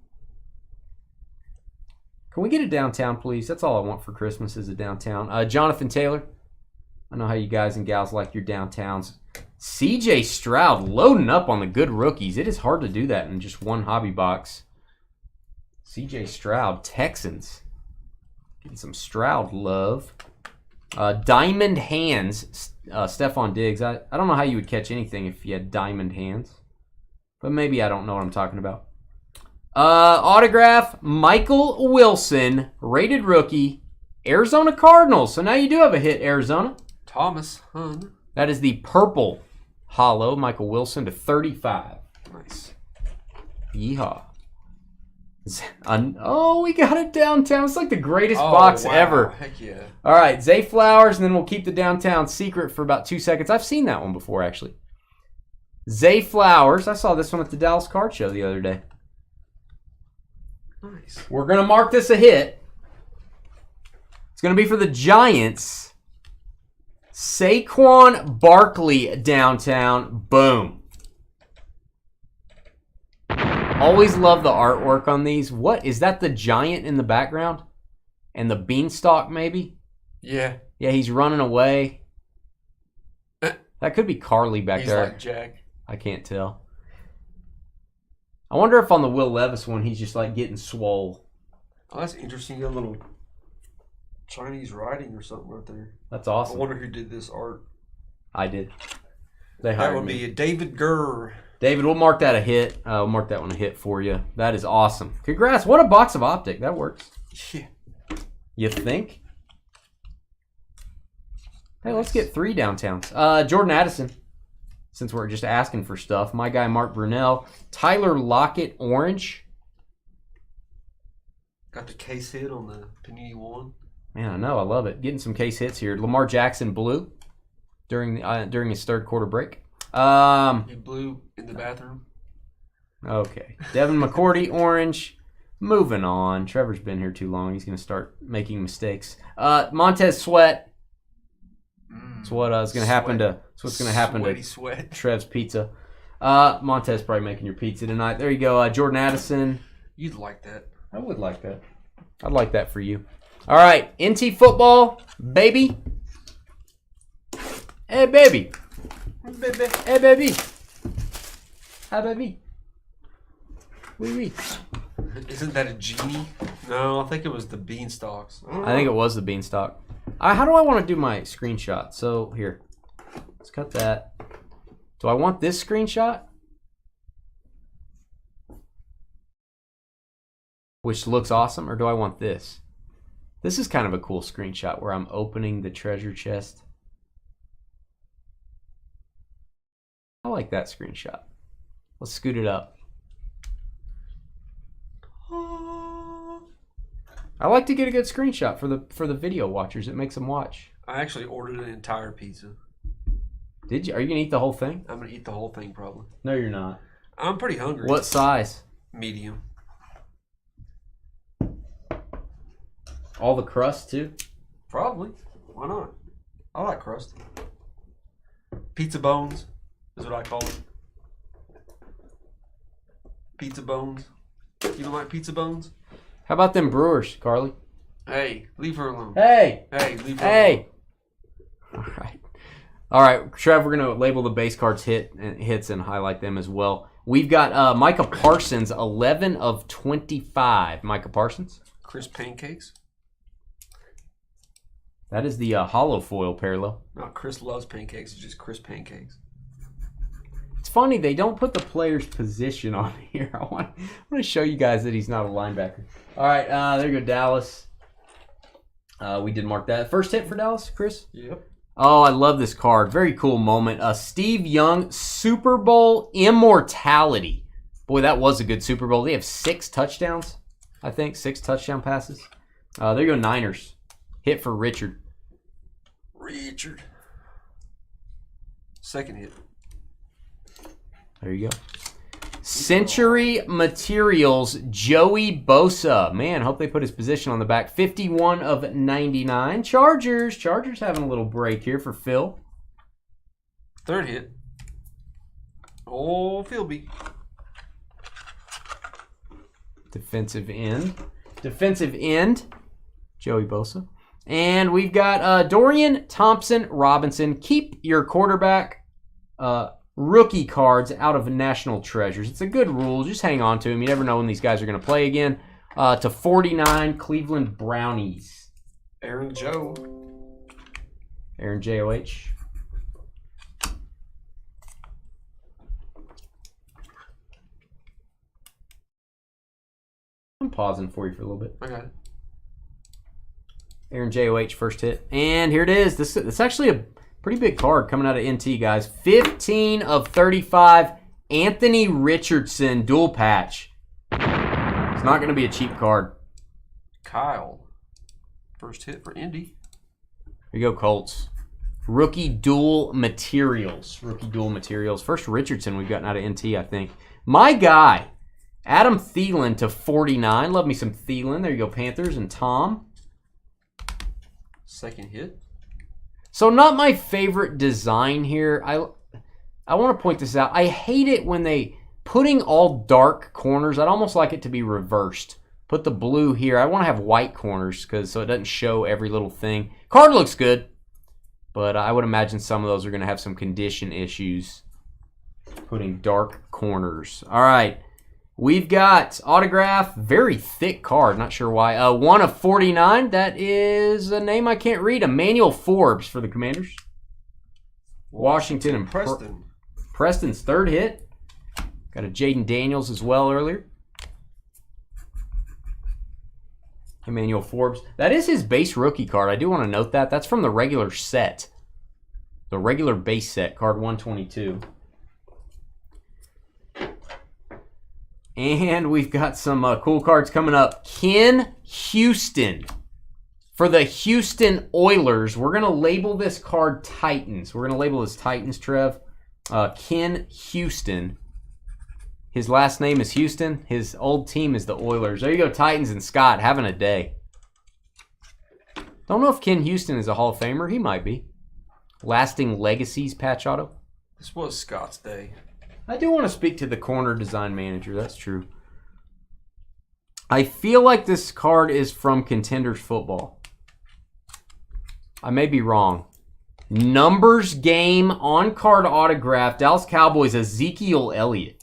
Can we get a downtown, please? That's all I want for Christmas is a downtown. Jonathan Taylor. I know how you guys and gals like your downtowns. CJ Stroud loading up on the good rookies. It is hard to do that in just one hobby box. CJ Stroud, Texans. Getting some Stroud love. Diamond Hands, Stephon Diggs. I don't know how you would catch anything if you had diamond hands. But maybe I don't know what I'm talking about. Autograph, Michael Wilson, rated rookie, Arizona Cardinals. So now you do have a hit, Arizona. Thomas Hun. That is the purple hollow, Michael Wilson to 35. Nice. Yeehaw. Oh, we got it downtown. It's like the greatest box ever. Heck yeah. All right, Zay Flowers, and then we'll keep the downtown secret for about 2 seconds. I've seen that one before, actually. Zay Flowers. I saw this one at the Dallas Card Show the other day. Nice. We're going to mark this a hit. It's going to be for the Giants. Saquon Barkley downtown. Boom. Always love the artwork on these. What? Is that the giant in the background? And the beanstalk, maybe? Yeah. Yeah, he's running away. That could be Carly back there. He's like Jack. I can't tell. I wonder if on the Will Levis one, he's just like getting swole. Oh, that's interesting. You got a little Chinese writing or something right there. That's awesome. I wonder who did this art. I did. They That hired would me. be David Gurr. David, we'll mark that a hit. We'll mark that one a hit for you. That is awesome. Congrats. What a box of Optic. That works. Yeah. You think? Hey, let's get 3 downtowns. Jordan Addison, since we're just asking for stuff. My guy, Mark Brunell. Tyler Lockett, orange. Got the case hit on the Panini 1. Man, I know. I love it. Getting some case hits here. Lamar Jackson, blue during his third quarter break. He blew in the bathroom. Okay. Devin McCourty, orange. Moving on. Trevor's been here too long. He's going to start making mistakes. Montez Sweat. That's what is going to happen to. That's what's going to happen Sweaty to sweat. Trev's Pizza. Montez probably making your pizza tonight. There you go. Jordan Addison. You'd like that. I would like that. I'd like that for you. All right. NT football, baby. Hey, baby. Baby. Hey, baby. Hi, baby. Oui, oui. Isn't that a genie? No, I think it was the beanstalks. I think it was the beanstalk. How do I want to do my screenshot? So here, let's cut that. Do I want this screenshot? Which looks awesome, or do I want this? This is kind of a cool screenshot where I'm opening the treasure chest. I like that screenshot. Let's scoot it up. I like to get a good screenshot for the video watchers. It makes them watch. I actually ordered an entire pizza. Did you? Are you gonna eat the whole thing? I'm gonna eat the whole thing probably. No, you're not. I'm pretty hungry. What size? Medium. All the crust too? Probably. Why not? I like crust. Pizza bones is what I call it. Pizza bones. You don't like pizza bones? How about them Brewers, Carly? Hey, leave her alone. Hey! Hey, leave her Hey! All right, Trev, we're going to label the base cards hits and highlight them as well. We've got Micah Parsons, 11 of 25. Micah Parsons. Crisp pancakes. That is the hollow foil parallel. No, Chris loves pancakes. It's just crisp pancakes. It's funny, they don't put the player's position on here. I want to show you guys that he's not a linebacker. All right, there you go, Dallas. We did mark that. First hit for Dallas, Chris? Yep. Oh, I love this card. Very cool moment. Steve Young, Super Bowl immortality. Boy, that was a good Super Bowl. They have 6 touchdowns, I think. 6 touchdown passes. There you go, Niners. Hit for Richard. Richard. Second hit. There you go. Century Materials, Joey Bosa. Man, hope they put his position on the back. 51 of 99. Chargers. Chargers having a little break here for Phil. Third hit. Oh, Philby. Defensive end. Defensive end, Joey Bosa. And we've got Dorian Thompson-Robinson. Keep your quarterback rookie cards out of National Treasures. It's a good rule. Just hang on to them. You never know when these guys are going to play again. To 49, Cleveland Brownies. Aaron Joe. Aaron J-O-H. I'm pausing for you for a little bit. I got it. Aaron J-O-H, first hit. And here it is. This is actually a pretty big card coming out of NT, guys. 15 of 35. Anthony Richardson, dual patch. It's not going to be a cheap card. Kyle. First hit for Indy. Here you go, Colts. Rookie dual materials. Rookie dual materials. First Richardson we've gotten out of NT, I think. My guy, Adam Thielen to 49. Love me some Thielen. There you go, Panthers. And Tom. Second hit. So not my favorite design here. I want to point this out. I hate it when they putting all dark corners. I'd almost like it to be reversed. Put the blue here. I want to have white corners so it doesn't show every little thing. Card looks good, but I would imagine some of those are going to have some condition issues. Putting dark corners. All right. We've got autograph, very thick card, not sure why. 1 of 49, that is a name I can't read. Emmanuel Forbes for the Commanders. Washington and Preston. Preston's third hit. Got a Jaden Daniels as well earlier. Emmanuel Forbes. That is his base rookie card. I do want to note that. That's from the regular set. The regular base set, card 122. And we've got some cool cards coming up. Ken Houston. For the Houston Oilers, we're going to label this card Titans. We're going to label this Titans, Trev. Ken Houston. His last name is Houston. His old team is the Oilers. There you go, Titans and Scott having a day. Don't know if Ken Houston is a Hall of Famer. He might be. Lasting Legacies patch auto. This was Scott's day. I do want to speak to the corner design manager. That's true. I feel like this card is from Contenders Football. I may be wrong. Numbers game on card autograph. Dallas Cowboys Ezekiel Elliott.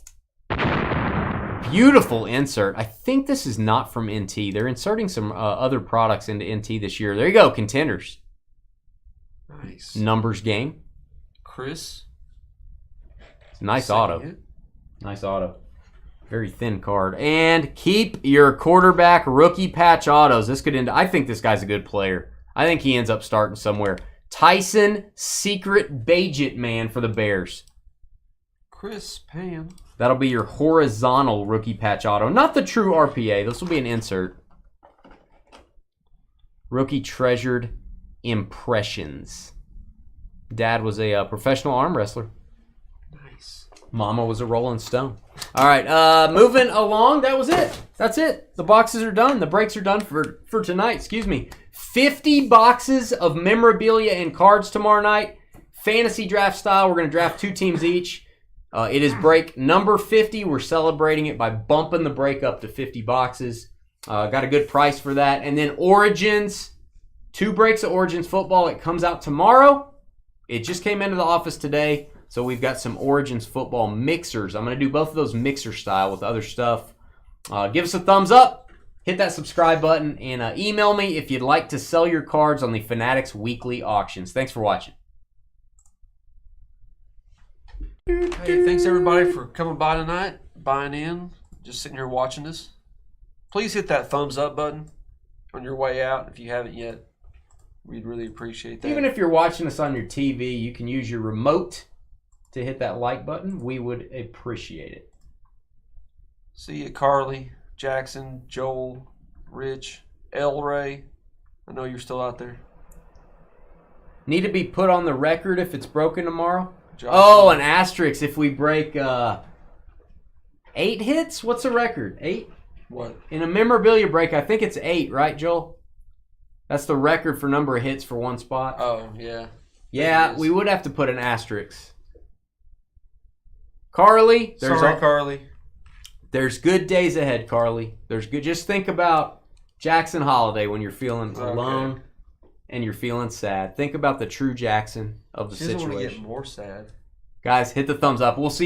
Beautiful insert. I think this is not from NT. They're inserting some other products into NT this year. There you go, Contenders. Nice. Numbers game. Chris. Nice auto. Nice auto. Very thin card. And keep your quarterback rookie patch autos. This could end. I think this guy's a good player. I think he ends up starting somewhere. Tyson Secret Bagent Man for the Bears. Chris Pam. That'll be your horizontal rookie patch auto. Not the true RPA. This will be an insert. Rookie Treasured Impressions. Dad was a professional arm wrestler. Nice. Mama was a Rolling Stone. All right, moving along. That was it. That's it. The boxes are done. The breaks are done for tonight. Excuse me. 50 boxes of memorabilia and cards tomorrow night. Fantasy draft style. We're going to draft 2 teams each. It is break number 50. We're celebrating it by bumping the break up to 50 boxes. Got a good price for that. And then Origins. 2 breaks of Origins football. It comes out tomorrow. It just came into the office today. So we've got some Origins football mixers. I'm going to do both of those mixer style with other stuff. Give us a thumbs up. Hit that subscribe button. And email me if you'd like to sell your cards on the Fanatics Weekly Auctions. Thanks for watching. Hey, thanks everybody for coming by tonight, buying in, just sitting here watching us. Please hit that thumbs up button on your way out if you haven't yet. We'd really appreciate that. Even if you're watching us on your TV, you can use your remote to hit that like button. We would appreciate it. See you, Carly, Jackson, Joel, Rich, El Ray. I know you're still out there. Need to be put on the record if it's broken tomorrow? Josh. Oh, an asterisk if we break 8 hits? What's the record? 8? What? In a memorabilia break, I think it's 8, right, Joel? That's the record for number of hits for one spot. Oh, yeah. Yeah, we would have to put an asterisk. Carly, Sorry, Carly. There's good days ahead, Carly. There's good. Just think about Jackson Holiday when you're feeling alone and you're feeling sad. Think about the true Jackson of the She doesn't situation. want to get more sad. Guys, hit the thumbs up. We'll see you.